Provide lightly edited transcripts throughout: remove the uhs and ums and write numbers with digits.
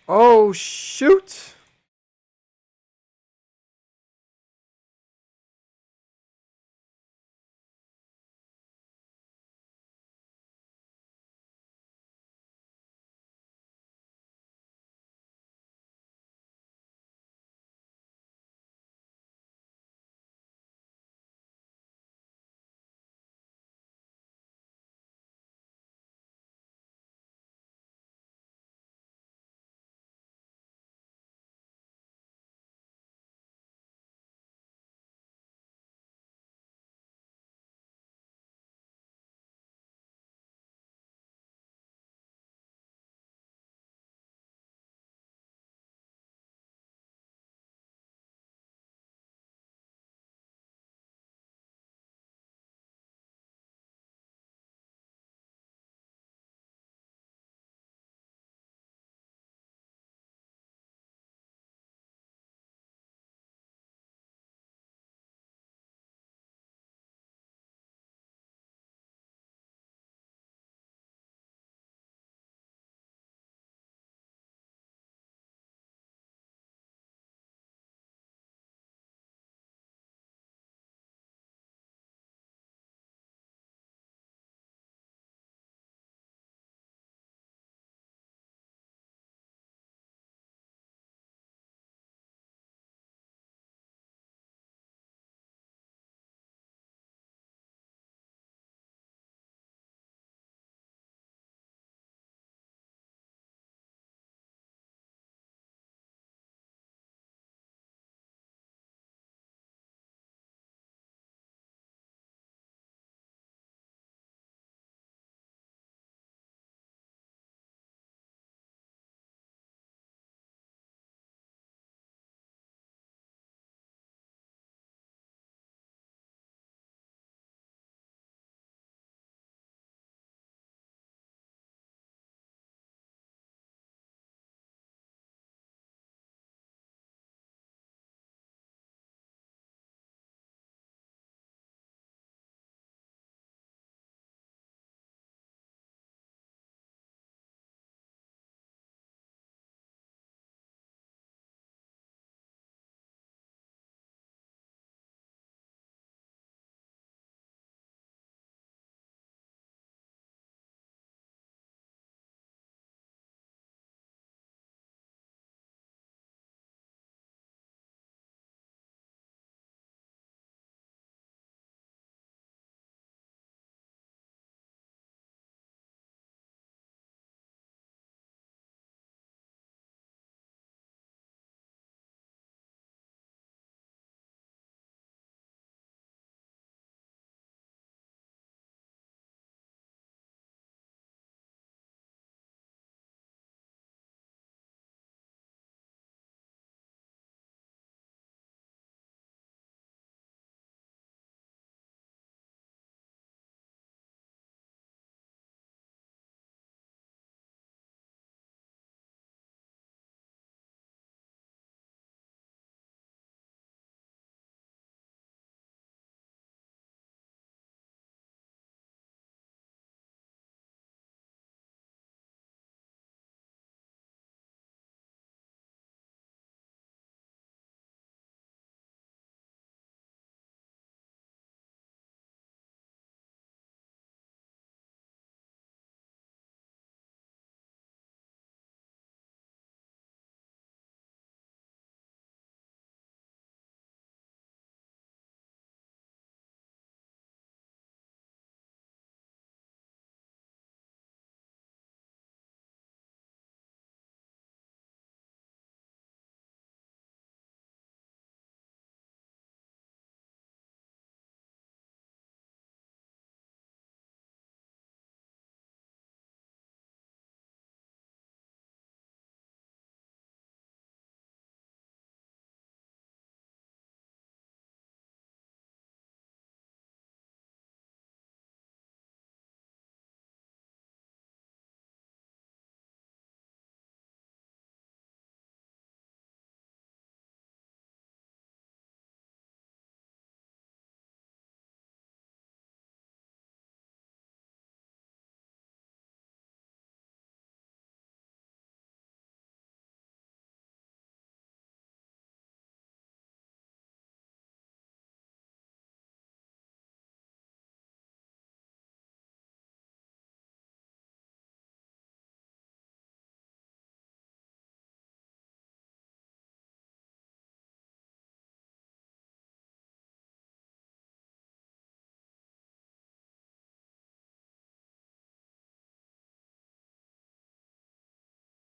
Oh, shoot.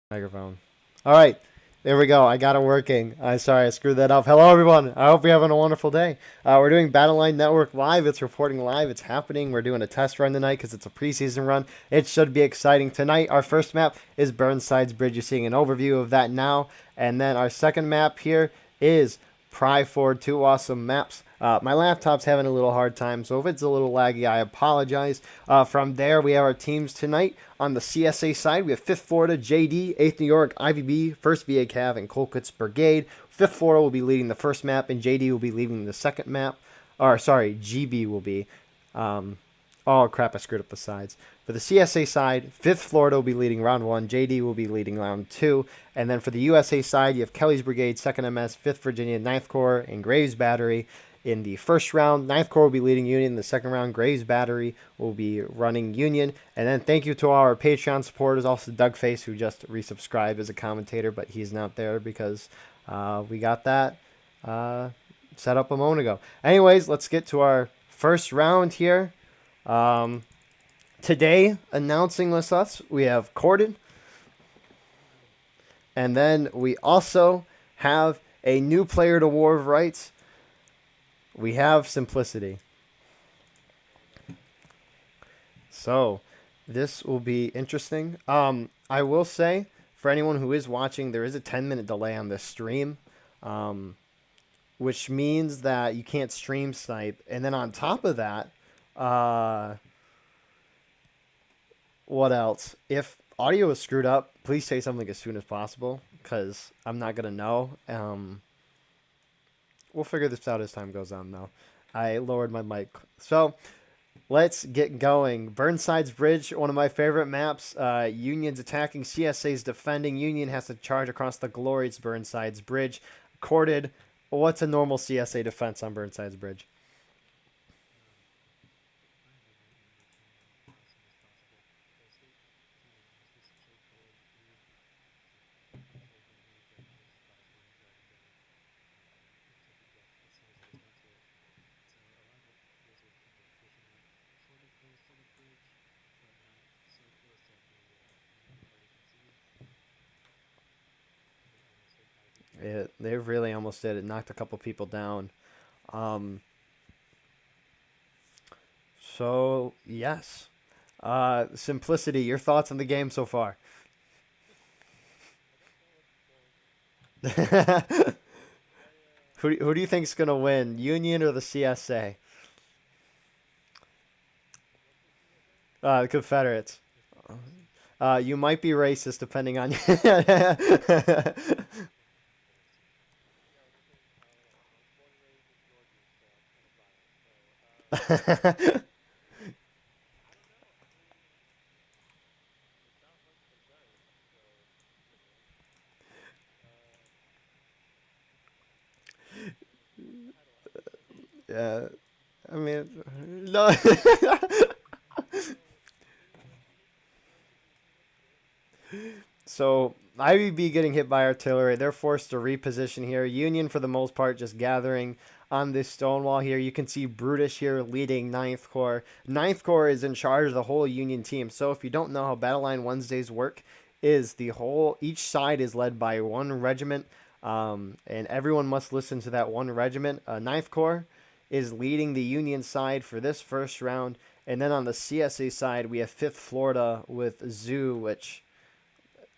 Microphone. All right. There we go. I got it working. Sorry, I screwed that up. Hello, everyone. I hope you're having a wonderful day. We're doing Battle Line Network live. It's reporting live. It's happening. We're doing a test run tonight because it's a preseason run. It should be exciting. Tonight, our first map is Burnside's Bridge. You're seeing an overview of that now. And then our second map here is Pry Ford. Two awesome maps. My laptop's having a little hard time, so if it's a little laggy, I apologize. From there, we have our teams tonight. On the CSA side, we have 5th Florida, JD, 8th New York, IVB, 1st VA Cav, and Colquitt's Brigade. 5th Florida will be leading the first map, and JD will be leading the second map. Or, sorry, GB will be. Oh, crap, I screwed up the sides. For the CSA side, 5th Florida will be leading round 1. JD will be leading round 2. And then for the USA side, you have Kelly's Brigade, 2nd MS, 5th Virginia, 9th Corps, and Graves Battery. In the first round, 9th Corps will be leading Union. In the second round, Graves Battery will be running Union. And then thank you to our Patreon supporters, also Doug Face, who just resubscribed as a commentator, but he's not there because we got that set up a moment ago. Anyways, let's get to our first round here. Today, announcing with us, we have Corden. And then we also have a new player to War of Rights. We have Simplicity. So, this will be interesting. I will say, for anyone who is watching, there is a 10-minute delay on this stream, which means that you can't stream snipe. And then on top of that, what else? If audio is screwed up, please say something as soon as possible, because I'm not going to know. We'll figure this out as time goes on, though. I lowered my mic. So, let's get going. Burnside's Bridge, one of my favorite maps. Union's attacking, CSA's defending. Union has to charge across the glorious Burnside's Bridge. Corded, what's a normal CSA defense on Burnside's Bridge? They really almost did. It knocked a couple people down. So, yes. Simplicity, your thoughts on the game so far? Who do you think's going to win, Union or the CSA? The Confederates. You might be racist depending on... Yeah, I mean, no. So, IVB getting hit by artillery. They're forced to reposition here. Union, for the most part, just gathering on this stone wall here. You can see Brutish here leading 9th Corps. 9th Corps is in charge of the whole Union team. So, if you don't know how Battle Line Wednesdays work, is each side is led by one regiment, and everyone must listen to that one regiment. 9th Corps is leading the Union side for this first round. And then on the CSA side, we have 5th Florida with Zoo, which...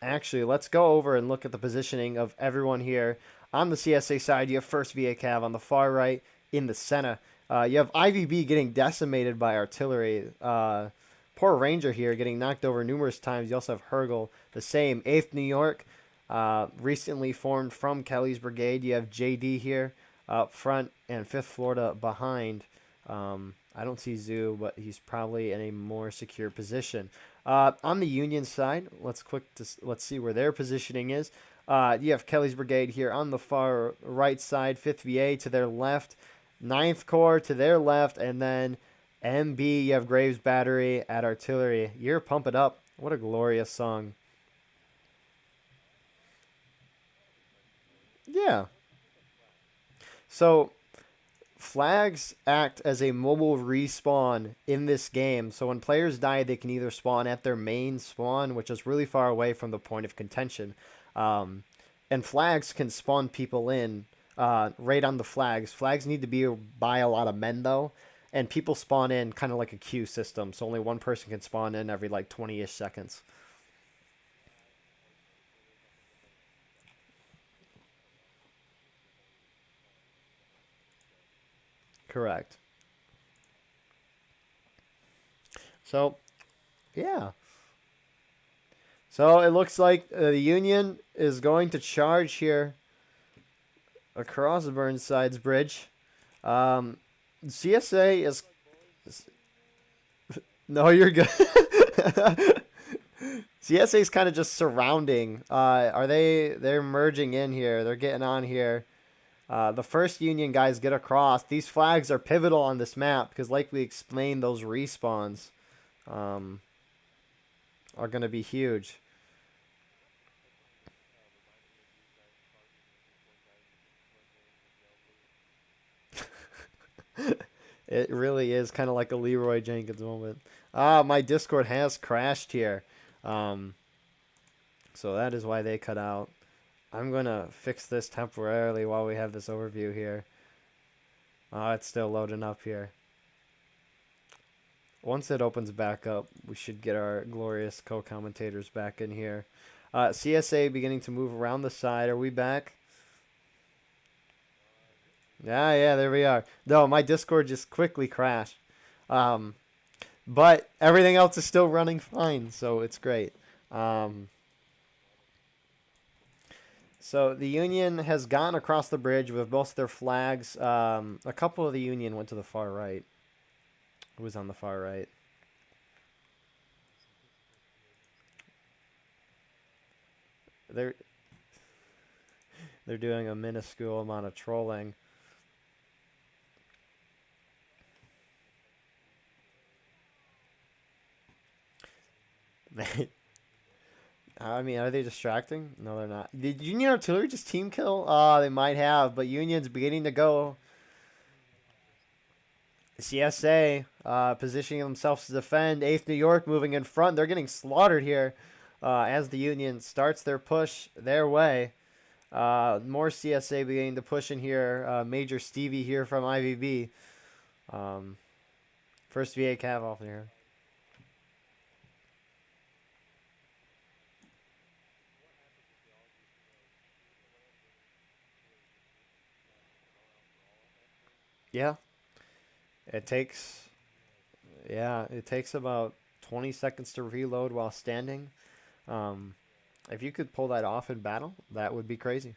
Actually, let's go over and look at the positioning of everyone here. On the CSA side, you have 1st VA Cav on the far right. In the center, you have IVB getting decimated by artillery. Poor Ranger here getting knocked over numerous times. You also have Hergel, the same. 8th New York, recently formed from Kelly's Brigade. You have JD here up front and 5th Florida behind. I don't see Zoo, but he's probably in a more secure position. On the Union side, let's see where their positioning is. You have Kelly's Brigade here on the far right side, 5th VA to their left, 9th Corps to their left, and then MB, you have Graves Battery at artillery. You're Pump It Up. What a glorious song. Yeah. So, Flags act as a mobile respawn in this game. So when players die, they can either spawn at their main spawn, which is really far away from the point of contention. Um, and flags can spawn people in right on the flags. Flags need to be by a lot of men, though. And people spawn in kind of like a queue system. So only one person can spawn in every like 20-ish seconds. Correct. So, yeah. So it looks like the Union is going to charge here across Burnside's bridge. Um, CSA is. No, you're good. CSA is kind of just surrounding. Are they? They're merging in here. They're getting on here. The first Union guys get across. These flags are pivotal on this map because, like we explained, those respawns um, are going to be huge. It really is kind of like a Leroy Jenkins moment. My Discord has crashed here. Um, so that is why they cut out. I'm going to fix this temporarily while we have this overview here. It's still loading up here. Once it opens back up, we should get our glorious co-commentators back in here. CSA beginning to move around the side. Are we back? Yeah, there we are. No, my Discord just quickly crashed. Um, but everything else is still running fine, so it's great. So the Union has gone across the bridge with most of their flags. A couple of the Union went to the far right. Who was on the far right? They're they're doing a minuscule amount of trolling. I mean, are they distracting? No, they're not. Did Union Artillery just team kill? They might have, but Union's beginning to go. CSA positioning themselves to defend. 8th New York moving in front. They're getting slaughtered here as the Union starts their push their way. More CSA beginning to push in here. Major Stevie here from IVB. First VA Cav off here. Yeah, it takes it takes about 20 seconds to reload while standing. Um, if you could pull that off in battle, that would be crazy.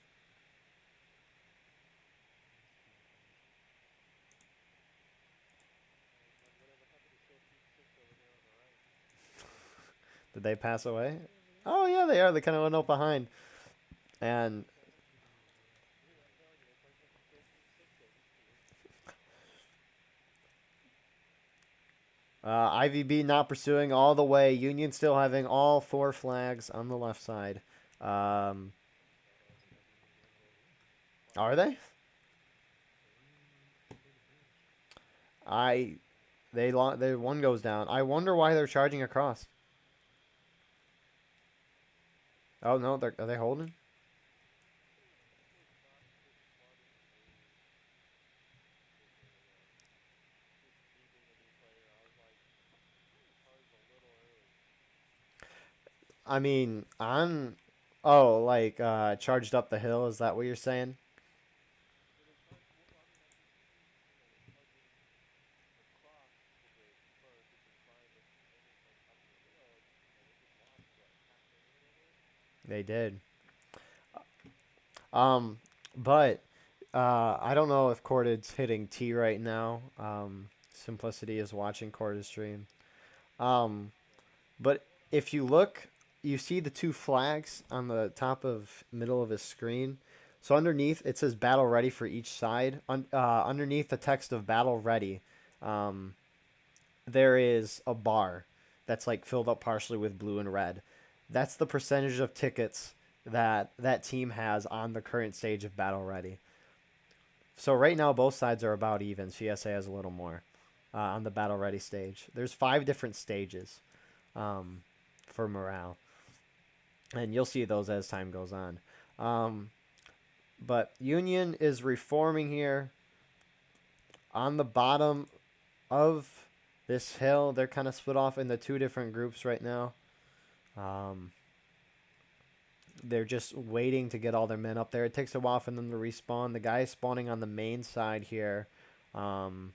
Did they pass away? Oh yeah, they are. They kind of went up behind, and IVB not pursuing all the way. Union still having all 4 flags on the left side. Um, are they? I they one goes down. I wonder why they're charging across. Oh no, are they holding? I mean, on like charged up the hill, is that what you're saying? They did. Um but I don't know if Corded's hitting T right now. Simplicity is watching Corded's stream. Um but if you look, you see the 2 flags on the top of middle of his screen. So underneath it says battle ready for each side. Underneath the text of battle ready, um, there is a bar that's like filled up partially with blue and red. That's the percentage of tickets that that team has on the current stage of battle ready. So right now, both sides are about even. CSA has a little more on the battle ready stage. There's 5 different stages um, for morale, and you'll see those as time goes on. Um, but Union is reforming here on the bottom of this hill. They're kind of split off into 2 different groups right now. Um, they're just waiting to get all their men up there. It takes a while for them to respawn. The guy spawning on the main side here. Um,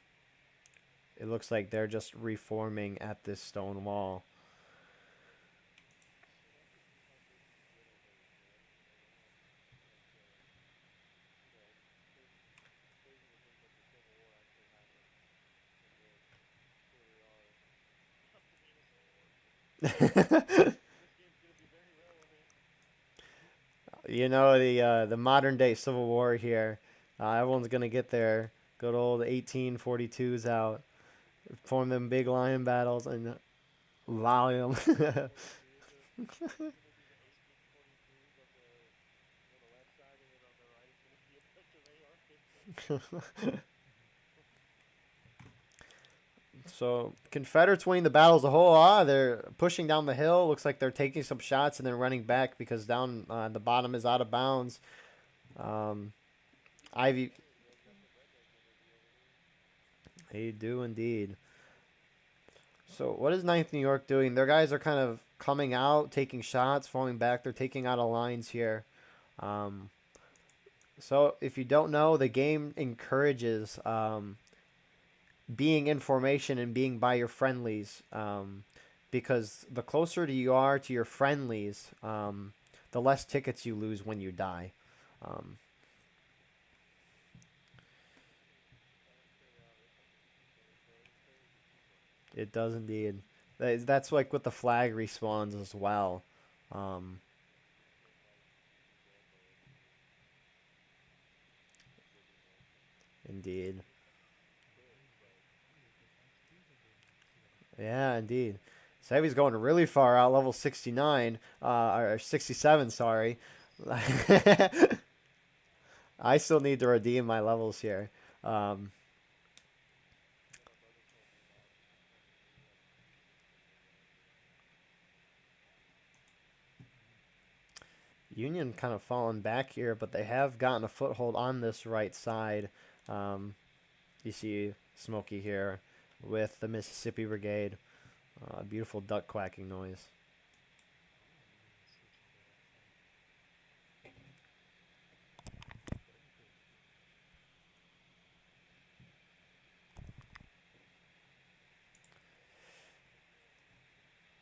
it looks like they're just reforming at this stone wall. You know, the modern day Civil War here. Everyone's gonna get their good old 1842s out, form them big lion battles, and volley them. So Confederates winning the battle as a whole. They're pushing down the hill. Looks like they're taking some shots and then running back because down the bottom is out of bounds. Um, Ivy, they do indeed. So what is Ninth New York doing? Their guys are kind of coming out, taking shots, falling back. They're taking out of lines here. Um, so if you don't know, the game encourages being in formation and being by your friendlies. Because the closer you are to your friendlies, the less tickets you lose when you die. Um, it does indeed. That's like with the flag respawns as well. Um, indeed. Yeah, indeed. Savvy's going really far out, level 69, or 67, sorry. I still need to redeem my levels here. Um, Union kind of fallen back here, but they have gotten a foothold on this right side. Um, you see Smokey here with the Mississippi Brigade. Beautiful duck quacking noise.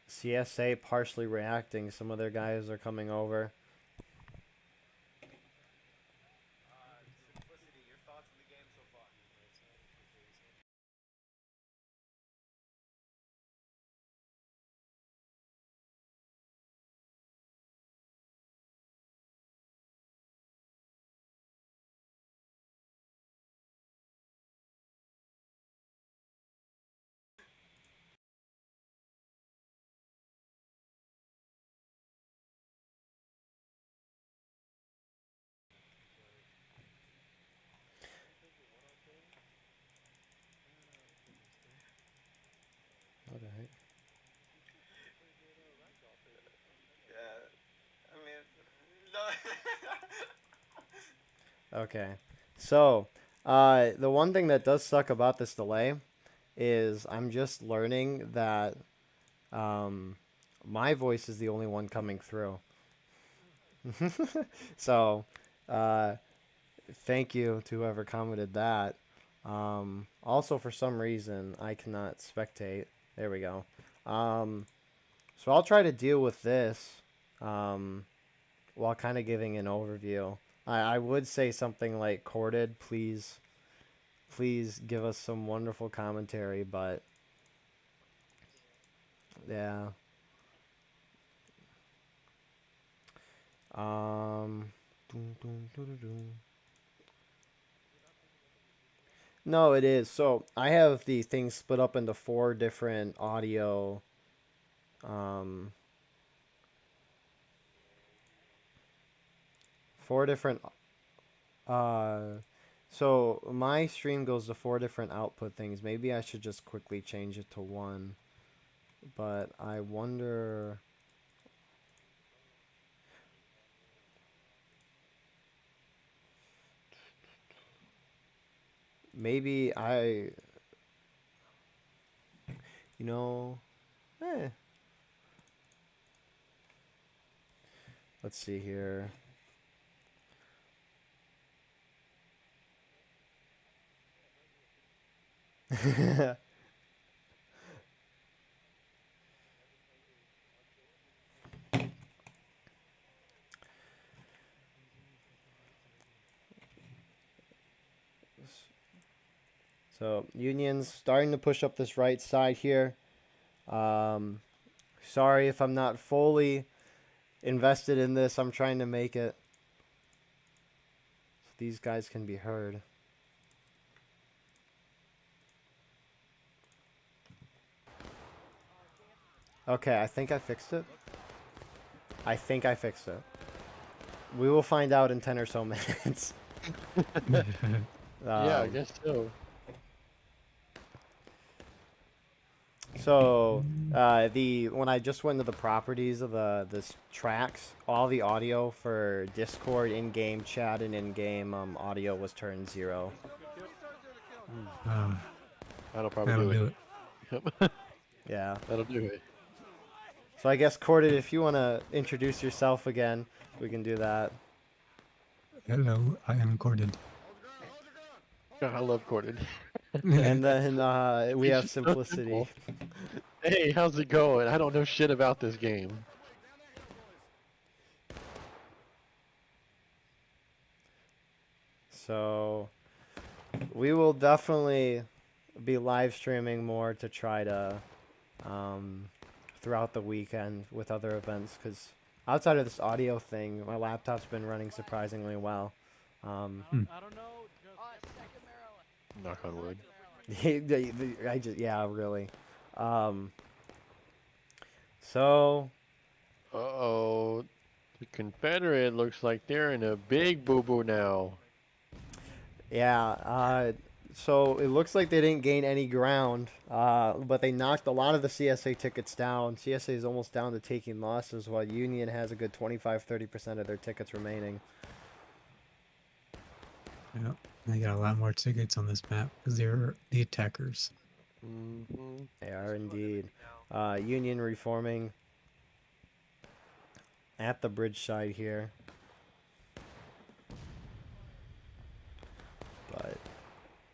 CSA partially reacting. Some of their guys are coming over. What the heck? Okay. So, the one thing that does suck about this delay is I'm just learning that um, my voice is the only one coming through. So, uh, thank you to whoever commented that. Also, for some reason, I cannot spectate. There we go. Um, so I'll try to deal with this um, while kind of giving an overview. I would say something like Corded, please give us some wonderful commentary, but yeah. Dun, dun, dun, dun, dun. No, it is. So I have the thing split up into um, 4 different, uh, So my stream goes to 4 different output things. Maybe I should just quickly change it to 1. But I wonder. Maybe I. You know. Eh. Let's see here. So Union's starting to push up this right side here. Sorry if I'm not fully invested in this. I'm trying to make it so these guys can be heard. Okay, I think I fixed it. I think I fixed it. We will find out in 10 or so minutes. Yeah, I guess so. So, when I just went to the properties of this tracks, all the audio for Discord, in-game chat, and in-game audio was turned 0. That'll probably That'll do do it. it. Yep. Yeah. That'll do it. So I guess, Corded, if you want to introduce yourself again, we can do that. Hello, I am Corded. God, I love Corded. And then we have He's so Simplicity. simple. Hey, how's it going? I don't know shit about this game. So we will definitely be live streaming more to try to throughout the weekend with other events, because outside of this audio thing, my laptop's been running surprisingly well. I don't know. Knock on wood. Yeah, really. So Uh-oh. The Confederate looks like they're in a big boo-boo now. yeah, so it looks like they didn't gain any ground, but they knocked a lot of the CSA tickets down. CSA is almost down to taking losses, while Union has a good 25-30% of their tickets remaining. Yep, they got a lot more tickets on this map because they're the attackers. Mm-hmm. They are indeed. Union reforming at the bridge side here. But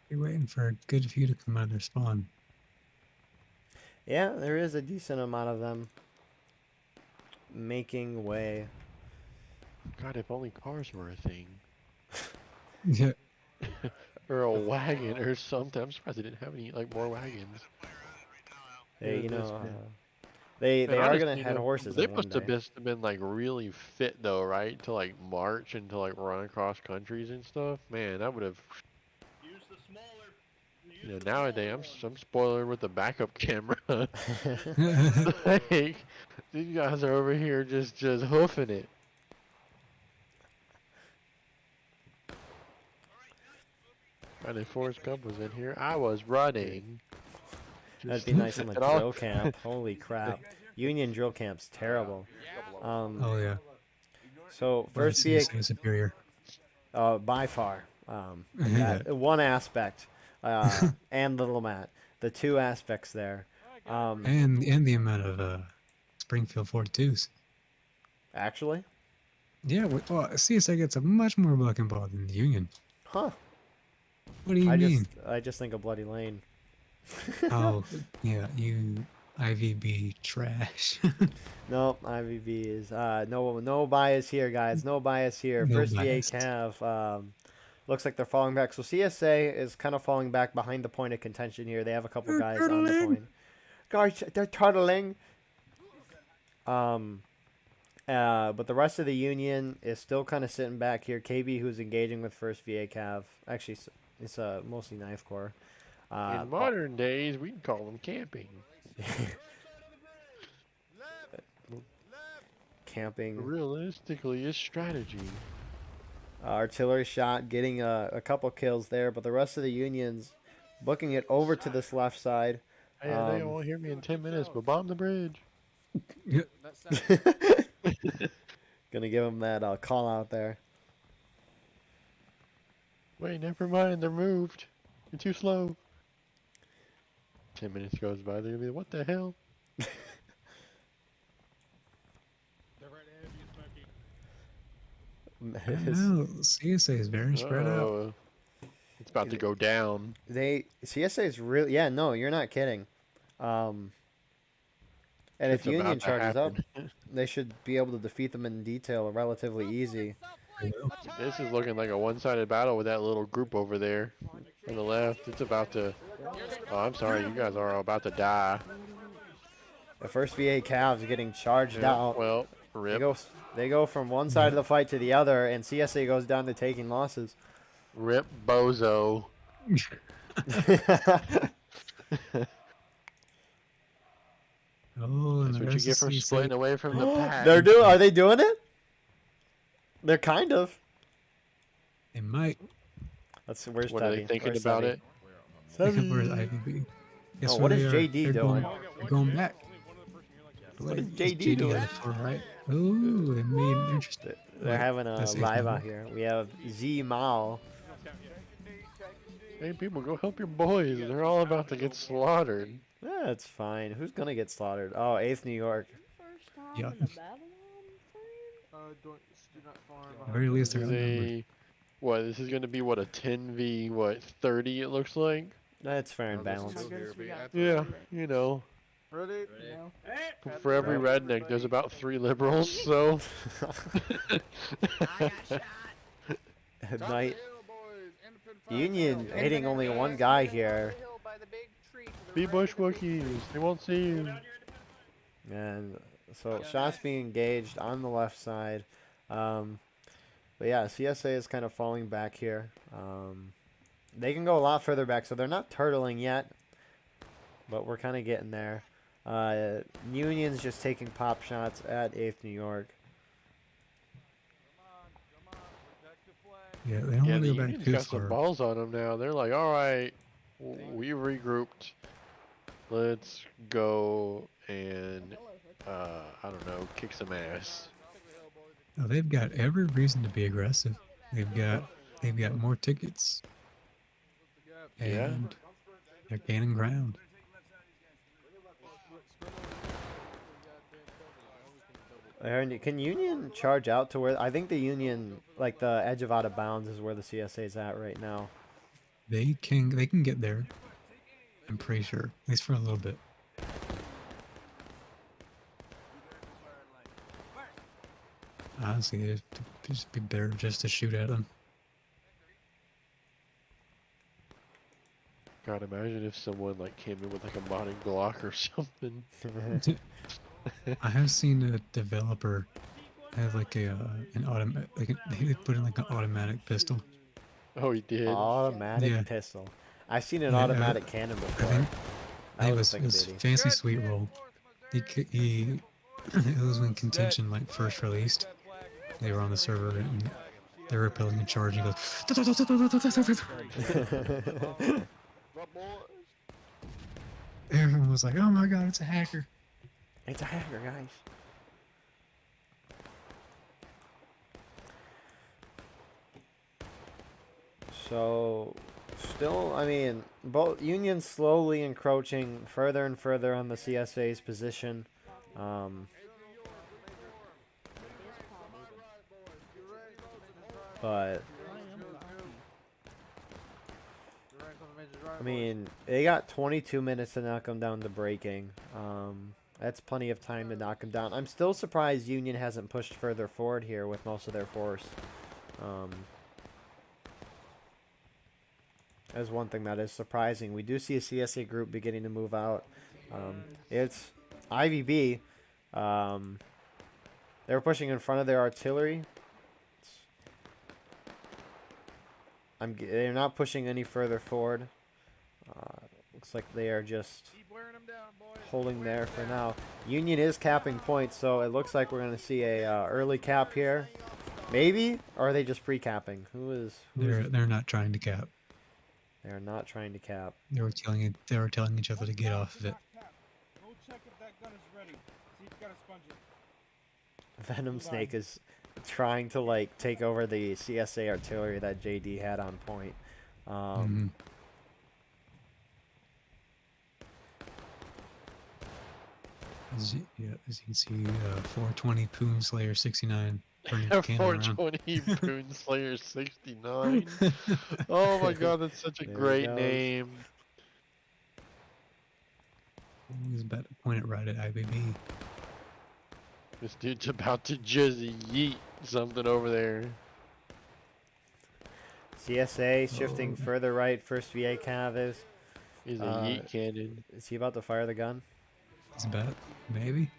You're waiting for a good few to come out of their spawn. yeah, there is a decent amount of them making way. God, if only cars were a thing. Yeah, Or a wagon or something. I'm surprised they didn't have any, like, more wagons. They, Yeah, you this know, man. they Man, are honestly, gonna head horses They in one must have day. been like really fit though, right? To like march and to like run across countries and stuff. Man, that would have. You know, nowadays I'm spoiler with the backup camera. Like, these guys are over here just hoofing it. Right, if Forrest Gump was in here, I was running. That'd Just be nice on the and all- drill camp. Holy crap. Union drill camp's terrible. oh yeah. So But first it's VA, superior. by far, that one aspect, and Little Matt, the two aspects there. And the amount of Springfield 42s. Actually, Yeah, well, CSA gets a much more bucking ball than the Union. huh? What do you mean? I just think of Bloody Lane. Oh, yeah, you IVB trash. No, IVB is no bias here, guys. No bias here. No First VA bias. Cav looks like they're falling back. So CSA is kind of falling back behind the point of contention here. They have a couple They're guys on the turtling. point. Guys, they're turtling. But the rest of the Union is still kind of sitting back here. KB, who's engaging with First VA Cav. Actually, it's mostly Knife Corps. In modern days, we'd call them camping. Camping. Realistically, it's strategy. artillery shot, getting a couple kills there, but the rest of the Unions booking it over to this left side. Hey, they won't hear me in 10 minutes, but bomb the bridge. Yeah. Gonna give them that call out there. Wait, never mind. They're moved. You're too slow. 10 minutes goes by. They're gonna be like, what the hell? No, CSA is very spread out. Oh, it's about to go down. CSA is really, yeah, no, you're not kidding. And if It's about Union to charges up, happen. they should be able to defeat them in detail relatively easy. This is looking like a one-sided battle with that little group over there on the left. It's about to. Oh, I'm sorry. You guys are about to die. The first VA Cavs getting charged out. Well, They rip. they go from one side of the fight to the other, and CSA goes down to taking losses. Rip Bozo. Oh, and That's the what you rest get of for CSA splitting away from the pack. Are they doing it? They're kind of. They might. Where's What are they Debbie? thinking Where's about Debbie? it? Where's IVB? Guess Oh, where what they is are? JD They're doing? They're going back. What is Wait, JD doing? on the floor, right? Ooh, they made it interesting. They're having a That's live Ethan. out here. We have Z Mao. Hey, people, go help your boys. They're all about to get slaughtered. Yeah, it's fine. Who's gonna get slaughtered? Oh, 8th New York. Yeah. At the very least, they're This is outnumbered. what? This is going to be what, a 10v 30? It looks like. That's fair and balanced. Yeah, you know, Ready? for every redneck, there's about 3 liberals. So. Night Union hitting only one guy here, Be bushwookies. They won't see you. and so shots being engaged on the left side. But yeah, CSA is kind of falling back here. They can go a lot further back, so they're not turtling yet, but we're kind of getting there. Union's just taking pop shots at 8th New York. Yeah, they don't Yeah, want the to go back Union's too got some far. balls on them now. They're like, all right, we regrouped. Let's go and I don't know, kick some ass. No, they've got every reason to be aggressive. They've got more tickets, and Yeah. they're gaining ground. Can Union charge out to where I think the Union, like the edge of out of bounds, is where the CSA is at right now. They can get there. I'm pretty sure, at least for a little bit. Honestly, it'd just be better just to shoot at them. God, imagine if someone like came in with like a modding Glock or something. I have seen a developer have like an automatic, they put in like an automatic pistol. Oh, he did. Automatic Yeah. pistol. I've seen an Yeah, automatic cannon I before. think That it was was, a it was thick bitty. Fancy Sweet Roll. He it was when Contention like first released. They were on the server and they were repelling a charge and he goes. Everyone was like, "Oh my god, it's a hacker!" It's a hacker, guys. So, still, I mean, both Union's slowly encroaching further and further on the CSA's position. But I mean, they got 22 minutes to knock them down to breaking. That's plenty of time to knock them down. I'm still surprised Union hasn't pushed further forward here with most of their force. That's one thing that is surprising. We do see a CSA group beginning to move out. It's IVB. They're pushing in front of their artillery. They're not pushing any further forward. Looks like they are just holding there for now. Union is capping points, so it looks like we're going to see a early cap here. Maybe, or are they just pre-capping? They're not trying to cap. They're not trying to cap. They were telling each other to get off of it. Go check if that gun is ready. See if you got a sponge it. Venom Snake is trying to like take over the CSA artillery that JD had on point. As you can see, 420 Poon Slayer 69 turning the cannon around. 420 Boon Slayer 69. Oh my god, that's such a There he great goes. name. He's about to point it right at IBB. This dude's about to just yeet something over there. CSA shifting further right. First VA cav is. He's a yeet cannon. Is he about to fire the gun? He's about, maybe.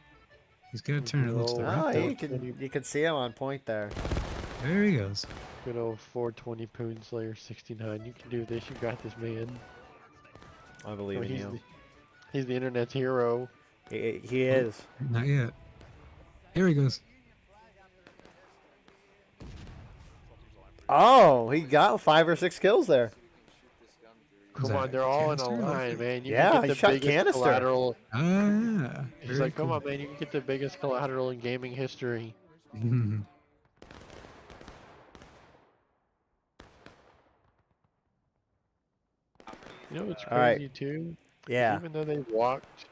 He's gonna turn it looks to the right. You can see him on point there. There he goes. Good old 420 Poon Slayer 69. You can do this. You got this, man. I believe in you. He's the internet's hero. He is. Not yet. Here he goes. Oh, he got 5 or 6 kills there. Come on, they're all in a line, man. You Yeah, can he get the shot biggest canister. collateral. Ah. He's like, come on, man. You can get the biggest collateral in gaming history. on. You know what's All right. crazy too? Yeah. Even though they walked,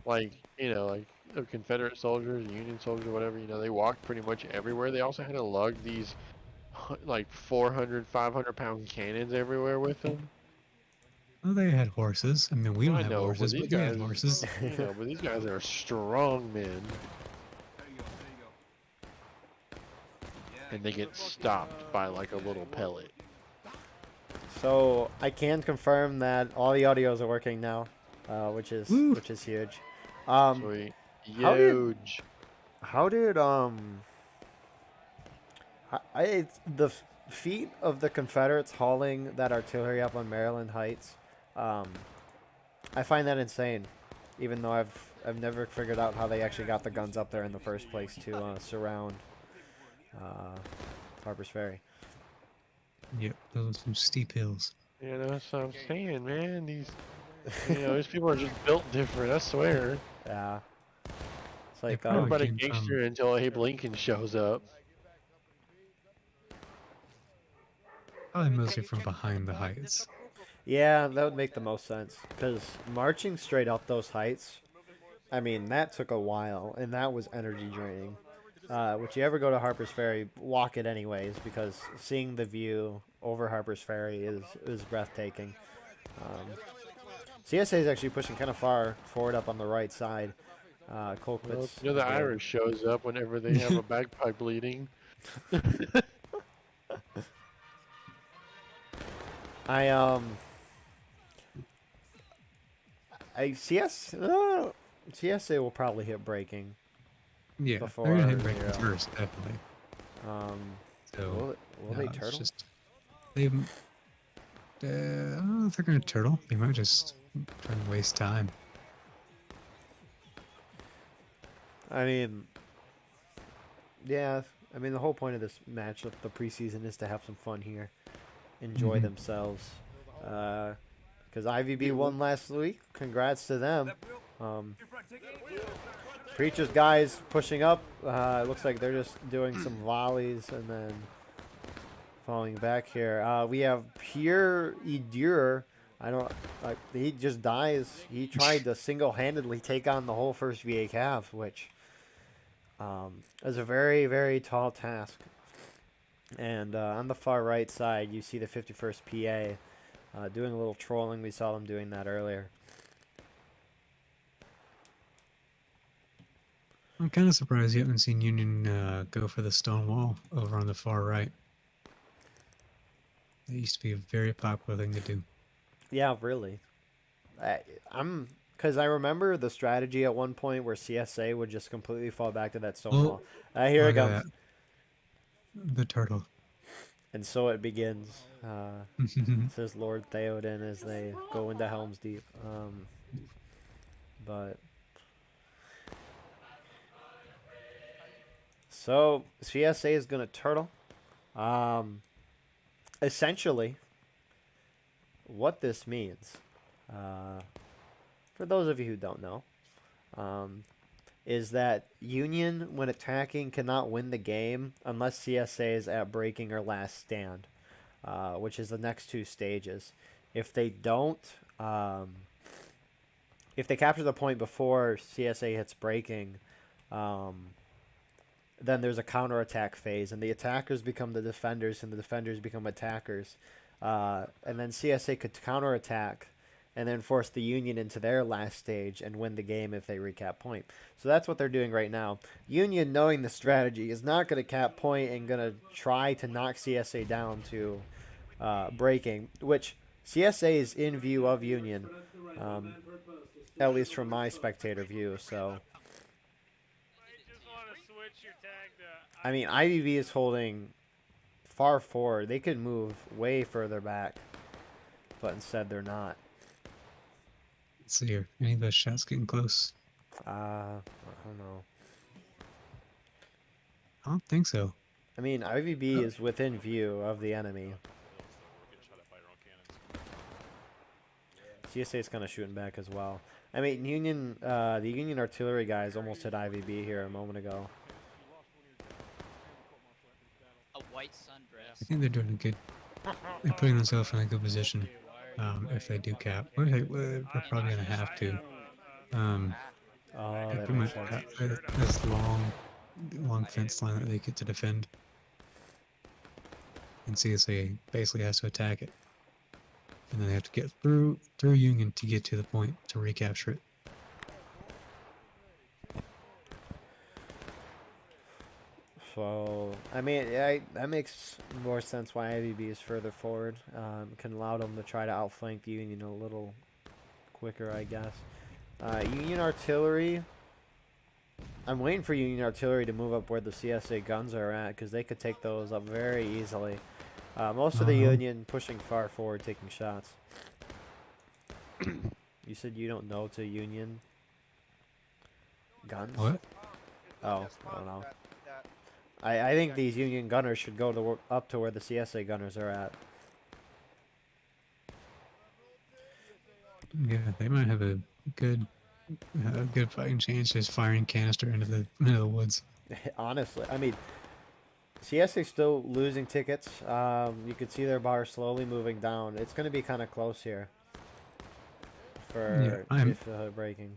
like, like the Confederate soldiers, Union soldiers, whatever, they walked pretty much everywhere. They also had to lug these, like, 400, 500-pound cannons everywhere with them. Well, they had horses. I mean, we don't I have know, horses, but but these they had guys, horses. but these guys are strong men. And they get stopped by, like, a little pellet. So I can confirm that all the audios are working now, which is huge. Sweet. Huge. How did the feat of the Confederates hauling that artillery up on Maryland Heights, I find that insane. Even though I've never figured out how they actually got the guns up there in the first place to surround Harper's Ferry. Yep, those are some steep hills. Yeah, that's what I'm saying, man. These people are just built different, I swear. Yeah. It's like probably Everybody came gangster until Abe Lincoln shows up. Probably mostly from behind the heights. yeah, that would make the most sense because marching straight up those heights, I mean, that took a while and that was energy draining. Would you ever go to Harper's Ferry, walk it anyways, because seeing the view over Harper's Ferry is breathtaking. CSA is actually pushing kind of far forward up on the right side. Colquitt's The Irish shows up whenever they have a bagpipe bleeding. CSA will probably hit breaking. Yeah, Before, they're gonna hit break yeah. first, definitely. Will So they it's turtle? just they. I don't know if they're gonna turtle. They might just try and waste time. I mean, yeah. I mean, the whole point of this match of the preseason is to have some fun here, enjoy themselves. Because IVB won last week. Congrats to them. Preacher's guys pushing up. It looks like they're just doing some volleys and then falling back here. We have Pierre Edur. He just dies. He tried to single-handedly take on the whole first VA Cav, which is a very, very tall task. And on the far right side, you see the 51st PA doing a little trolling. We saw them doing that earlier. I'm kind of surprised you haven't seen Union go for the stone wall over on the far right. That used to be a very popular thing to do. Yeah, really. Because I remember the strategy at one point where CSA would just completely fall back to that stone wall. Here it Look at comes. that. The turtle. And so it begins. Says Lord Theoden as they go into Helm's Deep. But so CSA is gonna turtle. Essentially, what this means, for those of you who don't know, is that Union, when attacking, cannot win the game unless CSA is at breaking or last stand, which is the next two stages. If they don't, if they capture the point before CSA hits breaking, then there's a counterattack phase, and the attackers become the defenders, and the defenders become attackers. And then CSA could counterattack and then force the Union into their last stage and win the game if they recap point. So that's what they're doing right now. Union, knowing the strategy, is not going to cap point and going to try to knock CSA down to breaking, which CSA is in view of Union, at least from my spectator view. So, I mean, IVB is holding far forward. They could move way further back, but instead they're not. Let's see here. Any of those shots getting close? I don't know. I don't think so. I mean, IVB is within view of the enemy. CSA is kind of shooting back as well. I mean, Union, the Union artillery guys almost hit IVB here a moment ago. A white sundress. I think they're doing a good. They're putting themselves in a good position. If they do cap, we're probably gonna have to. Oh, They that pretty makes much sense. got this long fence line that they get to defend, and CSA basically has to attack it, and then they have to get through Union to get to the point to recapture it. So, I mean, yeah, that makes more sense why IVB is further forward. Can allow them to try to outflank the Union a little quicker, I guess. Union artillery. I'm waiting for Union artillery to move up where the CSA guns are at, because they could take those up very easily. Most of the Union pushing far forward, taking shots. You said you don't know to Union guns? What? Oh, I don't know. I think these Union gunners should go to up to where the CSA gunners are at. Yeah, they might have a good fighting chance just firing canister into the woods. Honestly, I mean, CSA still losing tickets. You can see their bar slowly moving down. It's going to be kind of close here for if breaking.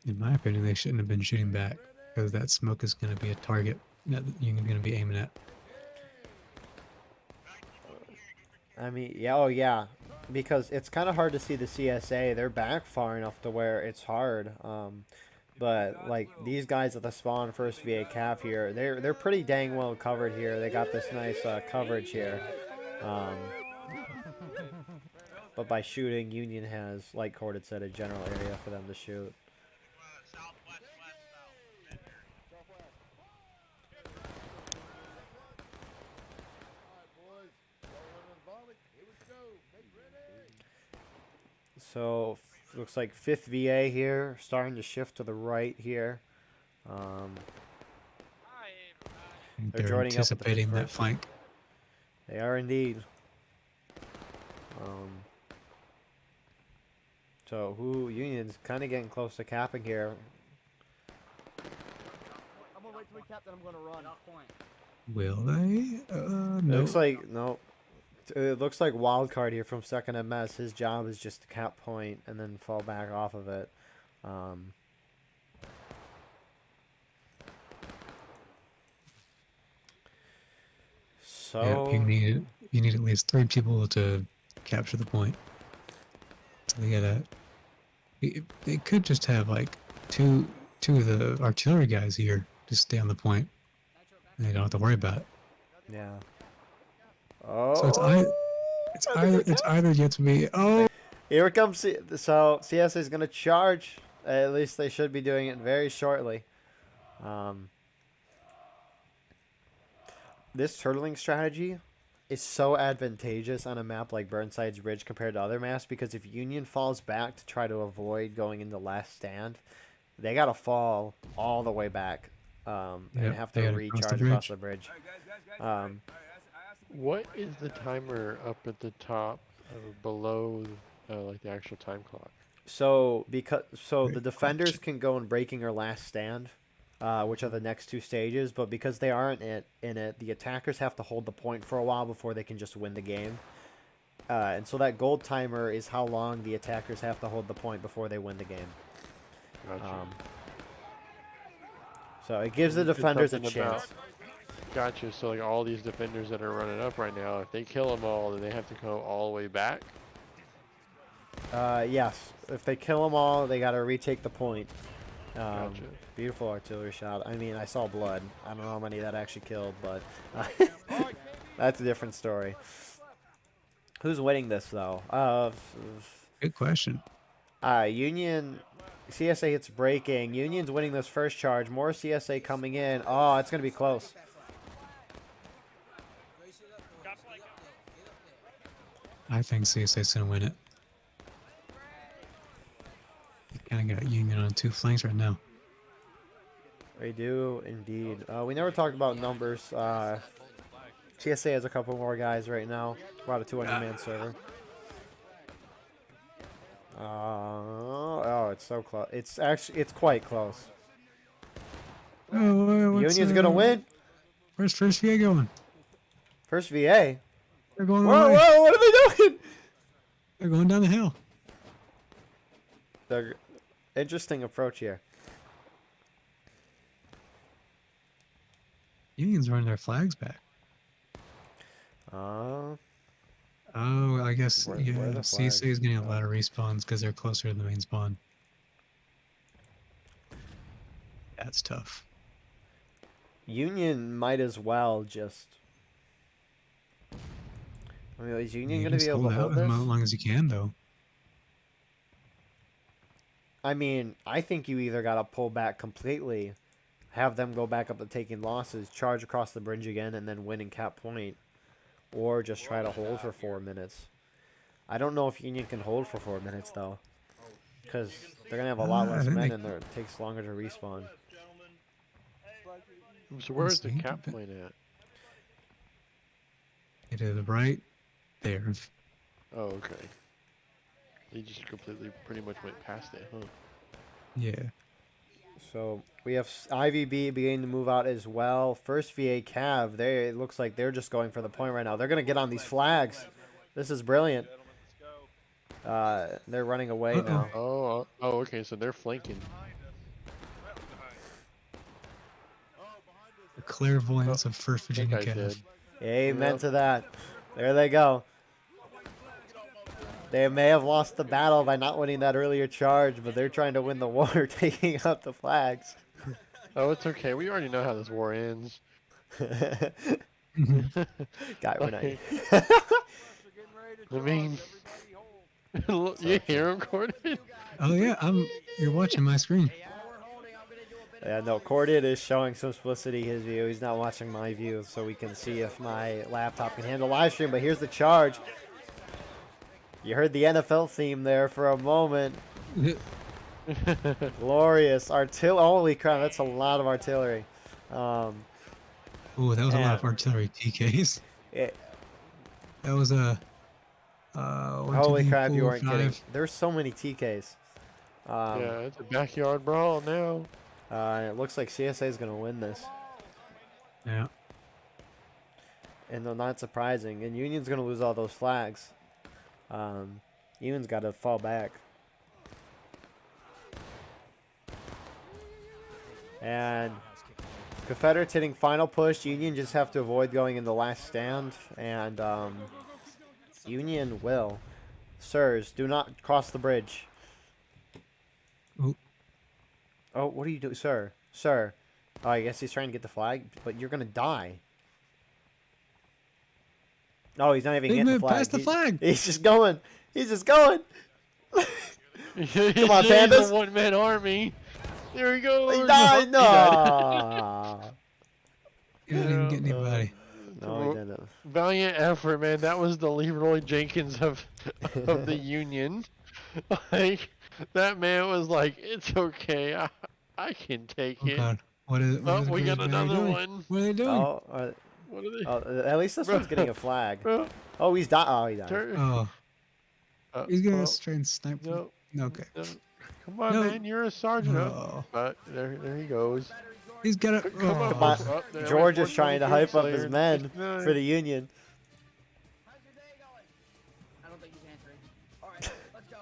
In my opinion, they shouldn't have been shooting back, because that smoke is going to be a target that you're going to be aiming at. I mean, yeah, oh yeah, because it's kind of hard to see the CSA. They're back far enough to where it's hard. But like these guys at the spawn first VA calf here, they're pretty dang well covered here. They got this nice coverage here. But by shooting, Union has, like Cord had said, a general area for them to shoot. So, looks like 5th VA here, starting to shift to the right here. They're joining up with the anticipating that 51st. flank. They are indeed. So, Union's kind of getting close to capping here. I'm gonna wait till we cap, then I'm gonna run. Off point. Will they? It No. looks like, no. It looks like Wildcard here from 2nd MS. His job is just to cap point and then fall back off of it. So Yeah, you need at least 3 people to capture the point. So they gotta. They could just have like two of the artillery guys here just stay on the point. And they don't have to worry about it. yeah. Oh, So it's either yet to be. Oh, here it comes. So CSA is gonna charge. At least they should be doing it very shortly. This turtling strategy is so advantageous on a map like Burnside's Ridge compared to other maps, because if Union falls back to try to avoid going into last stand, they gotta fall all the way back and Yep, have they to gotta cross the recharge across the bridge. What is the timer up at the top or below, like the actual time clock? So the Great defenders question. can go in breaking or last stand, which are the next two stages. But because they aren't in it, the attackers have to hold the point for a while before they can just win the game. And so that gold timer is how long the attackers have to hold the point before they win the game. Gotcha. So it gives the It's defenders a something about- chance. Gotcha. So like all these defenders that are running up right now, if they kill them all, then they have to go all the way back. Yes, if they kill them all, they got to retake the point. Gotcha. Beautiful artillery shot. I mean, I saw blood. I don't know how many that actually killed, but that's a different story. Who's winning this though? Good question. Union. CSA hits breaking. Union's winning this first charge. More CSA coming in. Oh, it's gonna be close. I think CSA's gonna win it. Kind of got Union on two flanks right now. We do indeed. We never talked about numbers. CSA has a couple more guys right now. About a 200-man server. Oh, it's so close. It's quite close. Oh, Union's gonna win. Where's first VA going? First VA. They're going Whoa, away. whoa! What are they doing? They're going down the hill. The interesting approach here. Union's running their flags back. Uh, Oh, I guess Where yeah. the CSA is flags? getting a lot of respawns because they're closer to the main spawn. That's tough. Union might as well just. I mean, is Union gonna be able to hold as this? long as you can, though. I mean, I think you either gotta pull back completely, have them go back up to taking losses, charge across the bridge again, and then win and cap point, or just try to hold for 4 minutes. I don't know if Union can hold for 4 minutes though, because they're gonna have a lot I less think men, they- and it takes longer to respawn. So where's the see. cap point at? It is right there. Oh, okay. They just completely, pretty much went past it, huh? Yeah. So we have IVB beginning to move out as well. First VA Cav, it looks like they're just going for the point right now. They're gonna get on these flags. This is brilliant. They're running away now. Oh, okay. So they're flanking. The clairvoyance of First I think Virginia I Cav. did. Amen Yep. to that. There they go. They may have lost the battle by not winning that earlier charge, but they're trying to win the war, taking out the flags. Oh, it's okay. We already know how this war ends. Guy, we're not. I mean, look, you hear him, Gordon? Oh yeah, You're watching my screen. Yeah, no, Cordid is showing some simplicity his view. He's not watching my view, so we can see if my laptop can handle live stream. But here's the charge. You heard the NFL theme there for a moment. Glorious. Holy crap, that's a lot of artillery. Oh, that was a lot of Yeah. artillery TKs. It, That was a. holy crap, you weren't kidding. There's so many TKs. Yeah, it's a backyard brawl now. It looks like CSA is going to win this. Yeah. And they're not surprising. And Union's going to lose all those flags. Union's got to fall back. And Confederates hitting final push. Union just have to avoid going in the last stand. And Union will. Sirs, do not cross the bridge. Ooh. Oh, what are you doing, sir? Sir. Oh, I guess he's trying to get the flag, but you're going to die. Oh, he's not even They getting the moved flag. past the flag. He's just going. He's just going. Come on, Pandas. A one-man army. There we go. He died. He No. He didn't even get anybody. No, he didn't. Valiant effort, man. That was the Leroy Jenkins of the Union. Like, that man was like, it's okay. I can take Oh it. god. What is? Oh, what we is got what are they another doing? one. What are they doing? Oh, What are they? At least this one's getting a flag. Bro, Oh, he's died. Oh, he died. Oh, he's gonna well, try and snipe. no, Okay. no. Come on, No. man. You're a sergeant. Oh, But there he goes. he's got a. Come on. Oh. Come on. Oh, there George went is trying to 422 hype up Slayer his and men 69. for the Union. How's your day going? I don't think he's answering. All right, let's go.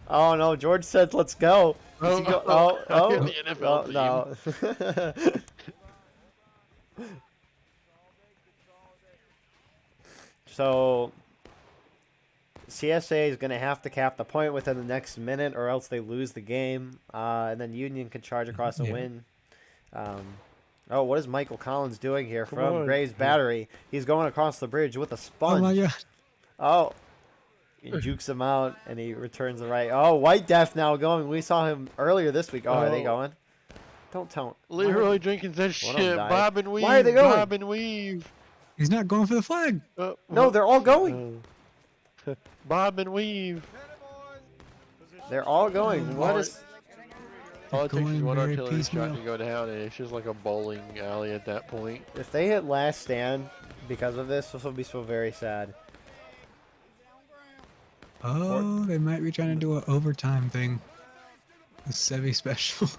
Oh no, George said let's go. Does he go? Oh, The NFL team. no. So CSA is going to have to cap the point within the next minute or else they lose the game. And then Union can charge across and Yeah. win. Oh, what is Michael Collins doing here Come from on. Gray's Battery? He's going across the bridge with a Oh sponge. my god. Oh, he jukes him out and he returns the right. Oh, White Death now going. We saw him earlier this week. Oh, are they Oh. going? Don't tell. Leroy Jenkins, that One of them shit. died. Bob and weave. Why are they going? Bob and weave. He's not going for the flag. No, they're all going. Bob and weave. They're all going. What All is? All it takes is Going one very artillery shot piecemeal. to go down, and it's just like a bowling alley at that point. If they hit last stand because of this will be so very sad. Oh, they might be trying to do an overtime thing. The Sevi special.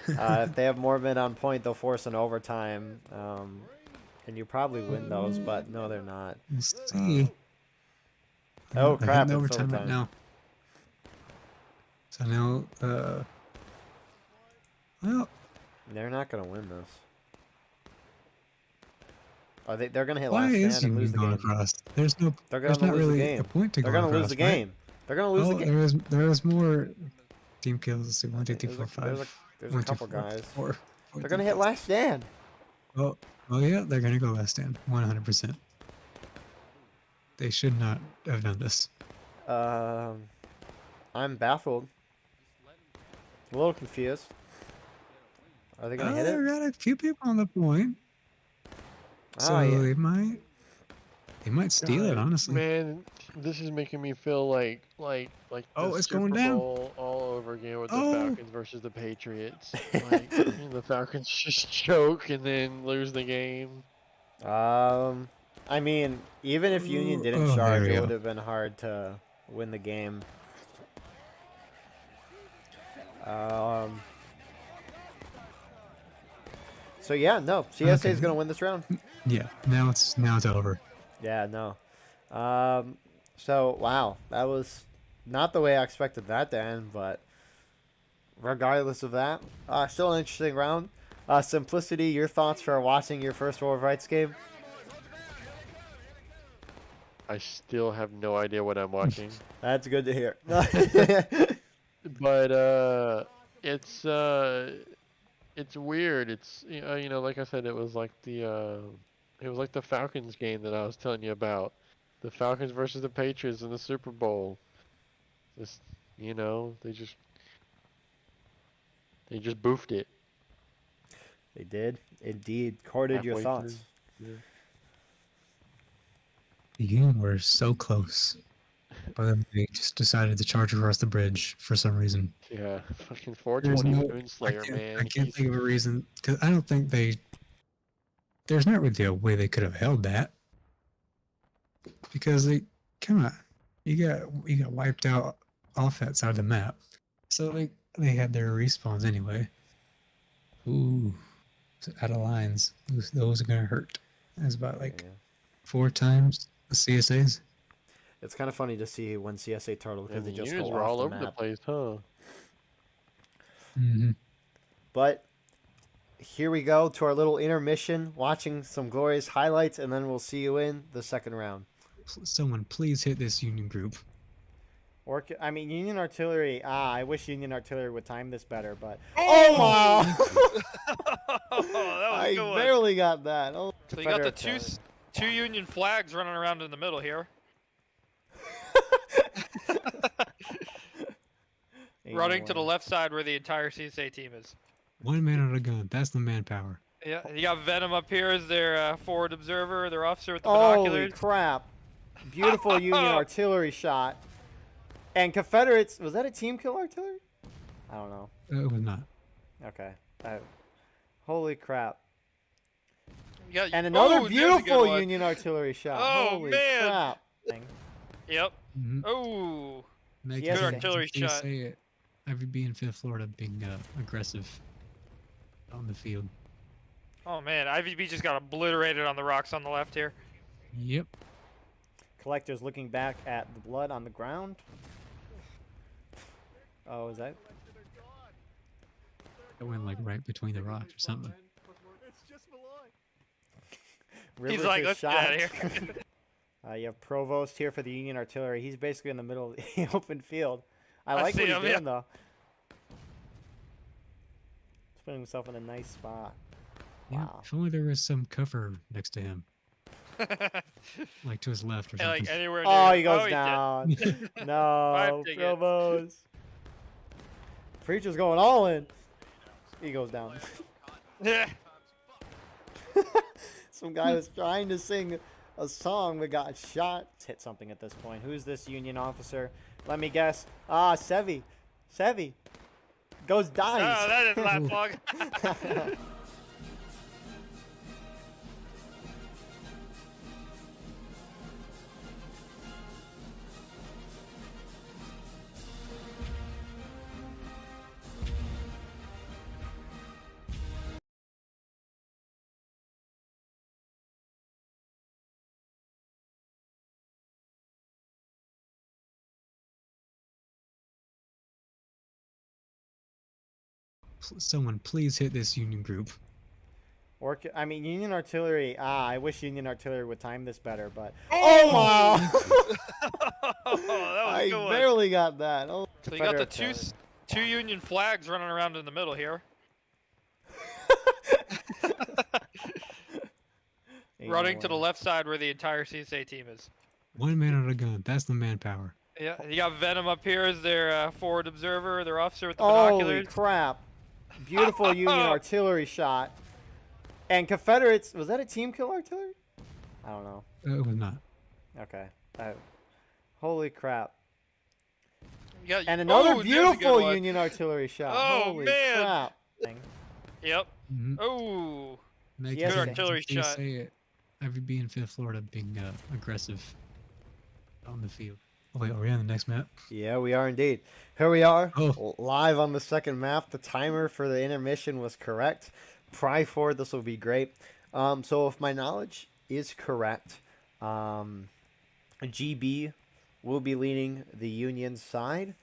If they have more men on point, they'll force an overtime, and you probably win those. But no, they're not. We'll see. Oh, They're crap, heading it's overtime right overtime. now. So now, well, They're not gonna win this. Are they? They're gonna hit why last is stand and Union lose the going game. across? There's no. They're There's gonna not lose the really game. a point to They're go gonna lose across, the right? game. They're gonna lose Oh, the game. there was more team kills. Let's see, 1, 2, 3, There's 4, a- there's a- 5. there's a 1, 2, couple 4, guys. 4, 4, They're gonna hit last stand. Oh, yeah, they're gonna go last stand, 100%. They should not have done this. I'm baffled. A little confused. Are they gonna hit They it? got a few people on the point, so Oh, yeah. they might steal it. God, Honestly, Man, this is making me feel like Oh, the it's Super going down. Bowl all over again with Oh. the Falcons versus the Patriots. Like, the Falcons just choke and then lose the game. I mean, even if Union didn't Oh, there charge, we it go. would have been hard to win the game. So yeah, no, CSA is Okay. gonna win this round. yeah. Now it's over. Yeah, no. So wow, that was not the way I expected that to end, but regardless of that, still an interesting round. Simplicity, your thoughts for watching your first World of Rights game? I still have no idea what I'm watching. That's good to hear. But it's weird. It's like I said, it was like the Falcons game that I was telling you about. The Falcons versus the Patriots in the Super Bowl. Just they just boofed it. They did indeed. Corded your Halfway thoughts. through. Yeah. The Union were so close, but then they just decided to charge across the bridge for some reason. Yeah, fucking There's 420 no, Moonslayer, man. I can't He's- think of a reason because I don't think there's not really a way they could have held that because come on, you got wiped out off that side of the map, so they had their respawns anyway. Ooh, out of lines. Those are gonna hurt. That's about like Yeah. 4 times the CSAs. It's kind of funny to see when CSA turtle because and they the just units go were off all the over the map. place, huh? Mm-hmm. But here we go to our little intermission, watching some glorious highlights, and then we'll see you in the second round. Someone please hit this Union group. Or, I mean, Union Artillery. I wish Union Artillery would time this better, but oh my! Oh, that was I a good one. barely got that. Oh, So you got the Confederate two Union flags running around in the middle here, Ain't running no to the way. left side where the entire CSA team is. One man on a gun. That's the manpower. Yeah, you got Venom up here as their forward observer, their officer with the Holy binoculars. crap! Beautiful Union Artillery shot. And Confederates. Was that a team kill artillery? I don't know. It was not. Okay. Holy crap. You got, And another oh, there's a good beautiful one. Union artillery shot. Oh, Holy man. crap. Yep. Mhm. Oh. Make Good sure artillery to shot. say it. IVB in Fifth Florida being aggressive on the field. Oh man, IVB just got obliterated on the rocks on the left here. Yep. Collector's looking back at the blood on the ground. Oh, is that? It went like right between the rocks or something. Rivers He's like, is let's get shot. out of here. You have Provost here for the Union artillery. He's basically in the middle of the open field. I like see what he's him, doing yeah. though. He's putting himself in a nice spot. Yeah. Wow. If only there was some cover next to him, like to his left or Yeah, something. like anywhere Oh, near- he goes he's dead. down. No, Five ticket. Provost. Preacher's going all in. He goes down. Yeah. Some guy was trying to sing a song but got shot. Let's hit something at this point. Who's this Union officer? Let me guess. Ah, Sevi. Sevi. Goes dies. Oh, that is lap log. Someone please hit this Union group. I mean, Union artillery. I wish Union artillery would time this better, but Oh! my! Oh, that was I a good one. barely got that. Oh, So you got the Confederate two Union flags running around in the middle here, running to the left side where the entire CSA team is. One man on a gun. That's the manpower. Yeah, you got Venom up here as their forward observer, their officer with the Holy binoculars. crap! Beautiful Union artillery shot. And Confederates. Was that a team kill artillery? I don't know. It was not. Okay. Holy crap! You got, And another oh, there's a good beautiful one. Union artillery shot. Oh, Holy man. crap! Yep. Mhm. Oh. Make Yes, sure good artillery to shot. say it. IVB in Fifth Florida being aggressive on the field. Oh wait, are we on the next map? Yeah, we are indeed. Here we are, Oh. live on the second map. The timer for the intermission was correct. Pry Ford, this will be great. So if my knowledge is correct, GB will be leading the Union side,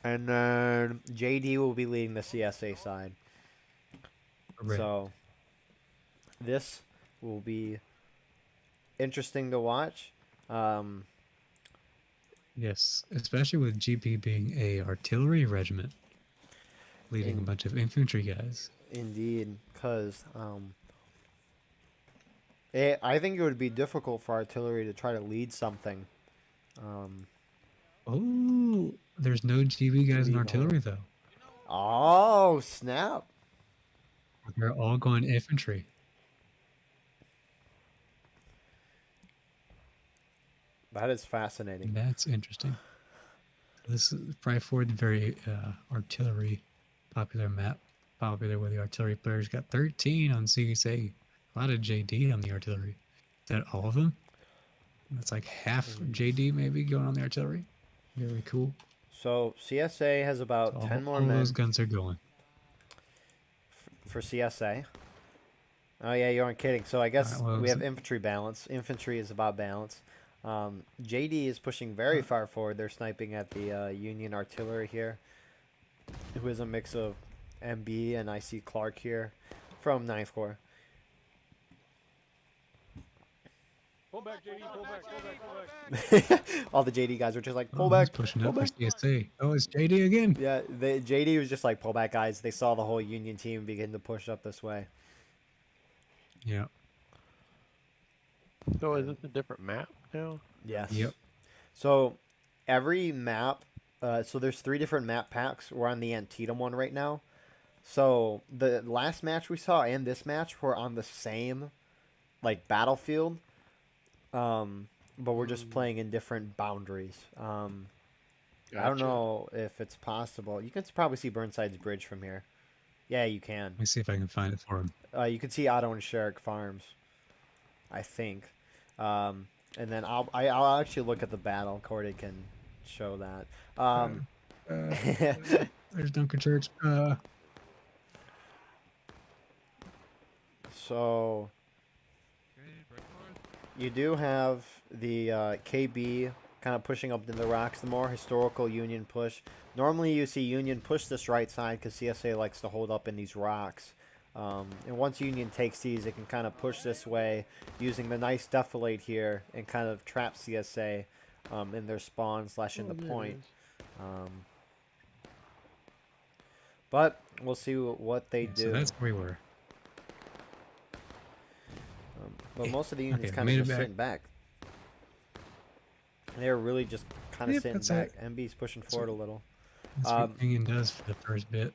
and then JD will be leading the CSA side. Correct. So this will be interesting to watch. Yes, especially with GP being a artillery regiment, leading a bunch of infantry guys. Indeed, because I think it would be difficult for artillery to try to lead something. Oh, there's no GB guys in Lead artillery though. Oh, snap. They're all going infantry. That is fascinating. That's interesting. This is Pry Ford, very artillery popular map. Popular where the artillery players got 13 on CSA. A lot of JD on the artillery. Is that all of them? That's like half JD maybe going on the artillery. Very cool. So CSA has about So 10 more all men those guns are going. for CSA. Oh yeah, you aren't kidding. So I guess Alright, well, we have so- infantry balance. Infantry is about balance. JD is pushing very far forward. They're sniping at the Union artillery here, who is a mix of MB and I see Clark here from 9th Corps. Pull back, JD. Pull back. Pull back. Pull back. All the JD guys were just like, pull Oh, he's back. pushing pull up for back. CSA. Oh, it's JD again. Yeah, JD was just like, pull back, guys. They saw the whole Union team begin to push up this way. Yeah. So is this a different map now? Yes. Yep. So every map, so there's 3 different map packs. We're on the Antietam one right now. So the last match we saw and this match were on the same, like, battlefield. But we're just playing in different boundaries. I don't Gotcha. know if it's possible. You can probably see Burnside's bridge from here. Yeah, you can. Let me see if I can find it for him. You can see Otto and Sherrick Farms. I think. And then I'll actually look at the battle. Cordy can show that. There's Dunker Church. So you do have the KB kind of pushing up in the rocks, the more historical Union push. Normally you see Union push this right side because CSA likes to hold up in these rocks. And once Union takes these, it can kind of push this way using the nice defilade here and kind of trap CSA in their spawn / into point. But we'll see what they do. So that's where we were. But most of the Union's Okay, kind made of it just back. sitting back. They're really just kind of Yep, sitting that's back. it. MB's pushing That's forward a what- little. That's what Union does for the first bit.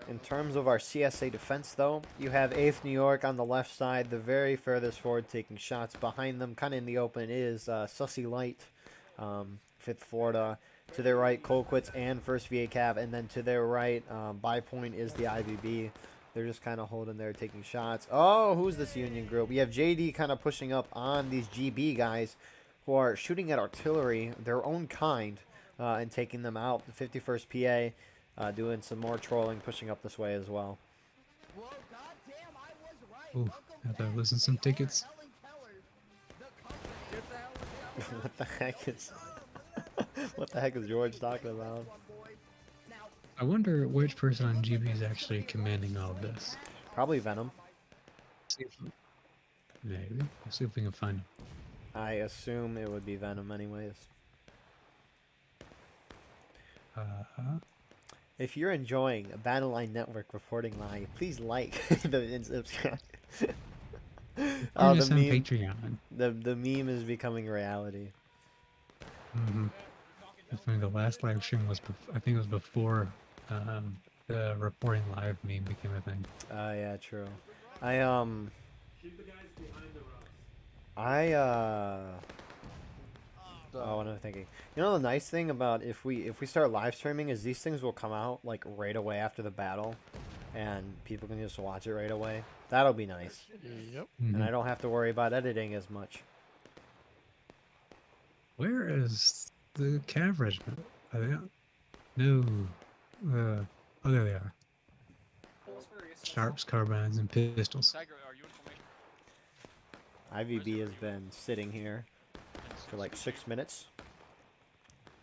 In terms of our CSA defense, though, you have 8th New York on the left side, the very furthest forward taking shots. Behind them, kind of in the open, is Sussy Light, 5th Florida. To their right, Colquitz and 1st VA Cav. And then to their right, by point, is the IVB. They're just kind of holding there, taking shots. Oh, who's this Union group? We have JD kind of pushing up on these GB guys who are shooting at artillery, their own kind, and taking them out. The 51st PA doing some more trolling, pushing up this way as well. Whoa, goddamn, I was right. Ooh, have to listen some tickets. What the heck is... what the heck is George talking about? I wonder which person on GB is actually commanding all of this. Probably Venom. See if, maybe. Let's see if we can find him. I assume it would be Venom anyways. If you're enjoying Battle Line Network reporting live, please like and subscribe. Oh, Join us the on meme, Patreon. the meme is becoming reality. Definitely the last live stream was, I think it was before the reporting live meme became a thing. Yeah, true. Oh, what am I thinking? You know, the nice thing about if we start live streaming is these things will come out like right away after the battle, and people can just watch it right away. That'll be nice, Yep. and I don't have to worry about editing as much. Where is the Cav regiment? Are they out? No. Oh, there they are. Sharps, carbines, and pistols. Tiger, are you in formation? IVB has been sitting here for like 6 minutes.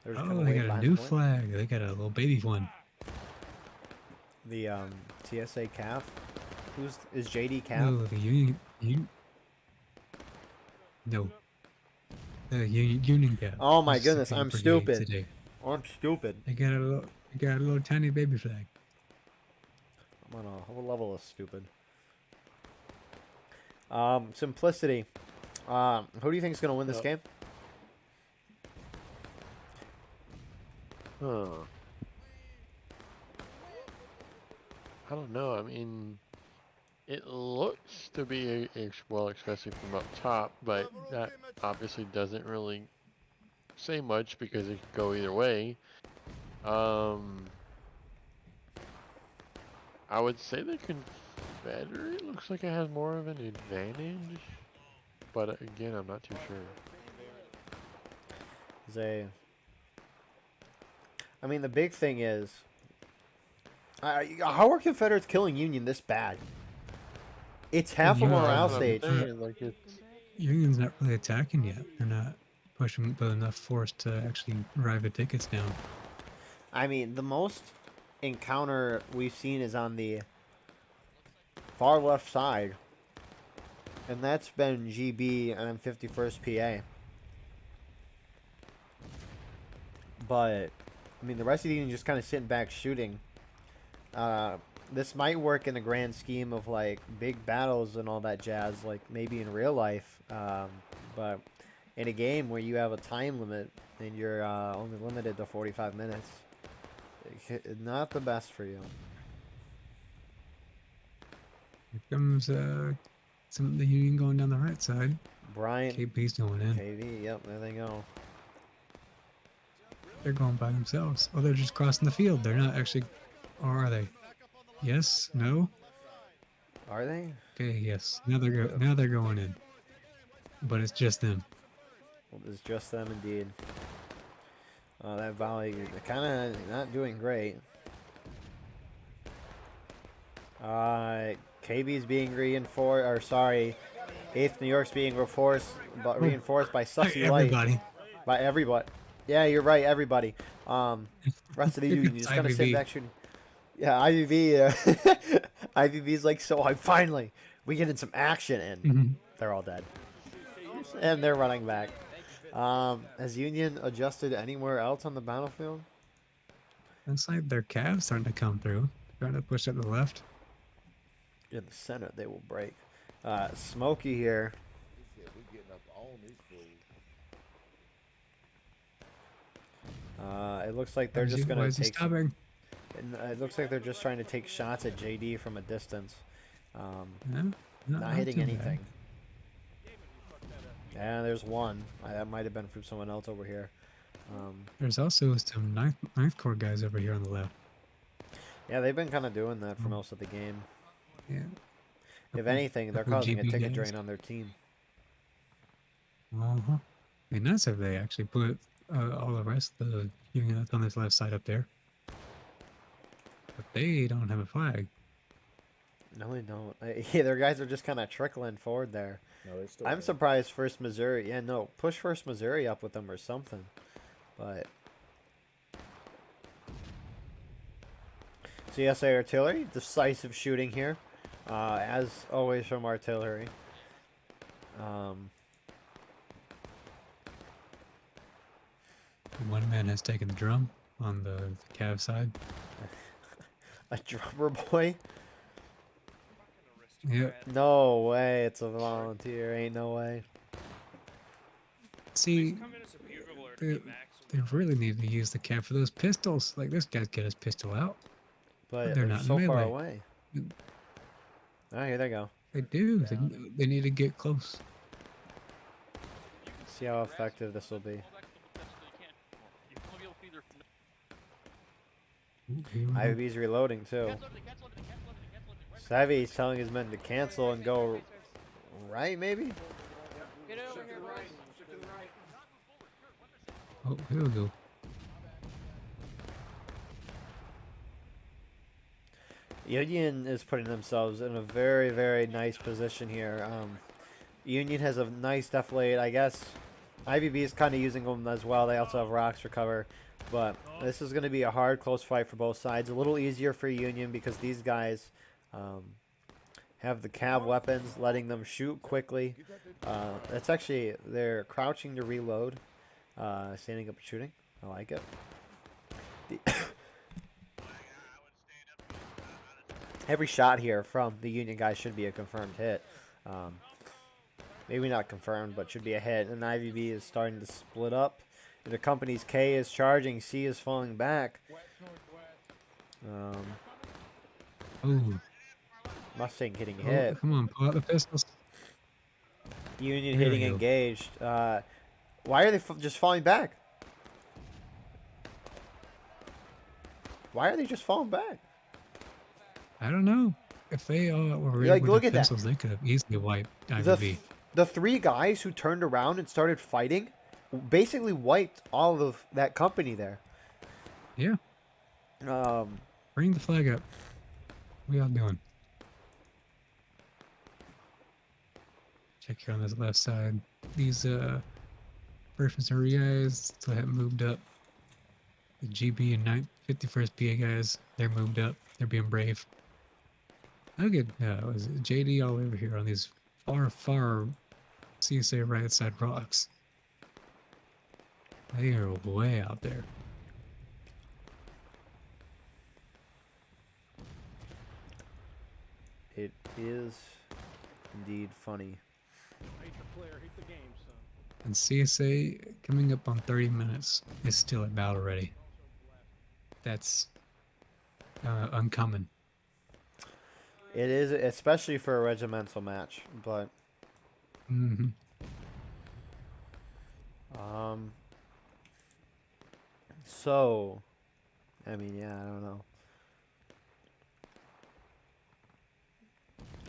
They're just Oh, kinda they waiting got a behind the new point. flag. They got a little baby one. The TSA CAF. Is JD CAF? No, the Union. No. The Union Cav. Oh my This is goodness, the I'm brigade stupid. Today. I'm stupid. They got a little tiny baby flag. I'm on a whole level of stupid. Simplicity. Who do you think is gonna win this game? Huh. I don't know. I mean, it looks to be well, especially from up top, but that obviously doesn't really say much because it could go either way. I would say the Confederate looks like it has more of an advantage, but again, I'm not too sure. I mean, the big thing is, how are Confederates killing Union this bad? It's half a Union- morale That's what I'm stage. saying, like it's Union's not really attacking yet. They're not pushing with enough force to actually drive the tickets down. I mean, the most encounter we've seen is on the far left side, and that's been GB and 51st PA. But I mean, the rest of the Union just kind of sitting back shooting. This might work in the grand scheme of like big battles and all that jazz, like maybe in real life. But in a game where you have a time limit and you're only limited to 45 minutes, not the best for you. Here comes some of the Union going down the right side. Bryant, KP's going in. KV, yep, there they go. They're going by themselves. Oh, they're just crossing the field. They're not actually. Or are they? Yes? No? Are they? Okay, yes. Now they're going in. But it's just them. Well, it's just them indeed. That volley, they're kind of not doing great. KB's being reinforced, or sorry, 8th New York's being reinforced by Sussy Light. Everybody. By everybody. Yeah, you're right, everybody. Rest of the union, you It's just gotta sit IVV. back shooting. Yeah, IVV. IVV's like, so finally, we get in some action, and Mhm. they're all dead. And they're running back. Has Union adjusted anywhere else on the battlefield? Looks like their calves starting to come through. Trying to push up the left. In the center, they will break. Smokey here. It looks like they're just Why gonna is he take. Some, stopping? it looks like they're just trying to take shots at JD from a distance. Yeah, Not hitting too bad. anything. Yeah, there's one. That might have been from someone else over here. There's also some ninth Corps guys over here on the left. Yeah, they've been kind of doing that for most of the game. Yeah. If anything, they're couple causing a GB ticket guys. drain on their team. Uh-huh. It'd be nice if they actually put all the rest of the Union that's on this left side up there. But they don't have a flag. No, they don't. Yeah, their guys are just kind of trickling forward there. No, they're still I'm there. surprised First Missouri. Yeah, no, push First Missouri up with them or something. But CSA Artillery, decisive shooting here, as always from artillery. One man has taken the drum on the Cav side. A drummer boy? Yep. No way, it's a volunteer. Ain't no way. See, they really need to use the Cav for those pistols. Like, this guy's got his pistol out. But They're they're not in so far melee. away. Oh, here they go. They do. They need to get close. See how effective this will be. IVB's reloading too. Savvy's telling his men to cancel and go right, maybe? Get over here, boys. Oh, here we go. Union is putting themselves in a very, very nice position here. Union has a nice deflate. I guess IVB is kind of using them as well. They also have rocks for cover. But this is going to be a hard, close fight for both sides. A little easier for Union because these guys have the cav weapons, letting them shoot quickly. That's actually, they're crouching to reload, standing up and shooting. I like it. Every shot here from the Union guys should be a confirmed hit. Maybe not confirmed, but should be a hit. And IVB is starting to split up. And the company's K is charging, C is falling back. Oh, Mustang getting oh, hit. come on, pull out the pistols. Union There hitting we go. engaged. Why are they just falling back? Why are they just falling back? I don't know. If they all were ready Like, with look the at that. pistols, they could have easily wiped The, IVB. the three guys who turned around and started fighting basically wiped all of that company there. Yeah, bring the flag up. What y'all doing? Check here on this left side. These First Missouri guys still haven't moved up. The GB and 51st PA guys, they're moved up. They're being brave. Look at was it JD all over here on these far CSA right side rocks. They are way out there. It is indeed funny. And CSA coming up on 30 minutes is still at battle ready. That's uncommon. It is, especially for a regimental match, but Mm-hmm. so I mean, yeah, I don't know.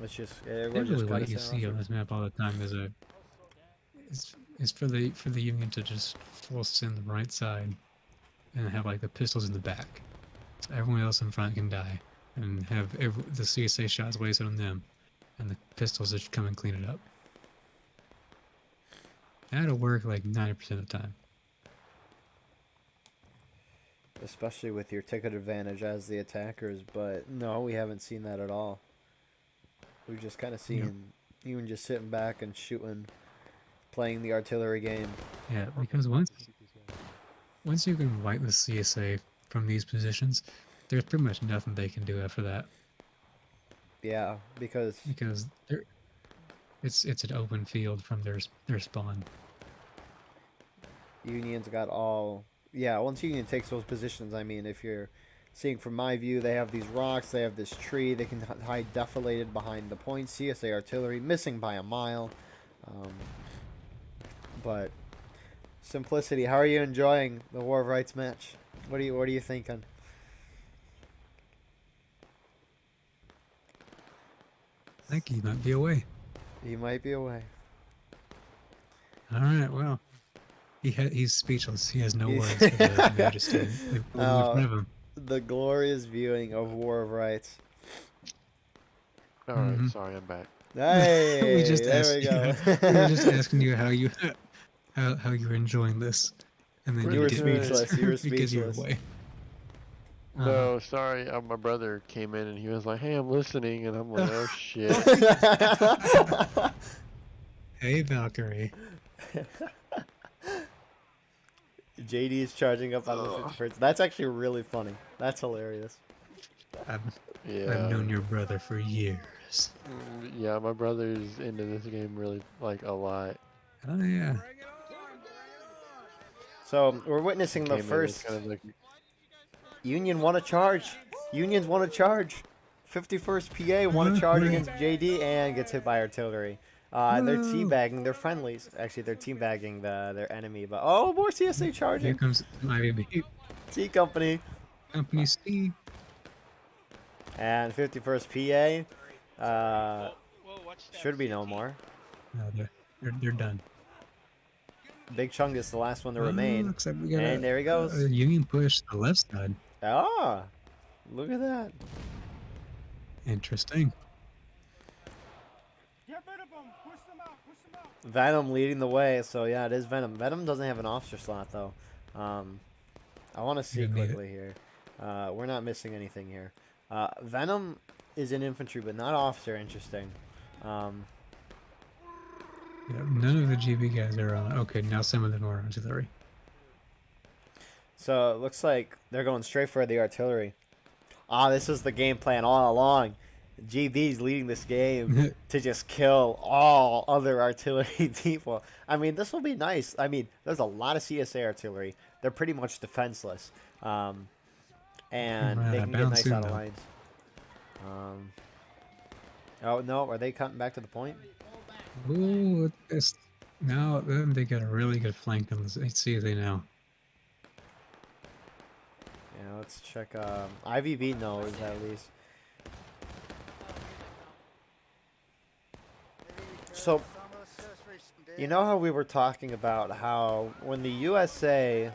It's just everyone Usually just what kind you of see on this map all the time is for the Union to just force in the right side and have like the pistols in the back, so everyone else in front can die, and have the CSA shots wasted on them, and the pistols just come and clean it up. That'll work like 90% of the time. especially with your ticket advantage as the attackers. But no, we haven't seen that at all. We've just kind of seen even just sitting back and shooting, playing the artillery game. Yeah, because once you can wipe the CSA from these positions, there's pretty much nothing they can do after that. Yeah, because it's an open field from their spawn. Union's got all. Yeah, once Union takes those positions, I mean, if you're seeing from my view, they have these rocks, they have this tree, they can hide defolated behind the point. CSA artillery missing by a mile. But simplicity, how are you enjoying the War of Rights match? What are you thinking? I think he might be away. He might be away. All right, well, he's speechless. He has no words for the majesty in front of him. The glorious viewing of War of Rights. All right, sorry, I'm back. Hey, we just there asked we go. we were just asking you how you're enjoying this, and then You were did speechless. You were because you were speechless. away. No, sorry. My brother came in and he was like, "Hey, I'm listening," and I'm like, "Oh shit." Hey, Valkyrie. JD is charging up on the 51st. That's actually really funny. That's hilarious. I've Yeah. known your brother for years. Yeah, my brother's into this game really like a lot. Oh yeah. So we're witnessing the Came in, it's first kind of like, Union won a charge. Union's won a charge. 51st PA won a charge against JD and gets hit by artillery. They're teabagging. They're friendlies. Actually, they're teabagging their enemy. But oh, more CSA Here charging. comes IVB. T Company Company C. and 51st PA. Should be no more. No, they're done. Big Chunk is the last one to remain. Looks like we got And there he goes. a Union push to the left side. Ah, look at that. Interesting. Get rid of them. Push them out. Push them out. Venom leading the way. So yeah, it is Venom. Venom doesn't have an officer slot though. I want to see You need it. quickly here. We're not missing anything here. Venom is in infantry, but not officer. Interesting. Yeah, none of the GB guys are on. Okay, now some of them are artillery. So it looks like they're going straight for the artillery. This is the game plan all along. GB's leading this game to just kill all other artillery people. I mean, this will be nice. I mean, there's a lot of CSA artillery. They're pretty much defenseless. And Right, they I can get bound nice soon, out of though. lines. Oh, no. Are they cutting back to the point? Ooh, this now then they got a really good flank on this. Let's see if they know. Yeah, let's check. IVB knows at least. So, you know how we were talking about how when the USA,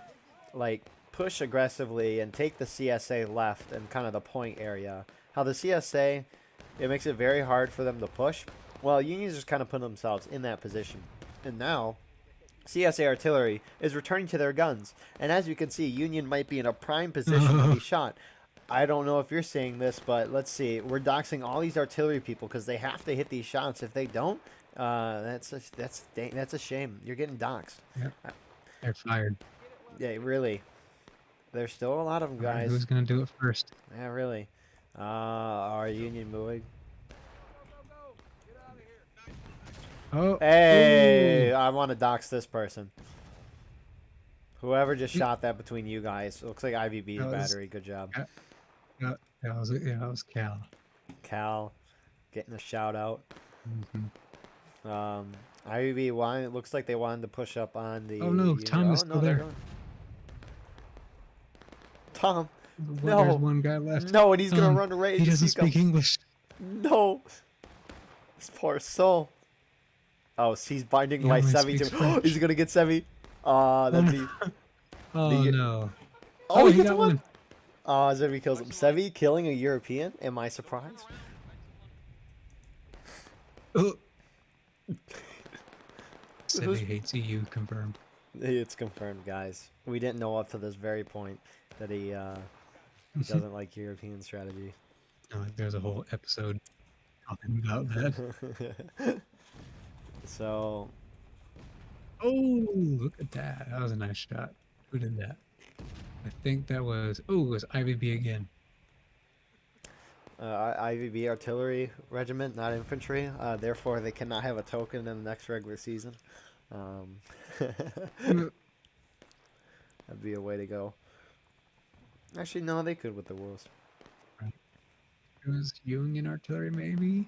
like, push aggressively and take the CSA left and kind of the point area, how the CSA, it makes it very hard for them to push. Well, Union's just kind of put themselves in that position. And now, CSA artillery is returning to their guns. And as you can see, Union might be in a prime position to be shot. I don't know if you're seeing this, but let's see. We're doxing all these artillery people because they have to hit these shots. If they don't, that's a shame. You're getting doxed. Yep. They're fired. Yeah, really. There's still a lot of them, Alright, guys. who's gonna do it first? Yeah, really. Are Union moving? Oh, Hey, ooh. I want to dox this person. Whoever just shot that between you guys. It looks like IVB's That was- battery. Good job. That was Cal. Cal getting a shout out. Mhm. IVB wanted, it looks like they wanted to push up on the. Oh, no, Tom is still they're there. going. Tom, Well, No. there's one guy left. no, and he's gonna Tom, run right He into doesn't Seacom. speak English. No. This poor soul. Oh, he's binding He my only Sevi speaks too. French. He's gonna get Sevi. That'd be. Oh The- no. Oh, he he gets got one. Sevi kills him. Sevi killing a European. Am I surprised? Oh. Who's- Sevi hates EU, confirmed. It's confirmed, guys. We didn't know up to this very point that he doesn't like European strategy. No, there's a whole episode talking about that. So, Oh, look at that. That was a nice shot. Who did that? I think that was, it was IVB again. IVB artillery regiment, not infantry. Therefore, they cannot have a token in the next regular season. That'd be a way to go. Actually, no, they could with the Wolves. It was Union artillery, maybe?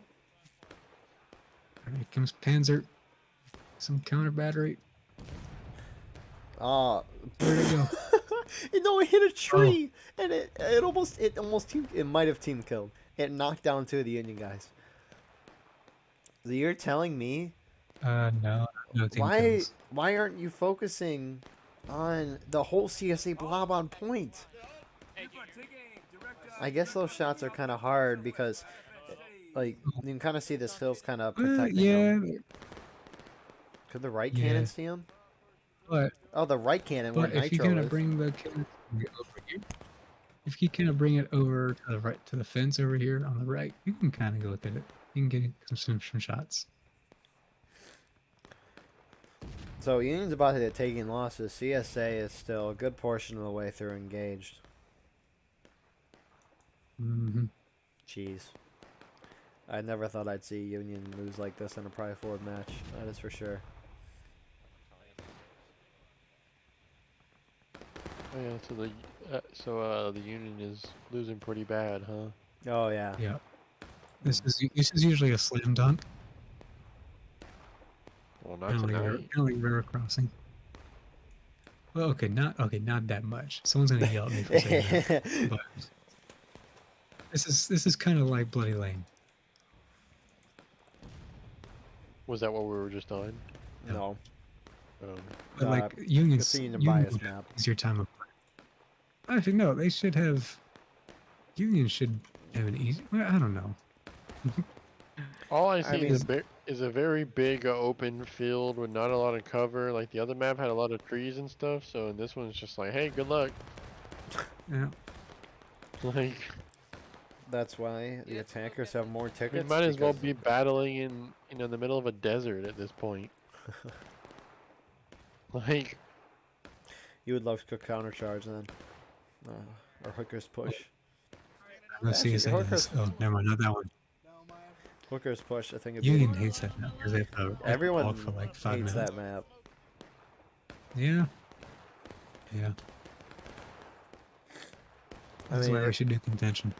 Here comes Panzer. Some counter battery. Where Where'd it go? No, it hit a tree, and it might have team killed. It knocked down 2 of the Union guys. So you're telling me No team kills. why aren't you focusing on the whole CSA blob on point? I guess those shots are kind of hard because, like, you can kind of see the hills kind of protecting Yeah, them. Could the right cannon see him? but Oh, the right cannon where if you're Nitro gonna is. bring the cannon over here, if you kind of bring it over to the right, to the fence over here on the right, you can kind of go look at it. You can get some shots. So Union's about to get taking losses. CSA is still a good portion of the way through engaged. Mm-hmm. Jeez. I never thought I'd see Union lose like this in a Pry Ford match. That is for sure. Oh, yeah, so the Union is losing pretty bad, huh? Oh yeah. Yeah. This is usually a slam dunk. Well, not Kind of tonight. like river crossing. Well, okay, not that much. Someone's gonna yell at me for saying that. But this is kind of like Bloody Lane. Was that what we were just on? No. But like It's Union's a Union Union bias would have map. easier time of. Actually, no. They should have. Union should have an easy. Well, I don't know. All I I see mean- is a very big open field with not a lot of cover. Like the other map had a lot of trees and stuff, so in this one's just like, hey, good luck. Yeah. Like, That's why the attackers have more we tickets. might as well because- be battling in the middle of a desert at this point. Like, You would love to countercharge then. Or Hooker's push. Let's see. Actually, Hooker's- Oh, never mind. Not that one. Hooker's push, I think it'd be... Union hates that now because they've Everyone walked for like 5 hates minutes. that map. Yeah. Yeah. I That's mean, why they should do contention.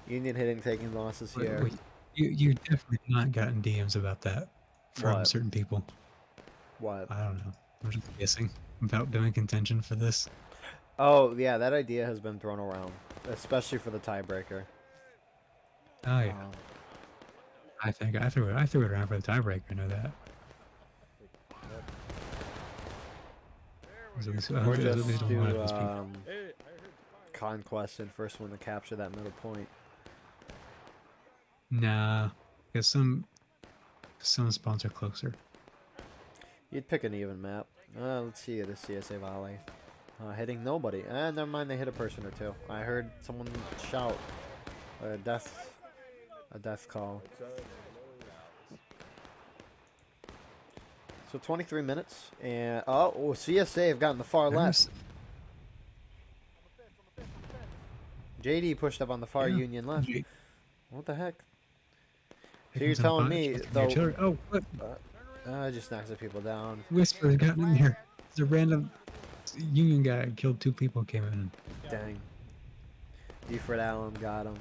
Union hitting taking losses Wait, here. wait, you definitely not gotten DMs about that from What? certain people. What? I don't know. I'm just guessing about doing contention for this. Oh, yeah, that idea has been thrown around. Especially for the tiebreaker. Oh yeah. Um, I think I threw it around for the tiebreaker. I know that. At least, or at just least do one of those people. Conquest and first one to capture that middle point. Nah, because some spawns are closer. You'd pick an even map. Let's see the CSA volley. Hitting nobody. Never mind, they hit a person or two. I heard someone shout a death call. So 23 minutes, and CSA have gotten the far left. JD pushed up on the far Yeah. Union left. Here What the heck? So comes you're some telling bots me with the though? artillery. Oh, what? Just knocks the people down. Whisper's gotten in here. It's a random Union guy killed 2 people. Came in. Dang. Defred Allen got him.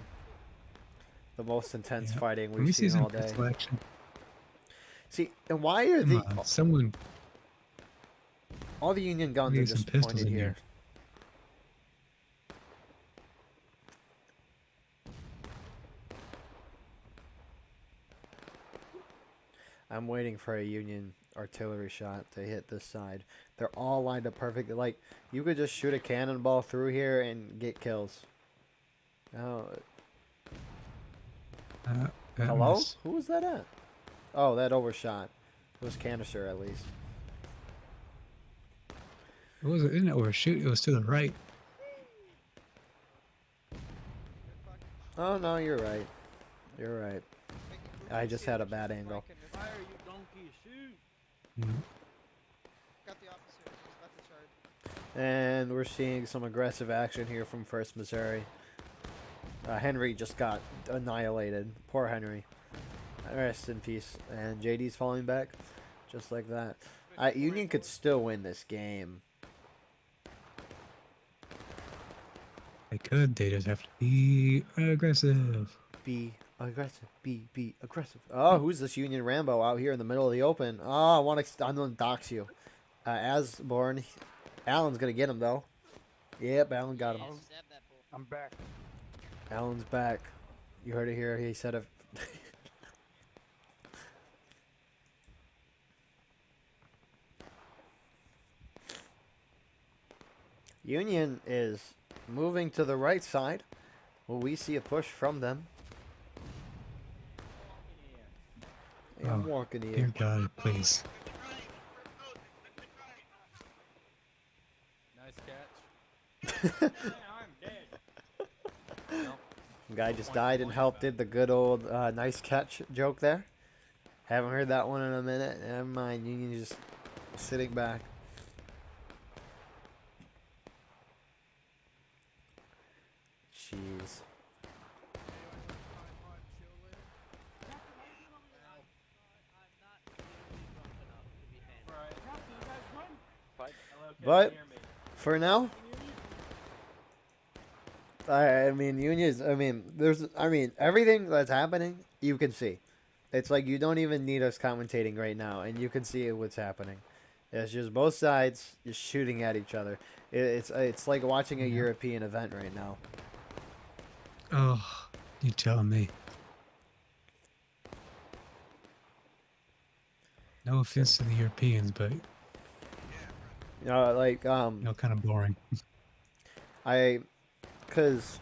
The most intense Yeah. fighting Can we we've see seen some all day. pistol action? See, and why are Come on, someone. all the Union guns need are some just pistols pointed in here? here. I'm waiting for a Union artillery shot to hit this side. They're all lined up perfectly. Like, you could just shoot a cannonball through here and get kills. Oh, That hello? was- Who was that at? Oh, that overshot. It was canister, at least. It wasn't, didn't overshoot. It was to the right. Oh, no, you're right. You're right. I just had a bad angle. Fire, you donkey, shoot! Mm. Got the officer. He's about to charge. And we're seeing some aggressive action here from 1st Missouri. Henry just got annihilated. Poor Henry. Rest in peace. And JD's falling back. Just like that. Union could still win this game. They could. They just have to be aggressive. Be aggressive. Be aggressive. Oh, who's this Union Rambo out here in the middle of the open? Oh, I'm gonna dox you. Asborn. Allen's gonna get him though. Yep, Allen got him. I'm back. Allen's back. You heard it here. He said it. Union is moving to the right side. Will we see a push from them? Yeah, I'm Oh, walking here. Dear God, please. Nice catch. I'm dead. Guy just died and helped. Did the good old nice catch joke there. Haven't heard that one in a minute. Never mind. Union just sitting back. Jeez. But for now, I mean, Union's. I mean, there's. I mean, everything that's happening, you can see. It's like you don't even need us commentating right now, and you can see what's happening. It's just both sides just shooting at each other. It's like watching a Yeah. European event right now. Oh, you telling me? No offense to the Europeans, but You know, like kind of boring. because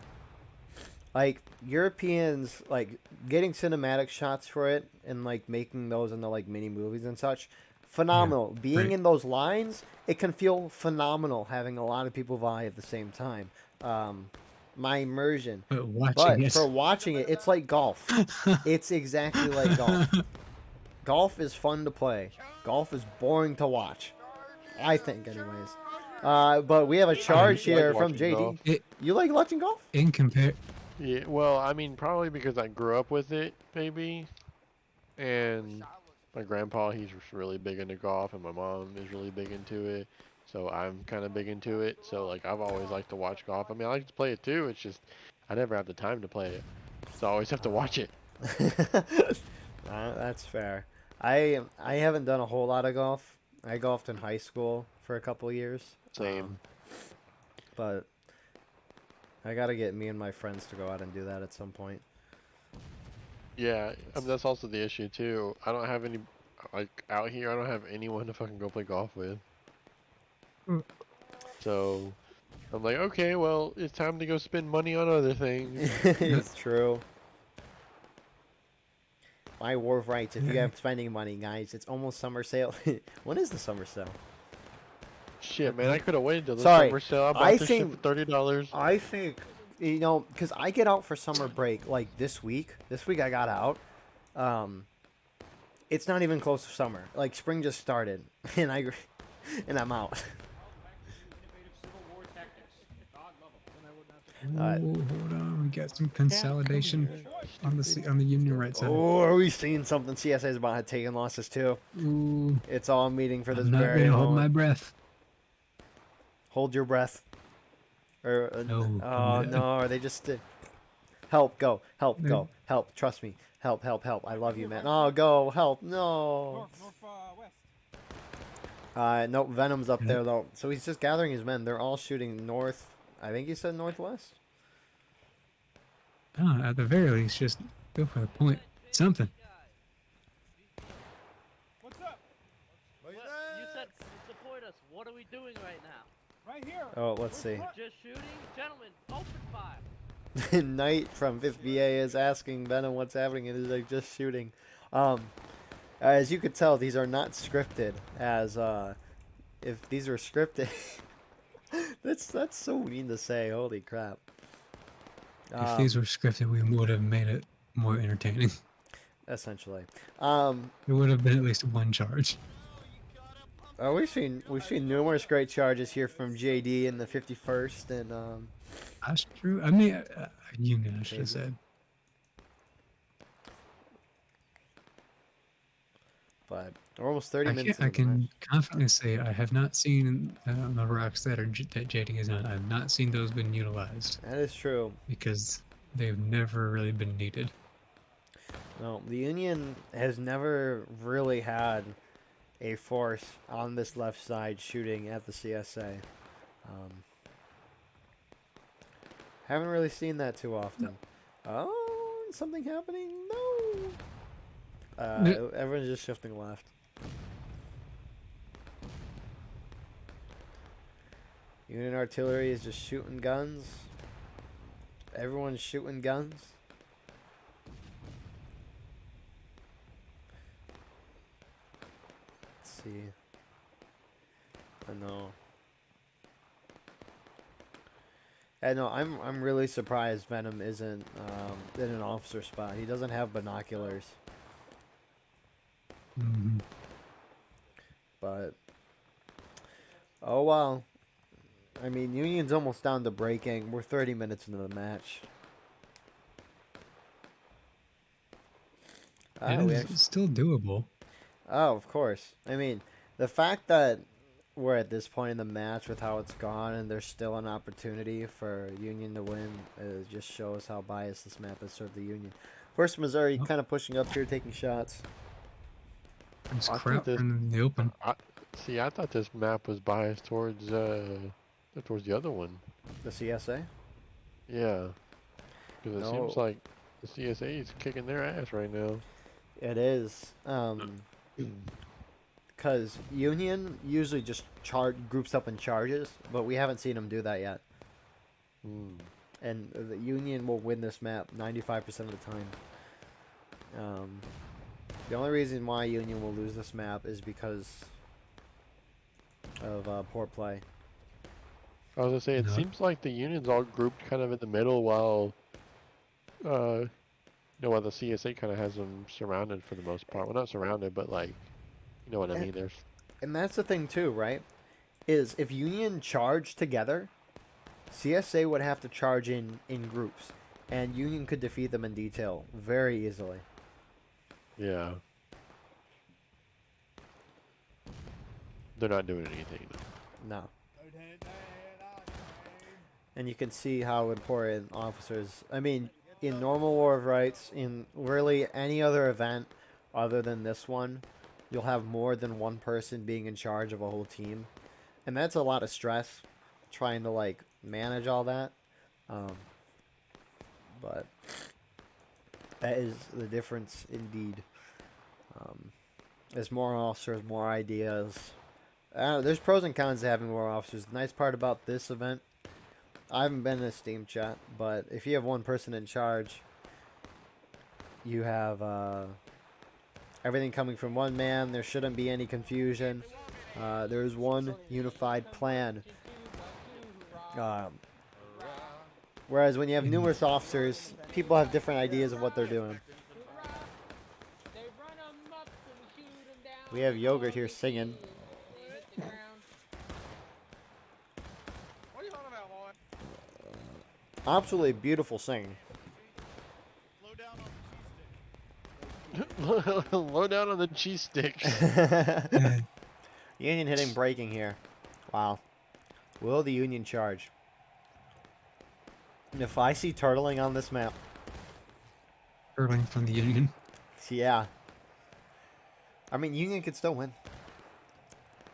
like Europeans like getting cinematic shots for it and like making those into like mini movies and such, phenomenal. Being right. in those lines, it can feel phenomenal having a lot of people vie at the same time. My immersion, But watching but it, for watching it, it's like golf. It's exactly like golf. Golf is fun to play. Golf is boring to watch. I think, anyways. But we have a charge like here from watching JD. golf. You like watching golf? in compare, Yeah, well, I mean, probably because I grew up with it, maybe. And my grandpa, he's really big into golf, and my mom is really big into it. So I'm kind of big into it. So, like, I've always liked to watch golf. I mean, I like to play it too. It's just, I never have the time to play it. So I always have to watch it. That's fair. I haven't done a whole lot of golf. I golfed in high school for a couple years. Same. But I gotta get me and my friends to go out and do that at some point. Yeah, I mean, that's also the issue too. I don't have any, like, out here, I don't have anyone to fucking go play golf with. Mm. So I'm like, okay, well, it's time to go spend money on other things. It's true. My Wharf Rights, if you Yeah. have spending money, guys, it's almost summer sale. When is the summer sale? Shit, man, I could have waited till the Sorry, summer sale. I bought I this shit think- for $30. I think, you know, because I get out for summer break like this week. This week I got out. It's not even close to summer. Like spring just started, and I'm out. Innovative Civil War tactics. God love 'em. Then I wouldn't have to. hold on, we got some consolidation on the Union right side. Oh, are we seeing something? CSA is about taking losses too. Ooh, It's all meeting for this I'm not very gonna hold my moment. breath. Hold your breath. Or No, oh I'm no, not. are they just help? Go, help, No. go, help. Trust me, help, help, help. I love you, man. Oh, go, help. No. North, Nope. Venom's up Yeah. there though, so he's just gathering his men. They're all shooting north. I think he said northwest. Oh, at the very least, just go for the point. Something. doing right now? Right here. Oh, let's see. Just shooting? Gentlemen, open fire. Knight from 5th BA is asking Venom what's happening, and he's like, just shooting. As you could tell, these are not scripted. As if these were scripted, that's so mean to say. Holy crap! If these were scripted, we would have made it more entertaining. Essentially, There would have been at least one charge. we've seen numerous great charges here from JD in the 51st, and That's true. I mean, Union, I should have said. but we're almost 30 minutes. I into the match. can confidently say I have not seen the rocks that that JD has done. I have not seen those been utilized That is true. because they've never really been needed. No, the Union has never really had a force on this left side shooting at the CSA. Haven't really seen that too often. Oh, something happening? No. Everyone's just shifting left. Union artillery is just shooting guns. Everyone's shooting guns. Let's see. I know. I know. I'm really surprised Venom isn't in an officer spot. He doesn't have binoculars. But oh well. I mean, Union's almost down to breaking. We're 30 minutes into the match. It's still doable. Oh, of course. I mean, the fact that we're at this point in the match with how it's gone and there's still an opportunity for Union to win just shows how biased this map has served the Union. Of course, Missouri kind of pushing up here, taking shots. It's crap in the open. I thought this map was biased towards the other one. The CSA? Yeah. Because it seems like the CSA is kicking their ass right now. It is. Because Union usually just groups up in charges, but we haven't seen them do that yet. And the Union will win this map 95% of the time. The only reason why Union will lose this map is because of poor play. I was gonna say, it seems like the Union's all grouped kind of in the middle while the CSA kind of has them surrounded for the most part. Well, not surrounded, but like, you know what I mean? And that's the thing too, right? Is if Union charge together, CSA would have to charge in groups, and Union could defeat them in detail very easily. Yeah. They're not doing anything. No. And you can see how important officers... I mean, in normal War of Rights, in really any other event other than this one, you'll have more than one person being in charge of a whole team. And that's a lot of stress, trying to, like, manage all that. But that is the difference indeed. There's more officers, more ideas. There's pros and cons to having more officers. The nice part about this event, I haven't been in a Steam chat, but if you have one person in charge, you have everything coming from one man. There shouldn't be any confusion. There's one unified plan. Whereas when you have numerous officers, people have different ideas of what they're doing. We have Yogurt here singing. Absolutely beautiful singing. Low down on the cheese sticks. Union hitting breaking here. Wow. Will the Union charge? If I see turtling on this map. Turtling from the Union. Yeah. I mean, Union could still win.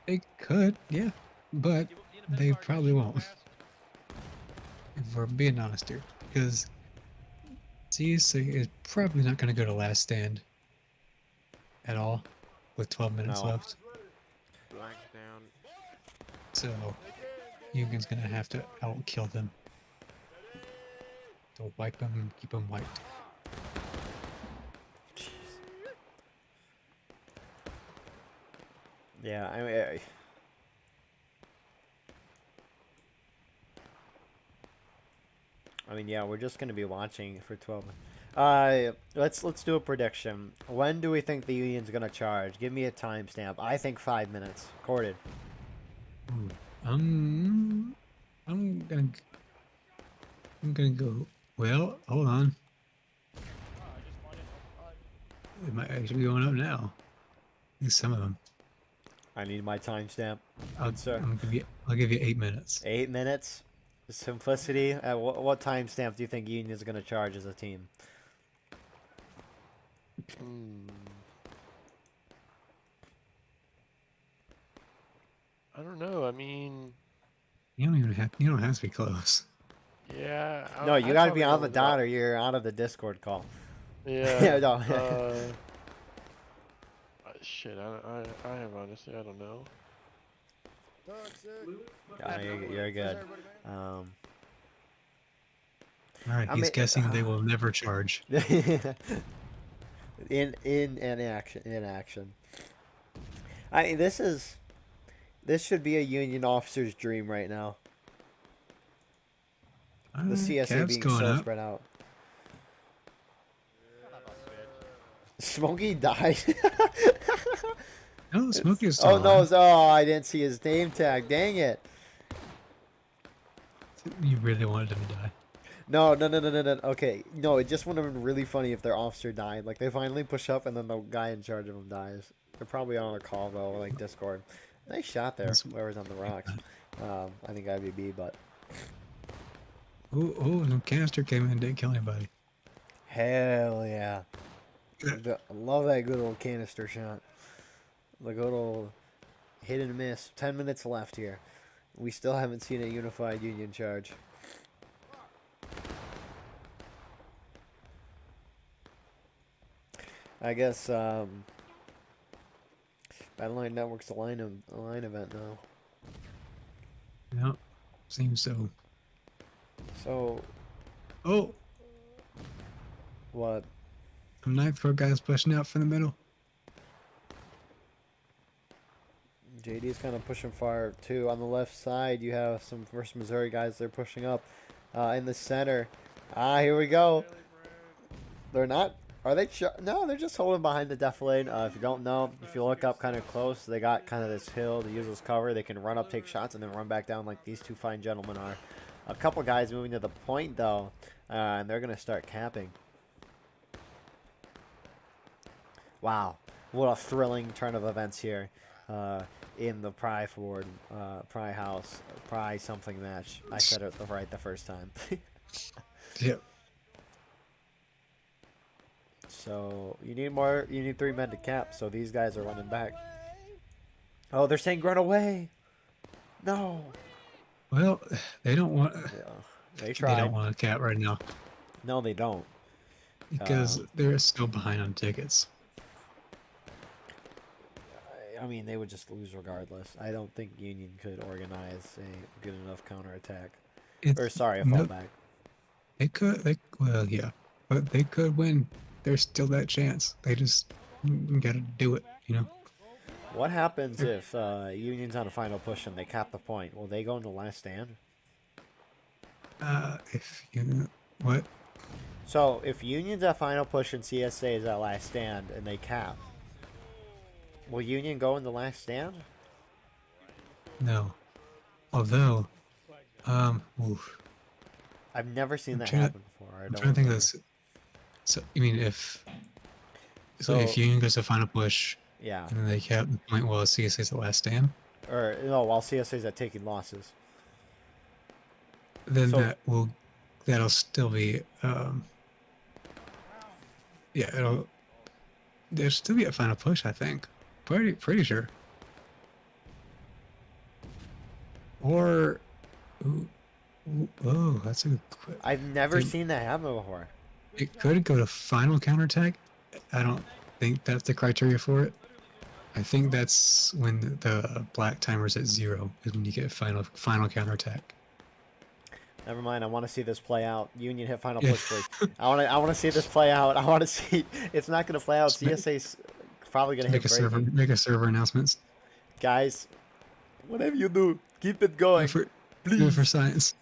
They could, yeah. But they probably won't. If we're being honest here. Because CSA is probably not going to go to last stand at all with 12 minutes left. So Union's gonna have to outkill them. To wipe them and keep them wiped. Yeah, I mean, yeah, we're just gonna be watching for 12. Let's do a prediction. When do we think the Union's gonna charge? Give me a timestamp. I think 5 minutes. Corded. Ooh, I'm gonna go. Well, hold on. It might actually be going up now. At least some of them. I need my timestamp. I'll Sir. I'll give you 8 minutes. 8 minutes. Simplicity. What timestamp do you think Union's gonna charge as a team? I don't know. I mean, You don't have to be close. yeah. No, you I'd gotta probably be go on the with dot or you're out of the Discord call. Yeah. Yeah, no. Shit. I have honestly. I don't know. Yeah, you're good. All right, I he's mean, guessing they will never charge. in action. This should be a Union officer's dream right now. The CSA Cav's being going so up. spread out. Smokey died. No, Smokey is still Oh no! alive. I didn't see his name tag. Dang it! You really wanted him to die. No. Okay, no. It just would have been really funny if their officer died. Like they finally push up and then the guy in charge of them dies. They're probably on a call though, like Discord. Nice shot there. Whoever's on the rocks. I think IVB, but Oh, no canister came in and didn't kill anybody. hell yeah! I love that good old canister shot. The good old hit and miss. 10 minutes left here. We still haven't seen a unified Union charge. I guess Battleline Network's a line event now. Yep, seems so. So Oh, what? some ninth floor guys pushing out from the middle. JD's kind of pushing far too. On the left side, you have some First Missouri guys. They're pushing up. In the center. Here we go. They're not. Are they? No, they're just holding behind the def lane. If you don't know, if you look up kind of close, they got kind of this hill to use as cover. They can run up, take shots, and then run back down like these two fine gentlemen are. A couple guys moving to the point though, and they're gonna start capping. Wow, what a thrilling turn of events here. In the Pry Ford, Pry House, Pry something match. I said it right the first time. Yep. So you need 3 men to cap. So these guys are running back. Oh, they're saying run away. No. Well, they don't want. Yeah, they They tried. don't want a cat right now No, they don't. because they're still behind on tickets. I mean, they would just lose regardless. I don't think Union could organize a good enough counterattack. Or sorry, a no, fallback. They could. Well, yeah, but they could win. There's still that chance. They just gotta do it. You know. What happens if Union's on a final push and they cap the point? Will they go into last stand? If you what? So if Union's at final push and CSA is at last stand and they cap, will Union go in the last stand? No. Although, oof. I've never seen that trying to- happen before. I'm trying to think of this. So I mean, if Union goes to final push Yeah. and then they cap the point while CSA's the last stand, Or no, while CSA's at taking losses. then So- that'll still be yeah, there'll still be a final push, I think. Pretty sure. Or oh, that's a good I've never Think- seen that happen before. It could go to final counterattack. I don't think that's the criteria for it. I think that's when the black timer's at 0 is when you get final counterattack. Never mind. I want to see this play out. Union hit final Yeah. push, please. I want to see this play out. I want to see. It's not going to play out. Just make- CSA's probably going to hit breaking. Make a server announcements. Guys, whatever you do, keep it Do going. it for, do it Please. for science.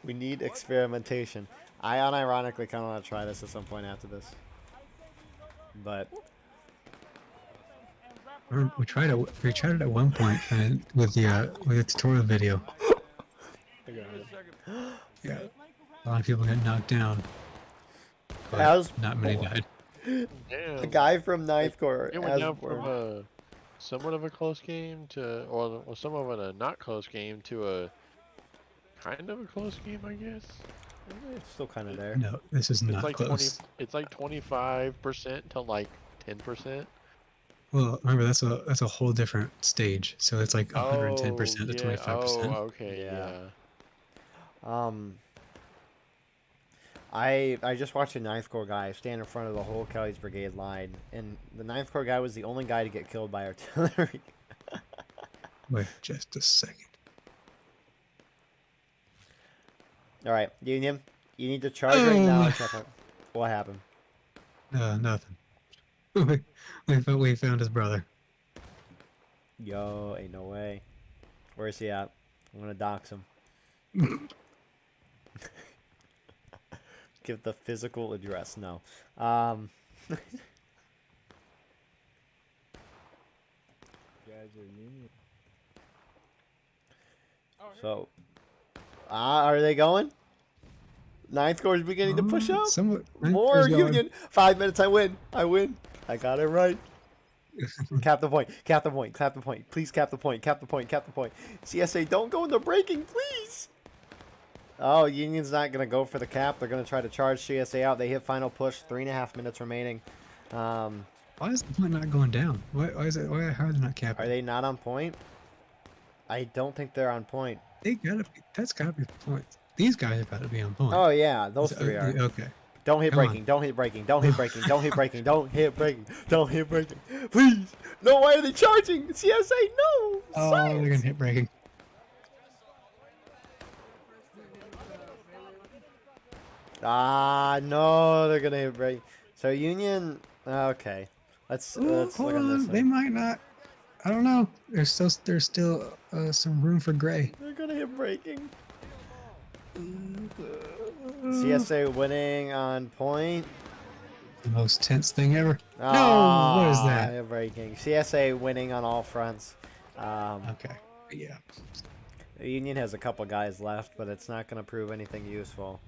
We need experimentation. I unironically kind of want to try this at some point after this. But We tried it at one point with the tutorial video. Yeah, a lot of people got knocked down, but As not many died. Damn. a guy from Ninth Corps, It went down from somewhat of a close game to, or somewhat of a not close game to a kind of a close game, I guess. it's still kind of there. No, this is It's not like close. It's like 25% to like 10%. Well, remember that's a whole different stage, so it's like 110% to 25%. Oh, okay, Yeah. yeah. I just watched a Ninth Corps guy stand in front of the whole Kelly's Brigade line, and the Ninth Corps guy was the only guy to get killed by artillery. Wait, just a second. All right, Union, you need to charge right now. Oh. And check out what happened. Nothing. We found his brother. Yo, ain't no way. Where is he at? I'm gonna dox him. Give the physical address. No. So, are they going? Ninth Corps is beginning to push up. Somewhat. More Union. 5 minutes. I win. I win. I got it right. Cap the point. Cap the point. Cap the point. Please cap the point. Cap the point. Cap the point. CSA, don't go into breaking, please. Oh, Union's not going to go for the cap. They're going to try to charge CSA out. They hit final push. 3.5 minutes remaining. Why is the point not going down? Why is it? How are they not capping? Are they not on point? I don't think they're on point. They gotta be. That's gotta be the point. These guys have got to be on point. Oh, yeah. Those three are. Okay. Don't hit Come on. breaking. Don't hit breaking. Don't hit breaking. Don't hit breaking. Don't hit breaking. Don't hit breaking. Please. No, why are they charging? CSA, no. Oh, Science. they're gonna hit breaking. Ah, no, they're gonna hit break. So Union, okay. Let's look Hold at this. on. They might not. I don't know. There's still some room for gray. They're gonna hit breaking. CSA winning on point. The most tense thing ever. Ah, No, what is that? Hit breaking. CSA winning on all fronts. Okay. Yeah. The Union has a couple guys left, but it's not gonna prove anything useful.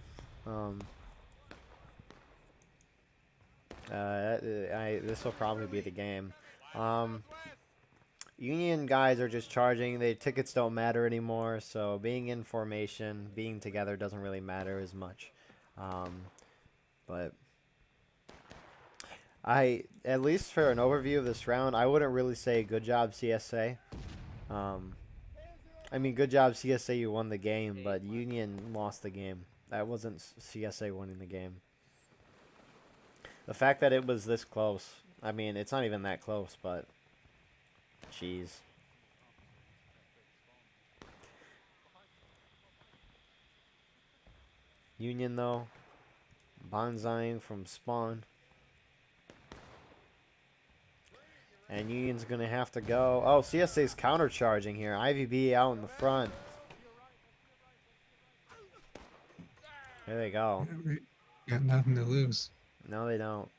This will probably be the game. Union guys are just charging. The tickets don't matter anymore, so being in formation, being together doesn't really matter as much. But at least for an overview of this round, I wouldn't really say good job CSA. I mean, good job CSA, you won the game, but Union lost the game. That wasn't CSA winning the game. The fact that it was this close, I mean, it's not even that close, but jeez. Union, though, bonsaiing from spawn. And Union's going to have to go. Oh, CSA's countercharging here. IVB out in the front. There they go. Got nothing to lose. No, they don't.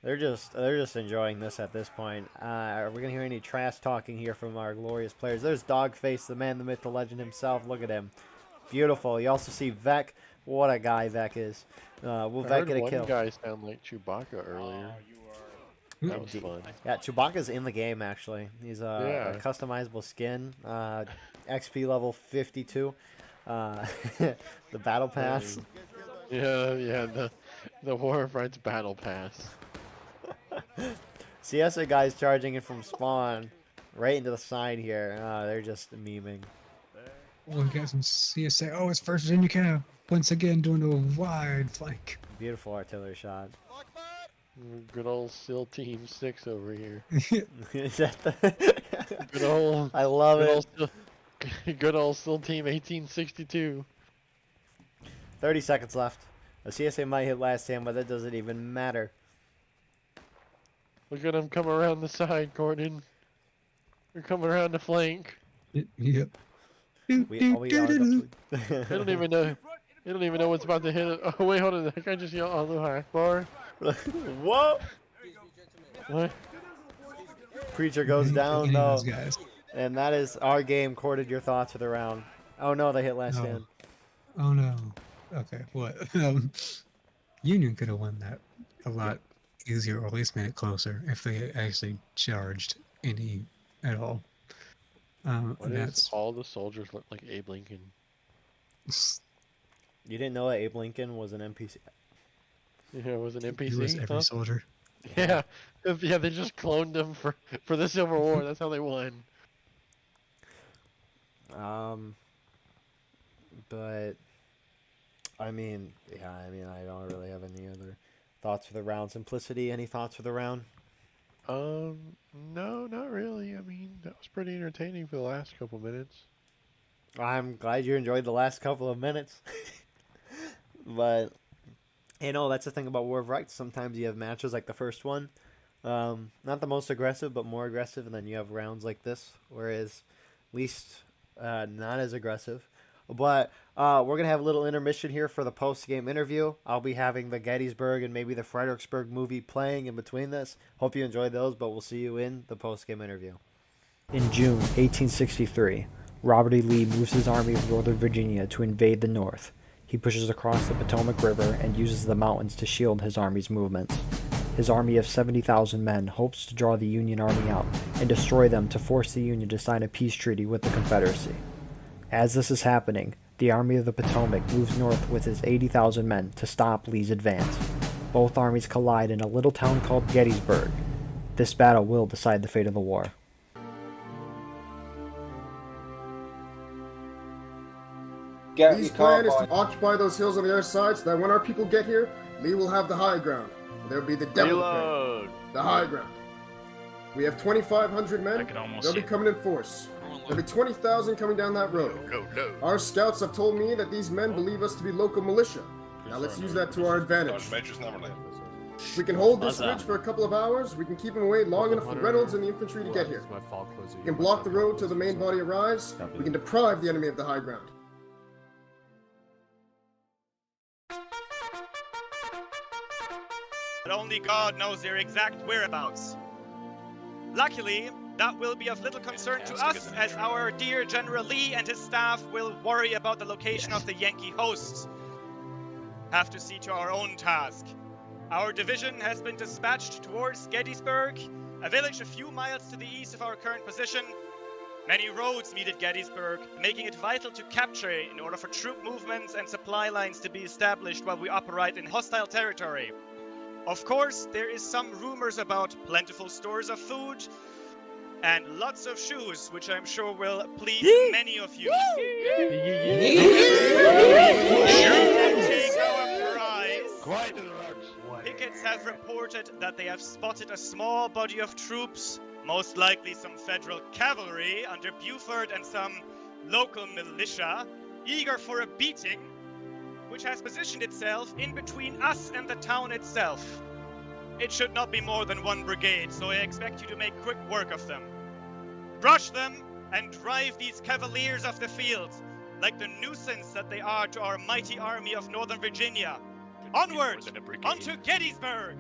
They're just enjoying this at this point. Are we gonna hear any trash talking here from our glorious players? There's Dogface, the man, the myth, the legend himself. Look at him, beautiful. You also see Vec. What a guy Vec is. Will I Vec heard get a one kill? guy sound like Chewbacca earlier. That was fun. Yeah, Chewbacca's in the game actually. He's a customizable skin. XP level 52. The battle pass. Yeah, the Warfight's battle pass. CSA guys charging it from spawn right into the side here. They're just memeing. Oh, we got some CSA. Oh, it's first Virginia Cav. Once again, doing a wide flank. Beautiful artillery shot. Good old SEAL Team 6 over here. Is that the... Good old. I love good it. Old good old SEAL Team 1862. 30 seconds left. The CSA might hit last stand, but that doesn't even matter. Look at them come around the side, Gordon. They're coming around the flank. Yep. We are the... They don't even know. They don't even know what's about to hit it. Oh wait, hold on. That guy just yelled Allahu Akbar. Whoa! What? Preacher goes down, Any of though. those guys. And that is our game. Corded, your thoughts of the round. Oh no, they hit last No. stand. Oh no. Okay, what? Union could have won that a lot easier, or at least made it closer, if they actually charged any at all. What That's is all the soldiers look like Abe Lincoln? You didn't know that Abe Lincoln was an NPC? Yeah, it was an NPC. he was every huh? soldier. Yeah, yeah, they just cloned them for the Civil War. That's how they won. But I mean, yeah, I don't really have any other thoughts for the round. Simplicity, any thoughts for the round? No, not really. I mean, that was pretty entertaining for the last couple minutes. I'm glad you enjoyed the last couple of minutes. But that's the thing about War of Rights. Sometimes you have matches like the first one, not the most aggressive, but more aggressive, and then you have rounds like this, whereas least not as aggressive. But we're gonna have a little intermission here for the post-game interview. I'll be having the Gettysburg and maybe the Fredericksburg movie playing in between this. Hope you enjoyed those, but we'll see you in the post-game interview. In June 1863, Robert E. Lee moves his army of Northern Virginia to invade the North. He pushes across the Potomac River and uses the mountains to shield his army's movements. His army of 70,000 men hopes to draw the Union Army out and destroy them to force the Union to sign a peace treaty with the Confederacy. As this is happening, the Army of the Potomac moves north with its 80,000 men to stop Lee's advance. Both armies collide in a little town called Gettysburg. This battle will decide the fate of the war. Lee's plan is to occupy those hills on the other side so that when our people get here, Lee will have the high ground. There'll be the devil ground, the high ground. We have 2,500 men. They'll be coming in force. There'll be 20,000 coming down that road. Our scouts have told me that these men believe us to be local militia. Now let's use that to our advantage. If we can hold this ridge for a couple of hours, we can keep them away long enough for Reynolds and the infantry to get here. We can block the road till the main body arrives. We can deprive the enemy of the high ground. But only God knows their exact whereabouts. Luckily, that will be of little concern to us, as our dear General Lee and his staff will worry about the location of the Yankee hosts. Have to see to our own task. Our division has been dispatched towards Gettysburg, a village a few miles to the east of our current position. Many roads meet at Gettysburg, making it vital to capture in order for troop movements and supply lines to be established while we operate in hostile territory. Of course, there is some rumors about plentiful stores of food and lots of shoes, which I'm sure will please many of you. Take our prize. Pickets have reported that they have spotted a small body of troops, most likely some federal cavalry under Buford and some local militia, eager for a beating, which has positioned itself in between us and the town itself. It should not be more than one brigade, so I expect you to make quick work of them. Brush them and drive these cavaliers off the field, like the nuisance that they are to our mighty army of Northern Virginia. Onward, onto Gettysburg!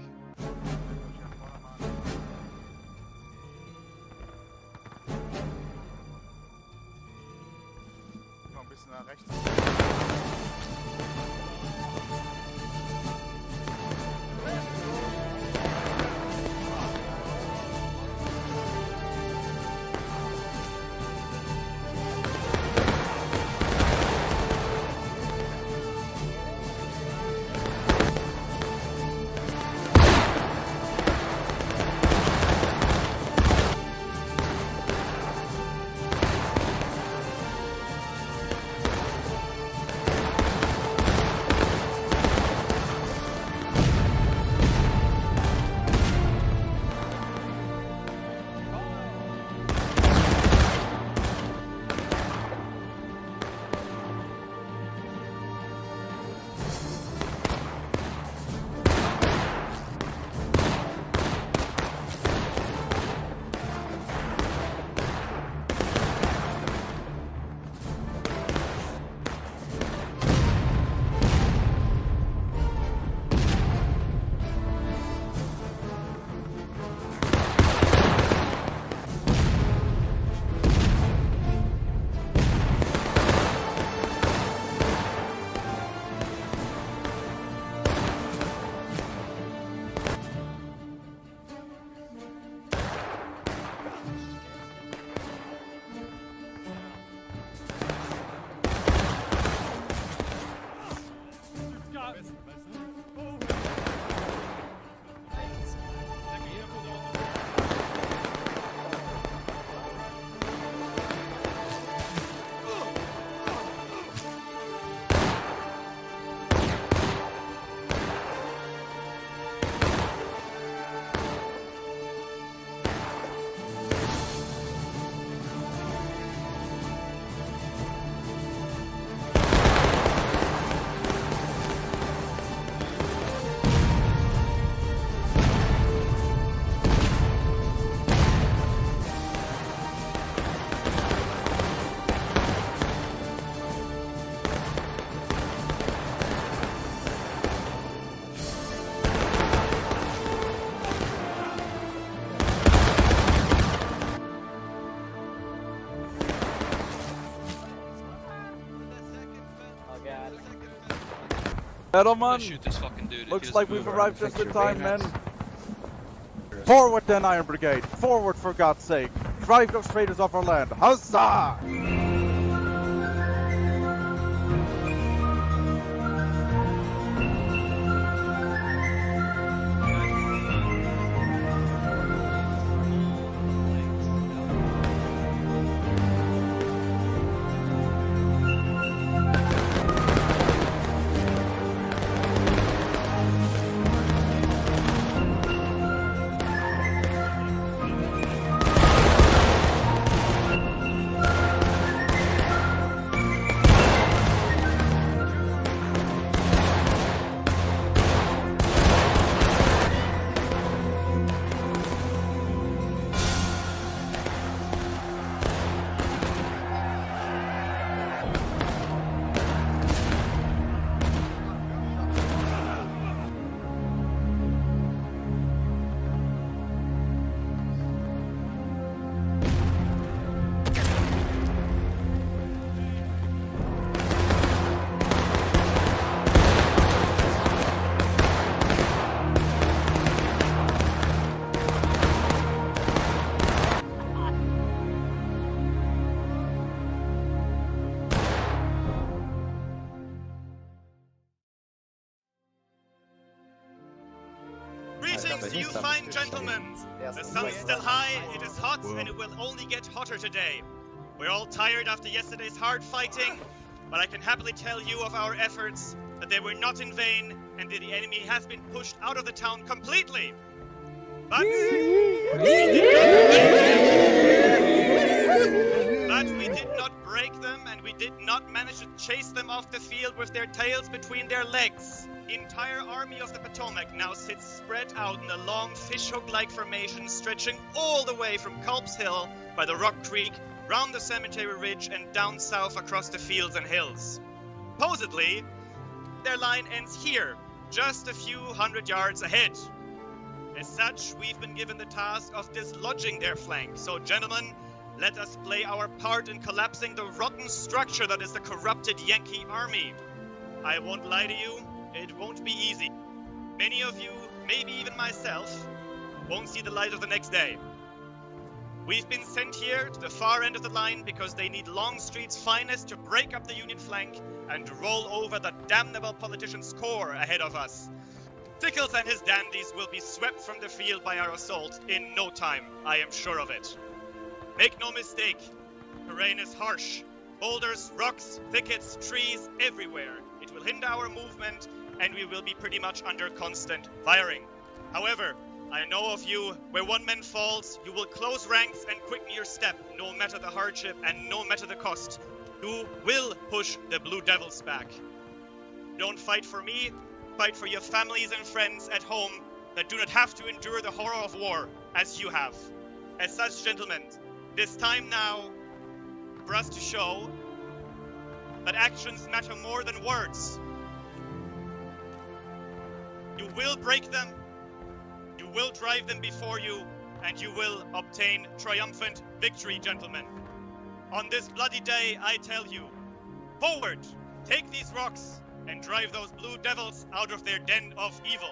Gentlemen, Shoot this fucking dude. looks like we've arrived just in time, men. Forward then, Iron Brigade. Forward, for God's sake. Drive those traitors off our land. Huzzah! Greetings to you fine gentlemen! The sun's still high, it is hot, and it will only get hotter today. We're all tired after yesterday's hard fighting, but I can happily tell you of our efforts that they were not in vain, and that the enemy has been pushed out of the town completely. But we did not break them, and we did not manage to chase them off the field with their tails between their legs. The entire army of the Potomac now sits spread out in a long fishhook-like formation stretching all the way from Culp's Hill by the Rock Creek, round the Cemetery Ridge, and down south across the fields and hills. Supposedly, their line ends here, just a few hundred yards ahead. As such, we've been given the task of dislodging their flank, so gentlemen, let us play our part in collapsing the rotten structure that is the corrupted Yankee army. I won't lie to you, it won't be easy. Many of you, maybe even myself, won't see the light of the next day. We've been sent here to the far end of the line because they need Longstreet's finest to break up the Union flank and roll over the damnable politician's core ahead of us. Sickles and his dandies will be swept from the field by our assault in no time, I am sure of it. Make no mistake, terrain is harsh. Boulders, rocks, thickets, trees, everywhere. It will hinder our movement, and we will be pretty much under constant firing. However, I know of you, where one man falls, you will close ranks and quicken your step, no matter the hardship and no matter the cost. You will push the Blue Devils back. Don't fight for me, fight for your families and friends at home that do not have to endure the horror of war, as you have. As such, gentlemen, it is time now for us to show that actions matter more than words. You will break them, you will drive them before you, and you will obtain triumphant victory, gentlemen. On this bloody day, I tell you, forward, take these rocks, and drive those Blue Devils out of their den of evil.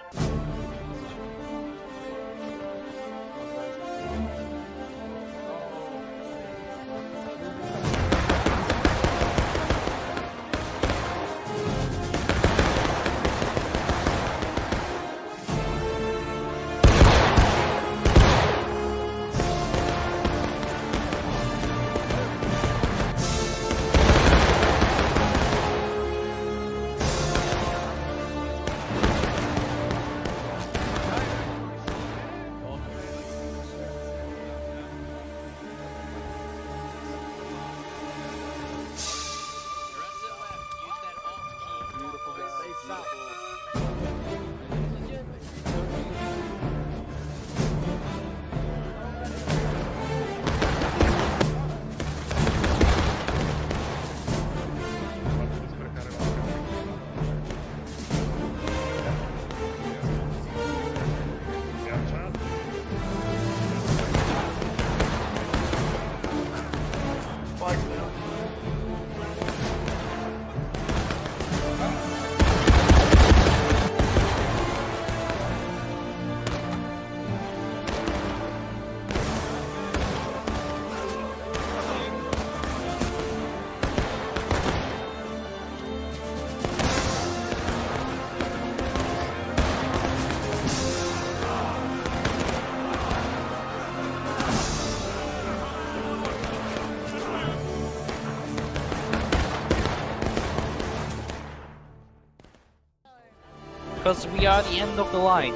because we are the end of the line.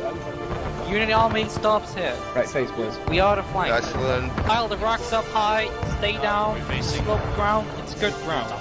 Unit army stops here. Right face, please. We are the flank. Excellent. Pile the rocks up high, stay down, slope ground, it's good ground.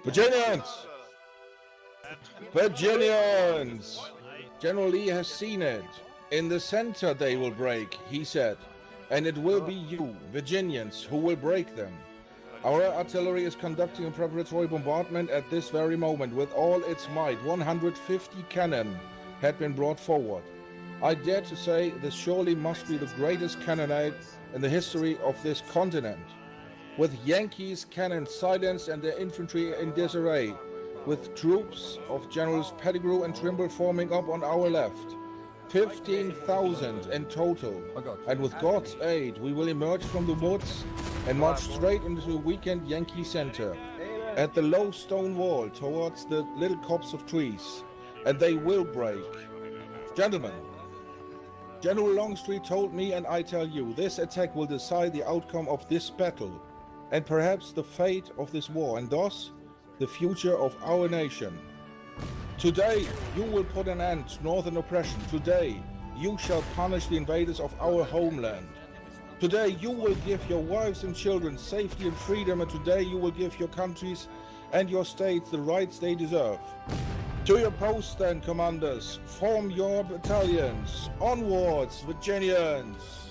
Virginians! Virginians! General Lee has seen it. In the center they will break, he said. And it will be you, Virginians, who will break them. Our artillery is conducting a preparatory bombardment at this very moment with all its might. 150 cannon had been brought forward. I dare to say this surely must be the greatest cannonade in the history of this continent. With Yankees cannon silenced and their infantry in disarray, with troops of Generals Pettigrew and Trimble forming up on our left. 15,000 in total, and with God's aid we will emerge from the woods and march straight into the weakened Yankee center, at the low stone wall towards the little copse of trees, and they will break. Gentlemen, General Longstreet told me, and I tell you, this attack will decide the outcome of this battle, and perhaps the fate of this war, and thus the future of our nation. Today, you will put an end to northern oppression. Today, you shall punish the invaders of our homeland. Today, you will give your wives and children safety and freedom, and today you will give your countries and your states the rights they deserve. To your posts then, commanders. Form your battalions. Onwards, Virginians!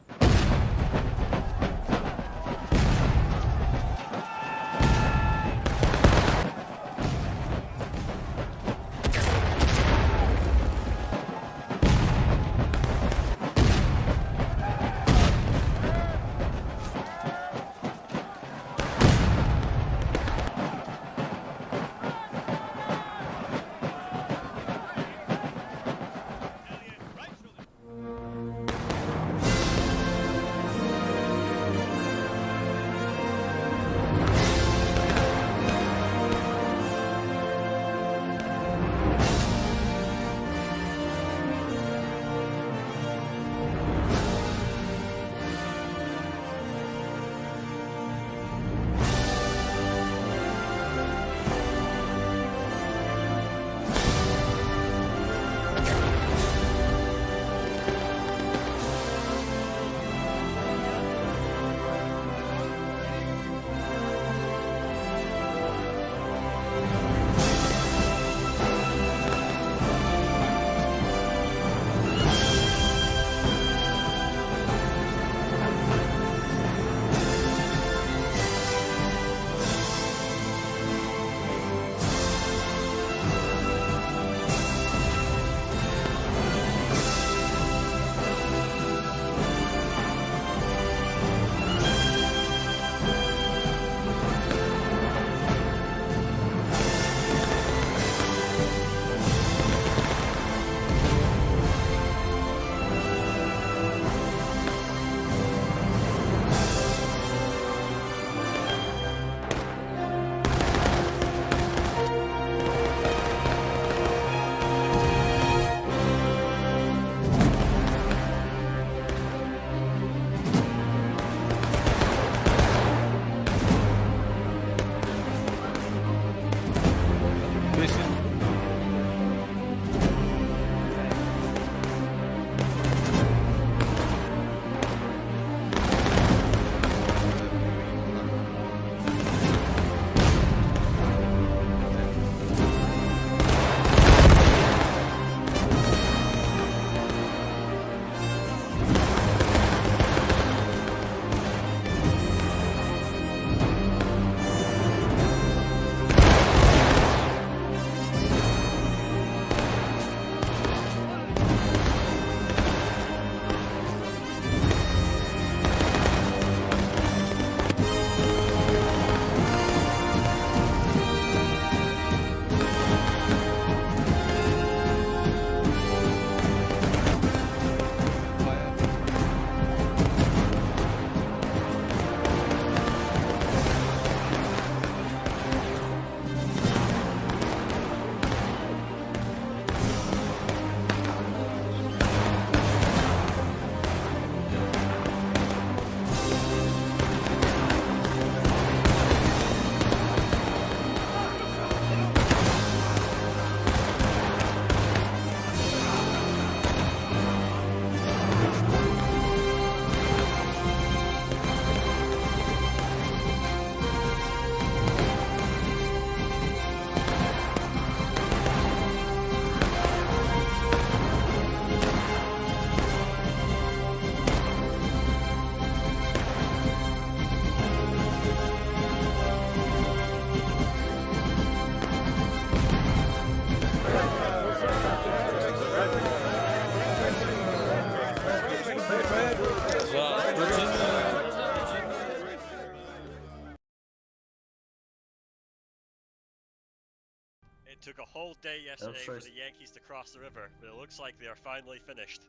It took a whole day yesterday for the Yankees to cross the river, but it looks like they are finally finished.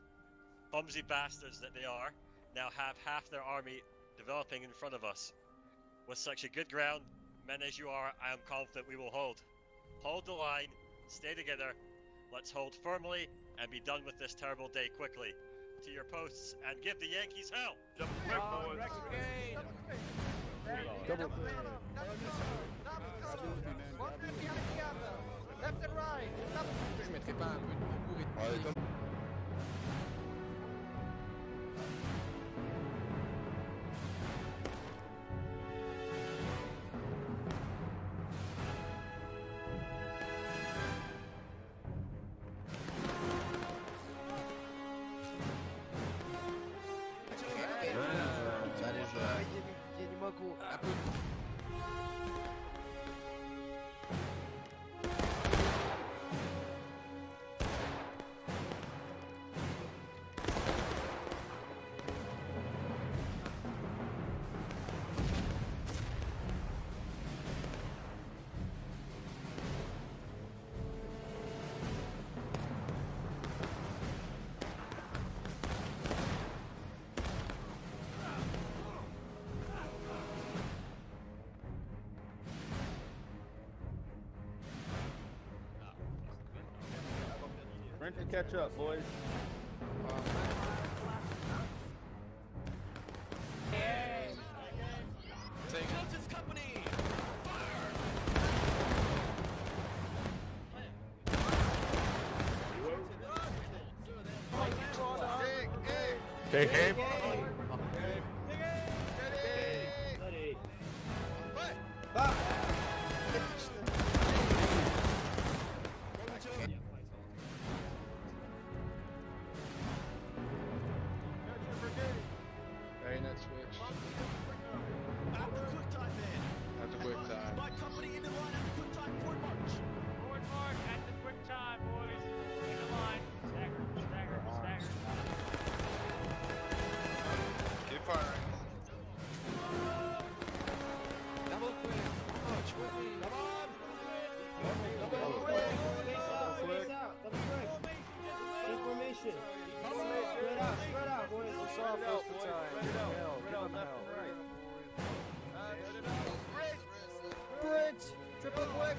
Clumsy bastards that they are, now have half their army developing in front of us. With such a good ground, men as you are, I am confident we will hold. Hold the line, stay together, let's hold firmly, and be done with this terrible day quickly. To your posts, and give the Yankees hell! Double one man behind the other. Left and right. Je mettrai pas un peu de cours et Sprint to catch up, boys. Delta's company! Fire! Take aim. Bayonet switch. At the quick time, man! That's a quick time. My company in the line at the quick time, forward march! Forward march at the quick time, boys. In the line. Stagger, stagger, stagger. Keep firing. Double quick! March with me! Come on! Double quick. Space out. Double quick. Information. Spread out, boys. Let's off most of the time. Spread out, left and right. Sprint. Triple quick.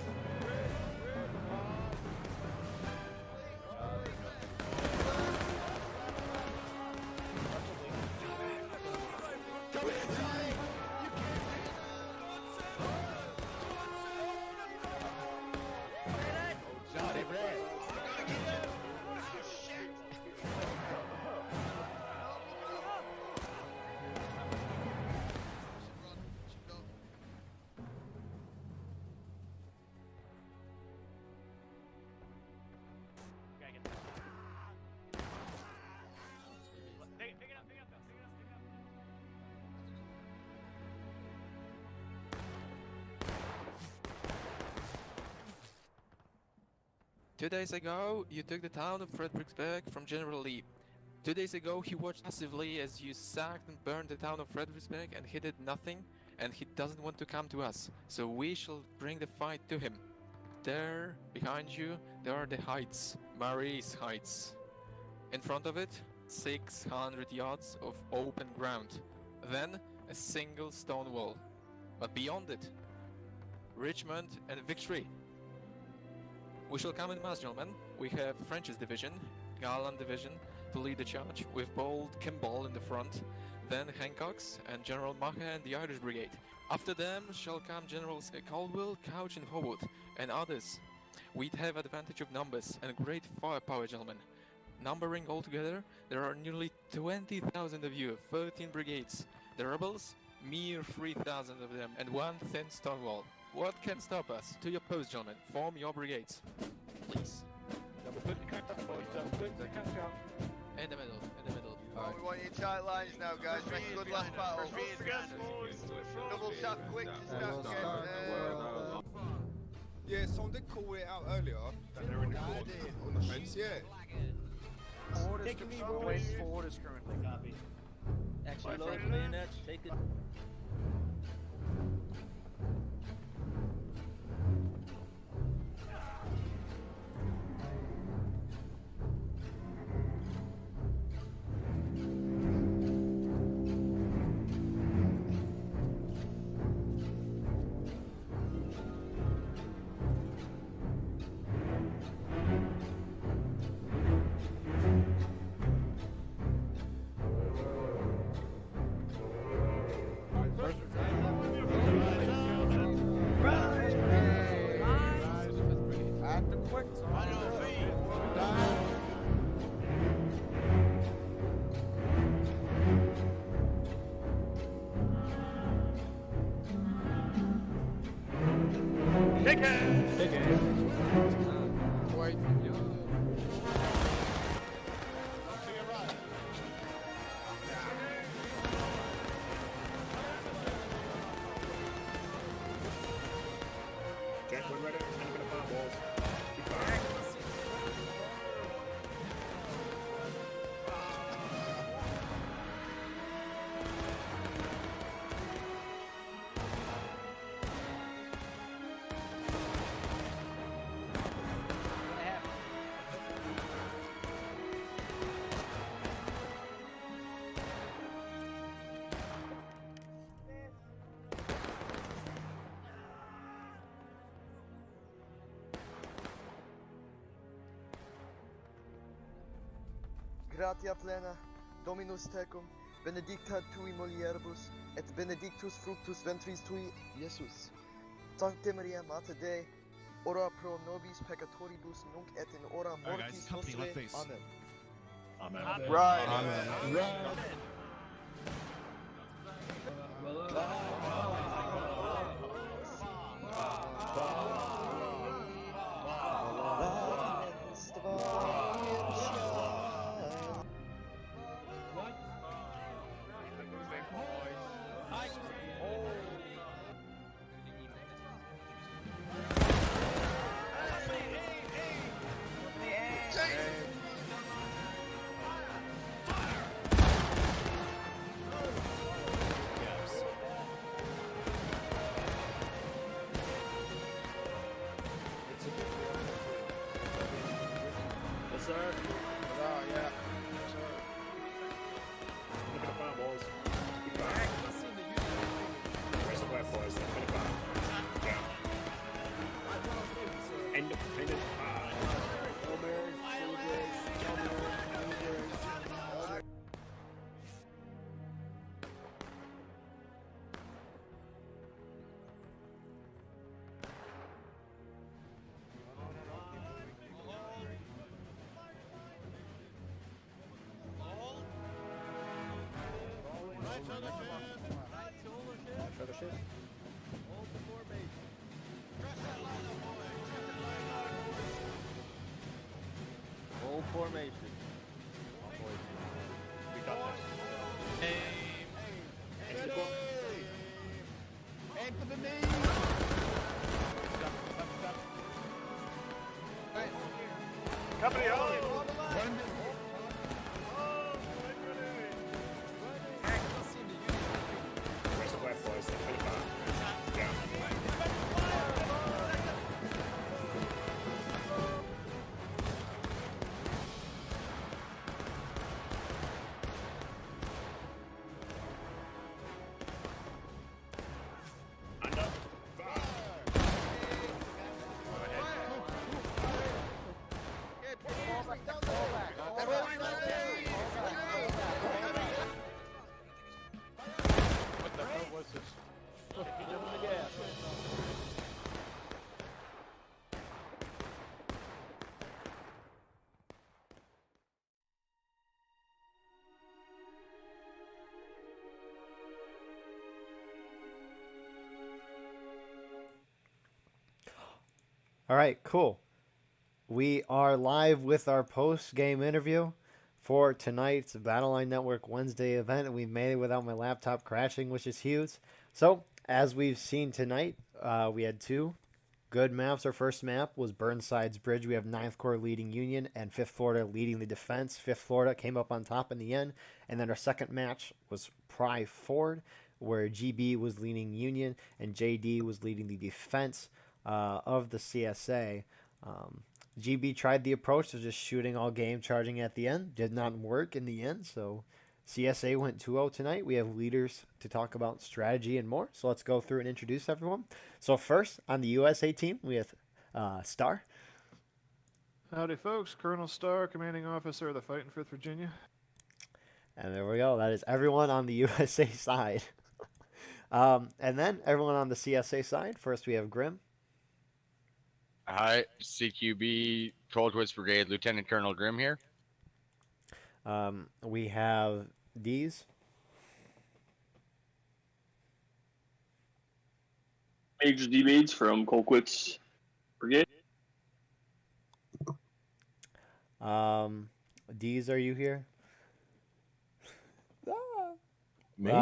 Pick it up, pick it up, pick it up, pick it up. 2 days ago, you took the town of Fredericksburg from General Lee. 2 days ago, he watched passively as you sacked and burned the town of Fredericksburg, and he did nothing, and he doesn't want to come to us, so we shall bring the fight to him. There, behind you, there are the heights, Marie's Heights. In front of it, 600 yards of open ground, then a single stone wall. But beyond it, Richmond and victory. We shall come in mass, gentlemen. We have French's division, Garland division, to lead the charge, with bold Kimball in the front, then Hancock's and General Maher and the Irish Brigade. After them shall come Generals Caldwell, Couch and Howard, and others. We'd have advantage of numbers and great firepower, gentlemen. Numbering altogether, there are nearly 20,000 of you, 13 brigades. The rebels, mere 3,000 of them, and one thin stone wall. What can stop us? To your post, gentlemen. Form your brigades, please. In the middle, in the middle. Oh, we want you tight lines now, guys. Make a good last battle. Double tap quick to start getting. Yeah, someone did call it out earlier that they're in the court on the fence, yeah. Take me, boys. Forward is currently copy. Actually, load bayonets. Take it. Wait, Jack, when ready, I'm gonna find walls. Be fine. Gratia plena, Dominus tecum, benedicta tui mulieribus, et benedictus fructus ventris tui, Iesus. Sancta Maria, Mater Dei, ora pro nobis peccatoribus nunc et in hora mortis nostrae. Amen. Amen. Right. Amen. Yes, sir. Yeah. Yes, sir. I'm gonna find walls. Be fine. Where's the left, boys? I'm gonna find. Yeah. Independent pie. For the ship. Hold formation. We got this. Aim for the knee! Company on! Where's the left, boys? I'm gonna find. Yeah. Under. Fire. What the hell was this? Jumping the gas. All right, cool. We are live with our post-game interview for tonight's Battleline Network Wednesday event, and we made it without my laptop crashing, which is huge. So, as we've seen tonight, we had two good maps. Our first map was Burnside's Bridge. We have 9th Corps leading Union and 5th Florida leading the defense. 5th Florida came up on top in the end. And then our second match was Pry Ford, where GB was leading Union and JD was leading the defense of the CSA. GB tried the approach of just shooting all game, charging at the end. Did not work in the end, so CSA went 2-0 tonight. We have leaders to talk about strategy and more, so let's go through and introduce everyone. So first, on the USA team, we have Star. Howdy, folks. Colonel Starr, commanding officer of the Fighting 5th Virginia. And there we go. That is everyone on the USA side. And then everyone on the CSA side. First, we have Grim. Hi, CQB Coldwoods Brigade, Lieutenant Colonel Grimm here. We have D's. Major D. Bates from Colquitt's Brigade. D's, are you here? Me?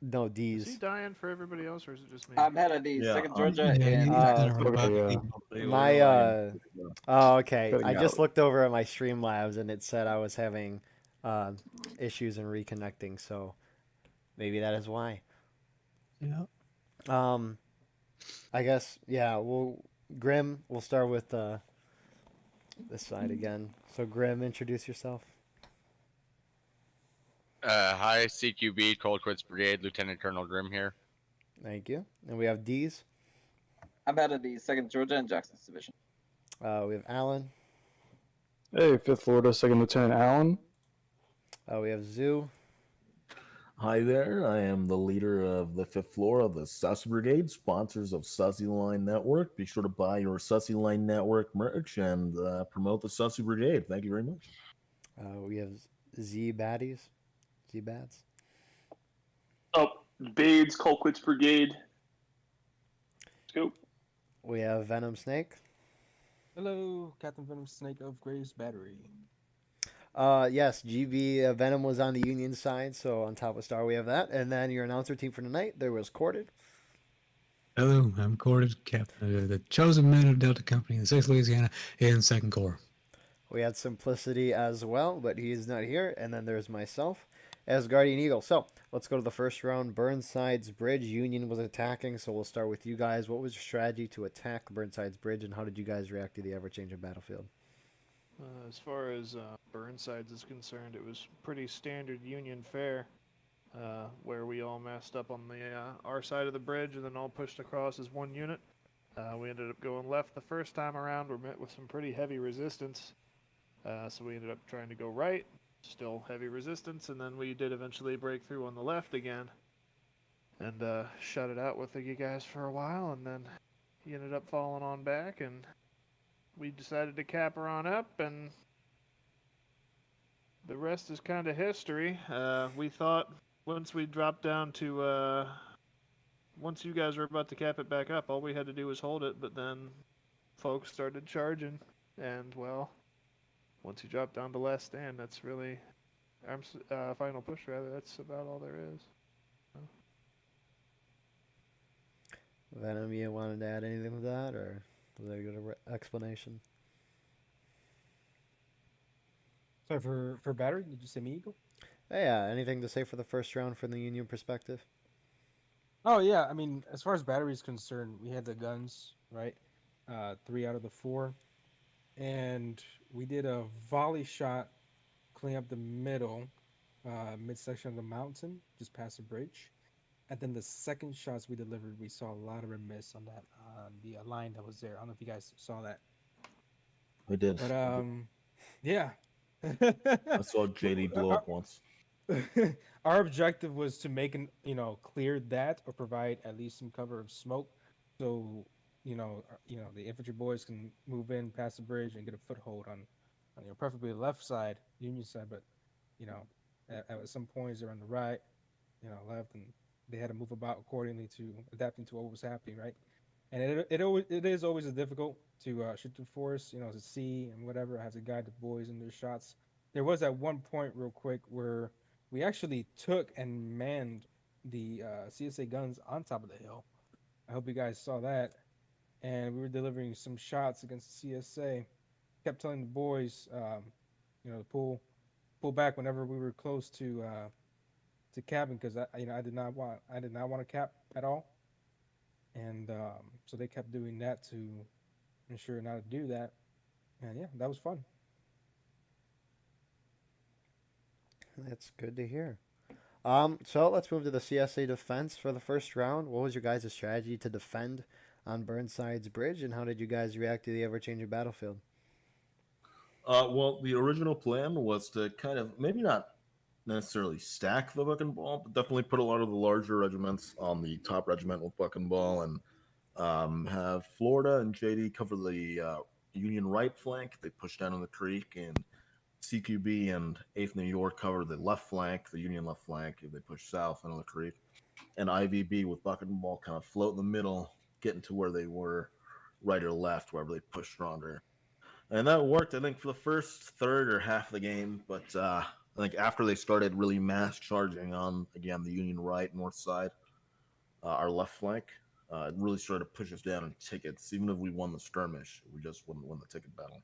No, Is he D's. dying for everybody else, or is it just me? I'm head of D, second Georgia, yeah, and Oh, okay. Cutting I just out. looked over at my Streamlabs and it said I was having issues in reconnecting, so maybe that is why. Yeah. I guess Grim. We'll start with this side again. So Grim, introduce yourself. Hi, CQB, Colquitt's Brigade, Lieutenant Colonel Grimm here. Thank you. And we have D's. I'm head of the second Georgia and Jackson's division. We have Alan. Hey, 5th Florida, 2nd Lieutenant Allen. We have Zoo. Hi there, I am the leader of the 5th floor of the Sussy Brigade, sponsors of Sussy Line Network. Be sure to buy your Sussy Line Network merch and promote the Sussy Brigade. Thank you very much. We have Z Baddies. Z Bads. Oh, Bades, Colquitt's Brigade. Scoop. We have Venom Snake. Hello, Captain Venom Snake of Graves Battery. Yes, GB Venom was on the Union side, so on top of Star we have that. And then your announcer team for tonight, there was Corded. Hello, I'm Corded, Captain of the Chosen Men of Delta Company in the 6th Louisiana in 2nd Corps. We had Simplicity as well, but he is not here. And then there's myself as Guardian Eagle. So let's go to the first round. Burnside's Bridge. Union was attacking, so we'll start with you guys. What was your strategy to attack Burnside's Bridge, and how did you guys react to the ever-changing battlefield? As far as Burnside's is concerned, it was pretty standard Union fare, where we all messed up on the our side of the bridge and then all pushed across as one unit. We ended up going left the first time around. We met with some pretty heavy resistance, so we ended up trying to go right, still heavy resistance, and then we did eventually break through on the left again and shut it out with you guys for a while, and then he ended up falling on back, and we decided to cap her on up, and the rest is kind of history. We thought once we dropped down to, once you guys were about to cap it back up, all we had to do was hold it, but then folks started charging, and well, once you drop down to last stand, that's really, final push rather, that's about all there is. Venom, you wanted to add anything to that, or was that a good explanation? Sorry, for battery, did you say me, Eagle? Yeah, anything to say for the first round from the Union perspective? Oh, yeah, I mean, as far as battery is concerned, we had the guns, right? 3 out of the 4. And we did a volley shot clean up the middle, midsection of the mountain, just past the bridge. And then the second shots we delivered, we saw a lot of remiss on that, the line that was there. I don't know if you guys saw that. We did. But, yeah. I saw JD blow up once. Our objective was to make clear that or provide at least some cover of smoke, so the infantry boys can move in past the bridge and get a foothold on preferably the left side, Union side, but at some points they're on the right, left, and they had to move about accordingly to adapting to what was happening, right? And it is always difficult to shoot through forest, to see and whatever. I have to guide the boys in their shots. There was at one point, real quick, where we actually took and manned the CSA guns on top of the hill. I hope you guys saw that. And we were delivering some shots against the CSA. Kept telling the boys, to pull back whenever we were close to capping, because I did not want to cap at all. And so they kept doing that to ensure not to do that. And yeah, that was fun. That's good to hear. So let's move to the CSA defense for the first round. What was your guys' strategy to defend on Burnside's Bridge, and how did you guys react to the ever-changing battlefield? Well, the original plan was to kind of, maybe not necessarily stack the buck and ball, but definitely put a lot of the larger regiments on the top regiment with buck and ball, and have Florida and JD cover the Union right flank. They push down in the creek, and CQB and 8th New York cover the left flank, the Union left flank. They push south into the creek, and IVB with buck and ball kind of float in the middle, getting to where they were, right or left, wherever they pushed stronger. And that worked, I think, for the first third or half of the game. But I think after they started really mass charging on, again, the Union right, north side, our left flank, it really started to push us down in tickets. Even if we won the skirmish, we just wouldn't win the ticket battle.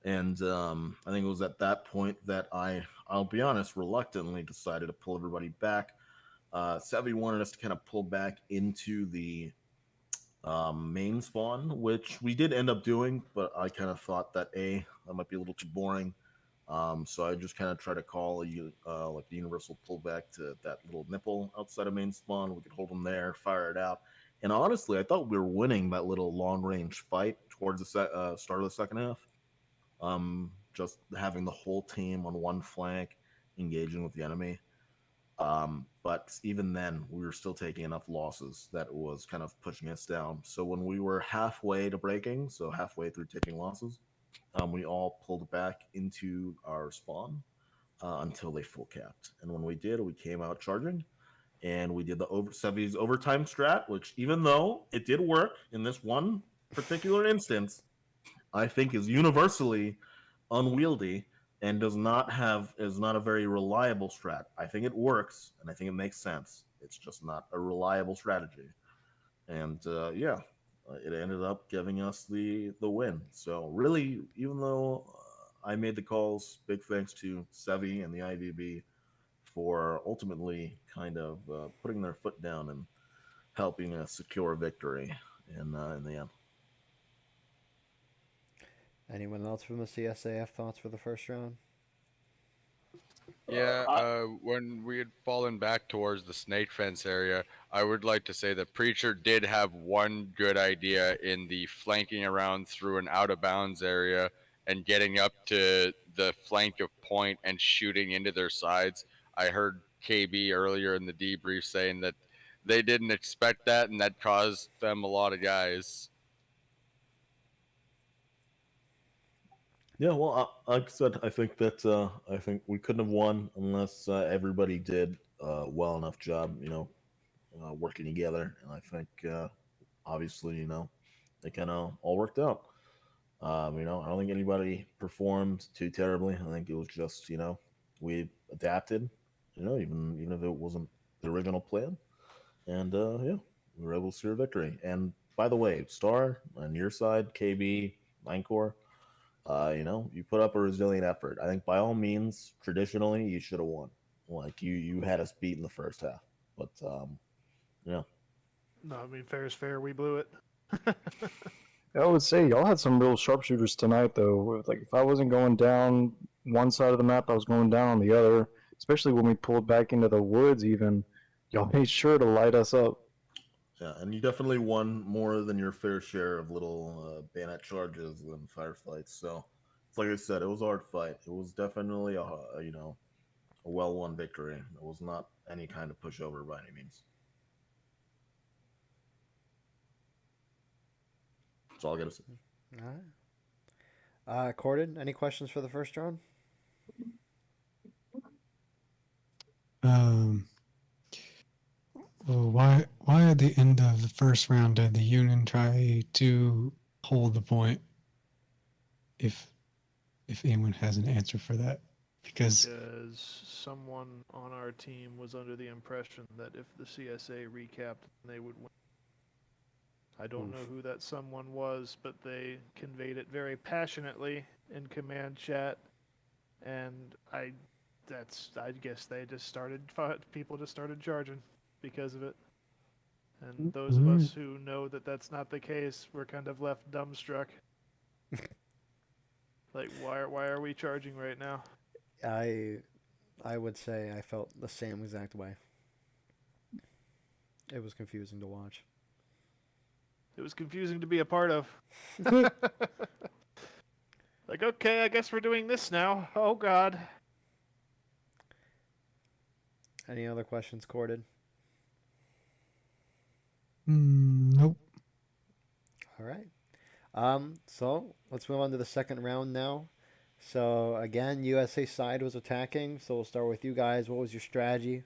And I think it was at that point that I'll be honest, reluctantly decided to pull everybody back. Savvy wanted us to kind of pull back into the main spawn, which we did end up doing, but I kind of thought that that might be a little too boring. So I just kind of tried to call like the universal pullback to that little nipple outside of main spawn. We could hold them there, fire it out. And honestly, I thought we were winning that little long range fight towards the start of the second half. Just having the whole team on one flank, engaging with the enemy. But even then, we were still taking enough losses that it was kind of pushing us down. So when we were halfway to breaking, so halfway through taking losses, we all pulled back into our spawn until they full capped. And when we did, we came out charging, and we did the 70s overtime strat, which even though it did work in this one particular instance, I think is universally unwieldy and is not a very reliable strat. I think it works, and I think it makes sense. It's just not a reliable strategy. And it ended up giving us the win. So really, even though I made the calls, big thanks to Sevi and the IVB for ultimately kind of putting their foot down and helping us secure a victory in the end. Anyone else from the CSAF thoughts for the first round? Yeah, when we had fallen back towards the snake fence area, I would like to say that Preacher did have one good idea in the flanking around through an out of bounds area and getting up to the flank of point and shooting into their sides. I heard KB earlier in the debrief saying that they didn't expect that, and that caused them a lot of guys. Yeah, well, like I said, I think that I think we couldn't have won unless everybody did well enough job, working together. And I think obviously, they kind of all worked out. I don't think anybody performed too terribly. I think it was just, we adapted, even if it wasn't the original plan. And we were able to secure a victory. And by the way, Star on your side, KB, Minecore, you put up a resilient effort. I think by all means, traditionally, you should have won. Like you had us beat in the first half, but No, I mean fair is fair. We blew it. I would say y'all had some real sharpshooters tonight, though. Like if I wasn't going down one side of the map, I was going down on the other. Especially when we pulled back into the woods, even y'all made sure to light us up. Yeah, and you definitely won more than your fair share of little bayonet charges and firefights. So, it's like I said, it was a hard fight. It was definitely a well-won victory. It was not any kind of pushover by any means. That's all I gotta say. All right. Corden, any questions for the first round? Well, why at the end of the first round did the Union try to hold the point? If anyone has an answer for that, because someone on our team was under the impression that if the CSA recapped, they would win. I don't know who that someone was, but they conveyed it very passionately in command chat, and I guess they just started, people just started charging because of it. And those of us who know that that's not the case, we're kind of left dumbstruck. Like, why are we charging right now? I would say I felt the same exact way. It was confusing to watch. It was confusing to be a part of. Like, okay, I guess we're doing this now. Oh, God. Any other questions, Corden? Nope. All right. So let's move on to the second round now. So again, USA side was attacking. So we'll start with you guys. What was your strategy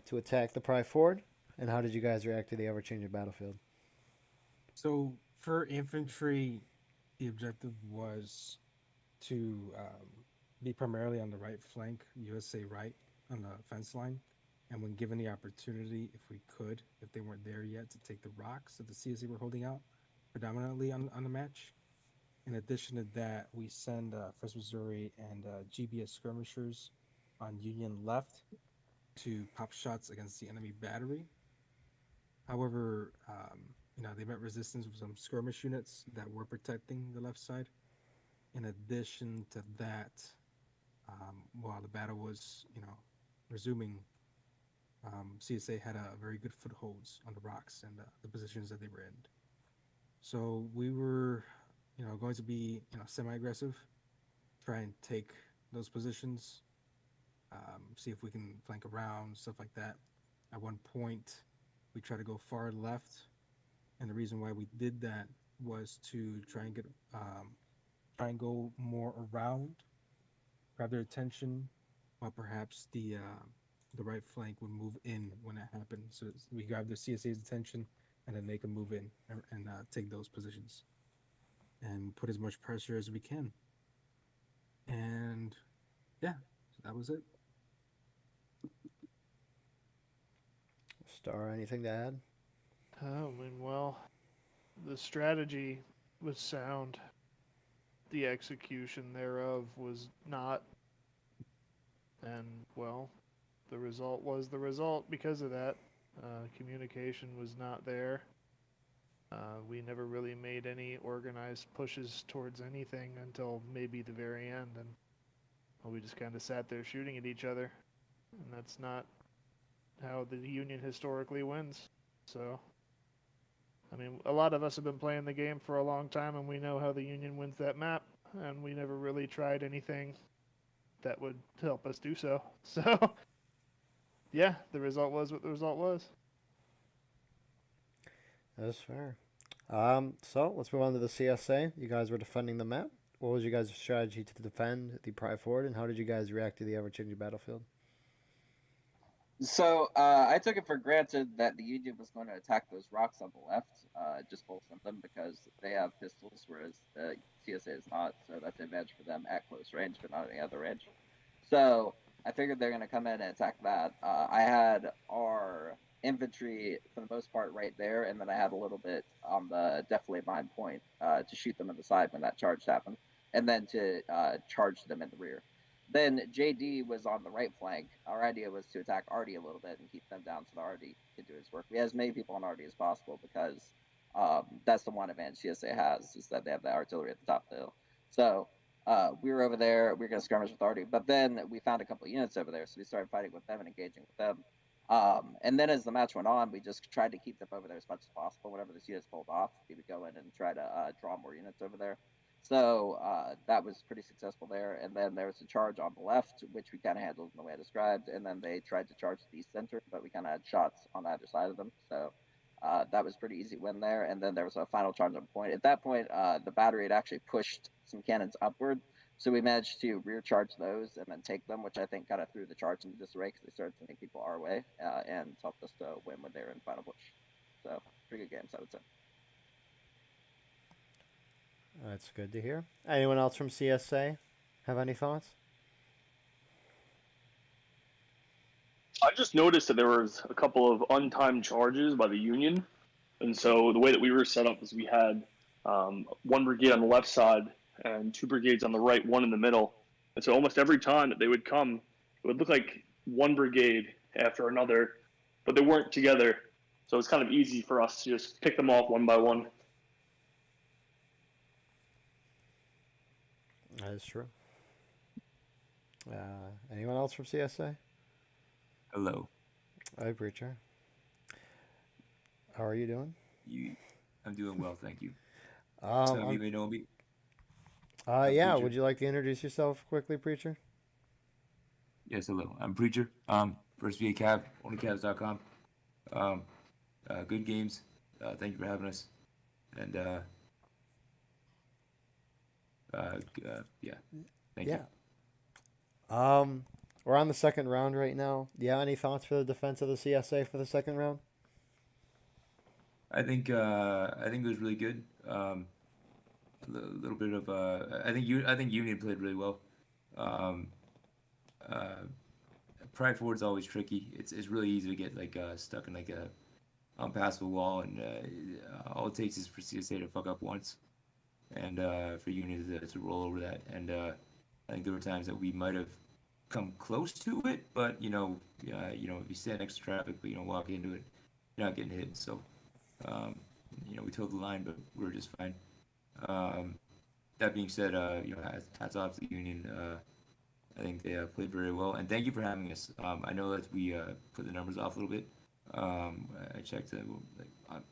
to attack the Pry Ford? And how did you guys react to the ever-changing battlefield? So for infantry, the objective was to be primarily on the right flank, USA right on the fence line, and when given the opportunity, if we could, if they weren't there yet, to take the rocks that the CSA were holding out predominantly on the match. In addition to that, we send 1st Missouri and GBS skirmishers on Union left to pop shots against the enemy battery. However, they met resistance with some skirmish units that were protecting the left side. In addition to that, while the battle was, resuming, CSA had a very good footholds on the rocks and the positions that they were in. So we were, going to be, semi-aggressive, try and take those positions, see if we can flank around, stuff like that. At one point, we tried to go far left, and the reason why we did that was to try and go more around, grab their attention, while perhaps the right flank would move in when that happened. So we grab the CSA's attention, and then they can move in and take those positions and put as much pressure as we can. And yeah, so that was it. Star, anything to add? Well, the strategy was sound. The execution thereof was not. And, well, the result was the result because of that. Communication was not there. We never really made any organized pushes towards anything until maybe the very end, and we just kind of sat there shooting at each other, and that's not how the Union historically wins. So, a lot of us have been playing the game for a long time, and we know how the Union wins that map, and we never really tried anything that would help us do so. So, yeah, the result was what the result was. That's fair. So let's move on to the CSA. You guys were defending the map. What was your guys' strategy to defend the Pry Ford, and how did you guys react to the ever-changing battlefield? So I took it for granted that the Union was going to attack those rocks on the left, just full send them because they have pistols, whereas the CSA is not. So that's an advantage for them at close range, but not any other range. So I figured they're going to come in and attack that. I had our infantry for the most part right there, and then I had a little bit on the definitely behind point to shoot them in the side when that charge happened, and then to charge them in the rear. Then JD was on the right flank. Our idea was to attack Artie a little bit and keep them down so that Artie could do his work. We had as many people on Artie as possible because that's the one advantage CSA has, is that they have the artillery at the top of the hill. So we were over there. We were going to skirmish with Artie, but then we found a couple of units over there, so we started fighting with them and engaging with them. And then as the match went on, we just tried to keep them over there as much as possible. Whenever the units pulled off, we would go in and try to draw more units over there. So that was pretty successful there. And then there was a charge on the left, which we kind of handled in the way I described. And then they tried to charge the east center, but we kind of had shots on either side of them. So that was pretty easy win there. And then there was a final charge on point. At that point, the battery had actually pushed some cannons upward. So we managed to rear charge those and then take them, which I think kind of threw the charge into disarray because they started sending people our way and helped us to win when they were in final push. So pretty good games, I would say. That's good to hear. Anyone else from CSA have any thoughts? I just noticed that there was a couple of untimed charges by the Union. And so the way that we were set up was we had one brigade on the left side and two brigades on the right, one in the middle. And so almost every time that they would come, it would look like one brigade after another, but they weren't together. So it's kind of easy for us to just pick them off one by one. That is true. Anyone else from CSA? Hello. Hi, Preacher. How are you doing? I'm doing well, thank you. Some of you may know me. Yeah, Preacher. would you like to introduce yourself quickly, Preacher? Yes, hello. I'm Preacher. First VA Cav, onlycavs.com. Good games. Thank you for having us. And yeah, thank you. We're on the second round right now. Do you have any thoughts for the defense of the CSA for the second round? I think it was really good. A little bit of I think Union played really well. Pry Ford's always tricky. It's really easy to get like stuck in like a unpassable wall, and all it takes is for CSA to fuck up once, and for Union to roll over that. And I think there were times that we might have come close to it, but if you stand next to traffic, but you don't walk into it, you're not getting hit. So we toed the line, but we were just fine. That being said, hats off to the Union. I think they played very well, and thank you for having us. I know that we put the numbers off a little bit. I checked at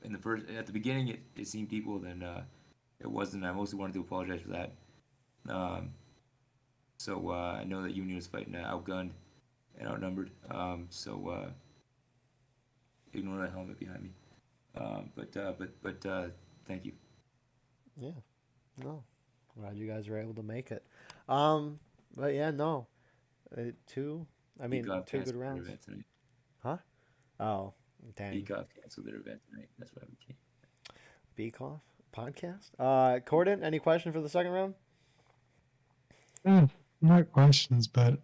the beginning it seemed equal, then it wasn't. I mostly wanted to apologize for that. So I know that Union was fighting outgunned and outnumbered. So ignore that helmet behind me. But thank you. Yeah. No. Glad you guys were able to make it. But yeah, no. Two good rounds. Huh? Oh, dang. Beakoff canceled their event tonight. That's why we came. Beakoff podcast. Corden, any question for the second round? Not questions, but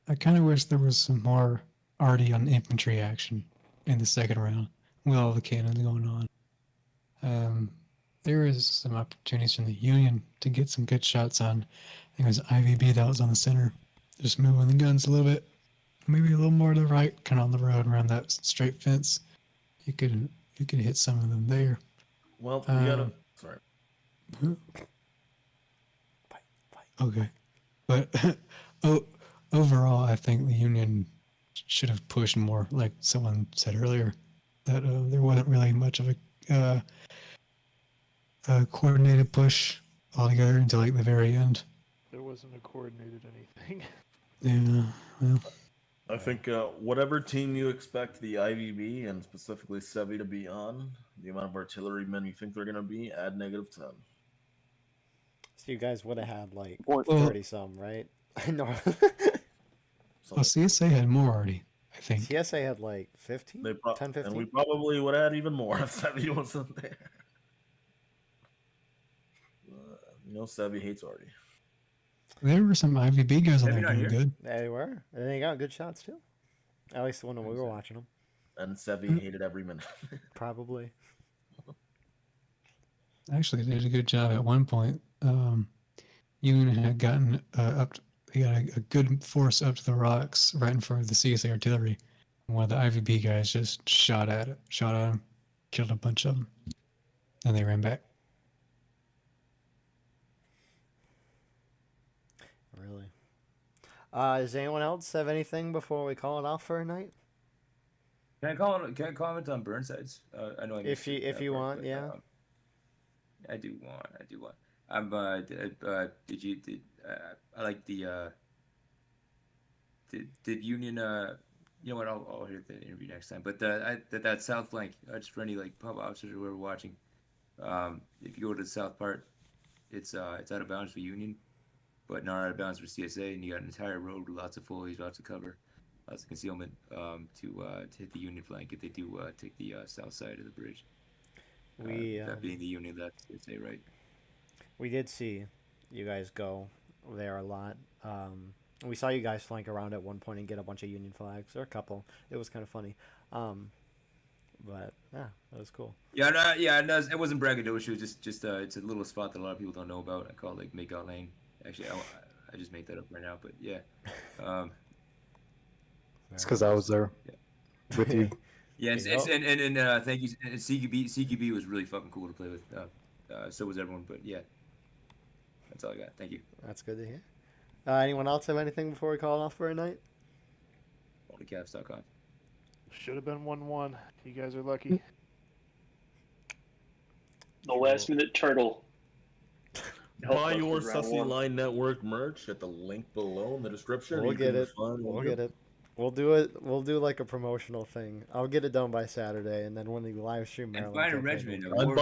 I kind of wish there was some more already on infantry action in the second round with all the cannons going on. There was some opportunities from the Union to get some good shots on. I think it was IVB that was on the center, just moving the guns a little bit, maybe a little more to the right, kind of on the road around that straight fence. You could hit some of them there. Well, we gotta. Sorry. Okay, but overall, I think the Union should have pushed more. Like someone said earlier, that there wasn't really much of a coordinated push altogether until like the very end. There wasn't a coordinated anything. Yeah, well. I think whatever team you expect the IVB and specifically Sevi to be on, the amount of artillerymen you think they're going to be, add -10. So you guys would have had like 30 some, right? I know. Well, CSA had more already, I think. CSA had like 15? 10, 15? And we probably would add even more if Sevi wasn't there. Sevi hates Artie. There were some IVB guys on there doing good. They were. And they got good shots too. At least the one when we were watching them. And Sevi hated every minute. Probably. Actually, they did a good job at one point. Union had gotten they got a good force up to the rocks right in front of the CSA artillery. One of the IVB guys just shot at him, killed a bunch of them. Then they ran back. Really? Does anyone else have anything before we call it off for a night? Can I comment on Burnside's? I know. If you want, yeah. I do want. I like the. Did Union? You know what? I'll hear the interview next time. But that south flank, just for any like pub officers who are watching, if you go to the south part, it's out of bounds for Union, but not out of bounds for CSA, and you got an entire road with lots of foliage, lots of cover, lots of concealment to hit the Union flank if they do take the south side of the bridge. That being the Union, that's CSA, right? We did see you guys go there a lot. We saw you guys flank around at one point and get a bunch of Union flags, or a couple. It was kind of funny. But yeah, that was cool. Yeah, it wasn't braggadocious. It was just it's a little spot that a lot of people don't know about. I call it like Makeout Lane. Actually, I just made that up right now, but yeah. It's because I was there with you. Yeah, and thank you. And CQB was really fucking cool to play with. So was everyone, but yeah, that's all I got. Thank you. That's good to hear. Anyone else have anything before we call it off for a night? OnlyCavs.com. Should have been 1-1. You guys are lucky. The last minute turtle. Buy your Sussy Line Network merch at the link below in the description. We'll get it. We'll get it. We'll do it. We'll do like a promotional thing. I'll get it done by Saturday, and then when the live stream Maryland. I'm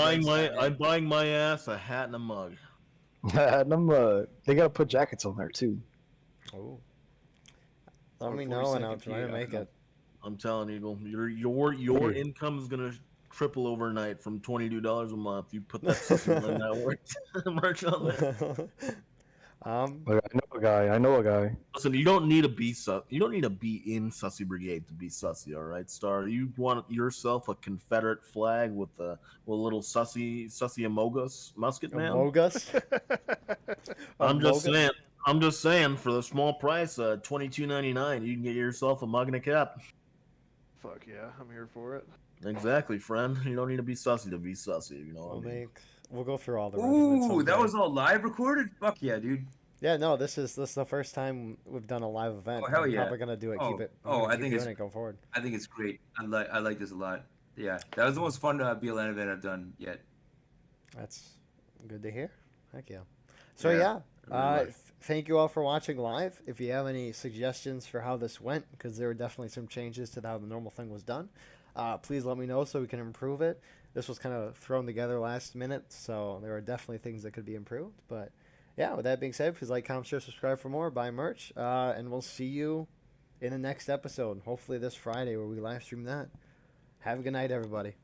buying my ass a hat and a mug. Hat and a mug. They gotta put jackets on there too. Oh. Let me know, and I'll try to make it. I'm telling you, your income is gonna triple overnight from $22 a month. You put that Sussy Network merch on there. Look, I know a guy. Listen, you don't need to be you don't need to be in Sussy Brigade to be Sussy, all right, Star. You want yourself a Confederate flag with a little Sussy Amogus musket, man. Amogus? I'm just saying, for the small price, $22.99, you can get yourself a mug and a cap. Fuck yeah, I'm here for it. Exactly, friend. You don't need to be Sussy to be Sussy. You know what I mean? We'll go through all the regiments Ooh, that someday. was all live recorded? Fuck yeah, dude. Yeah, no, this is the first time we've done a live event. Oh, hell I'm yeah. probably gonna do it. Keep it. I think it's going forward. I think it's great. I like this a lot. Yeah, that was the most fun BLN event I've done yet. That's good to hear. Heck yeah. So Yeah, I really thank you all for watching live. If you have any suggestions for how this went, because there were definitely some changes to how the normal thing was done, please let me know so we can improve it. This was kind of thrown together last minute, so there are definitely things that could be improved. But yeah, with that being said, please like, comment, share, subscribe for more, buy merch, and we'll see you in the next episode, hopefully this Friday where we live stream that. Have a good night, everybody.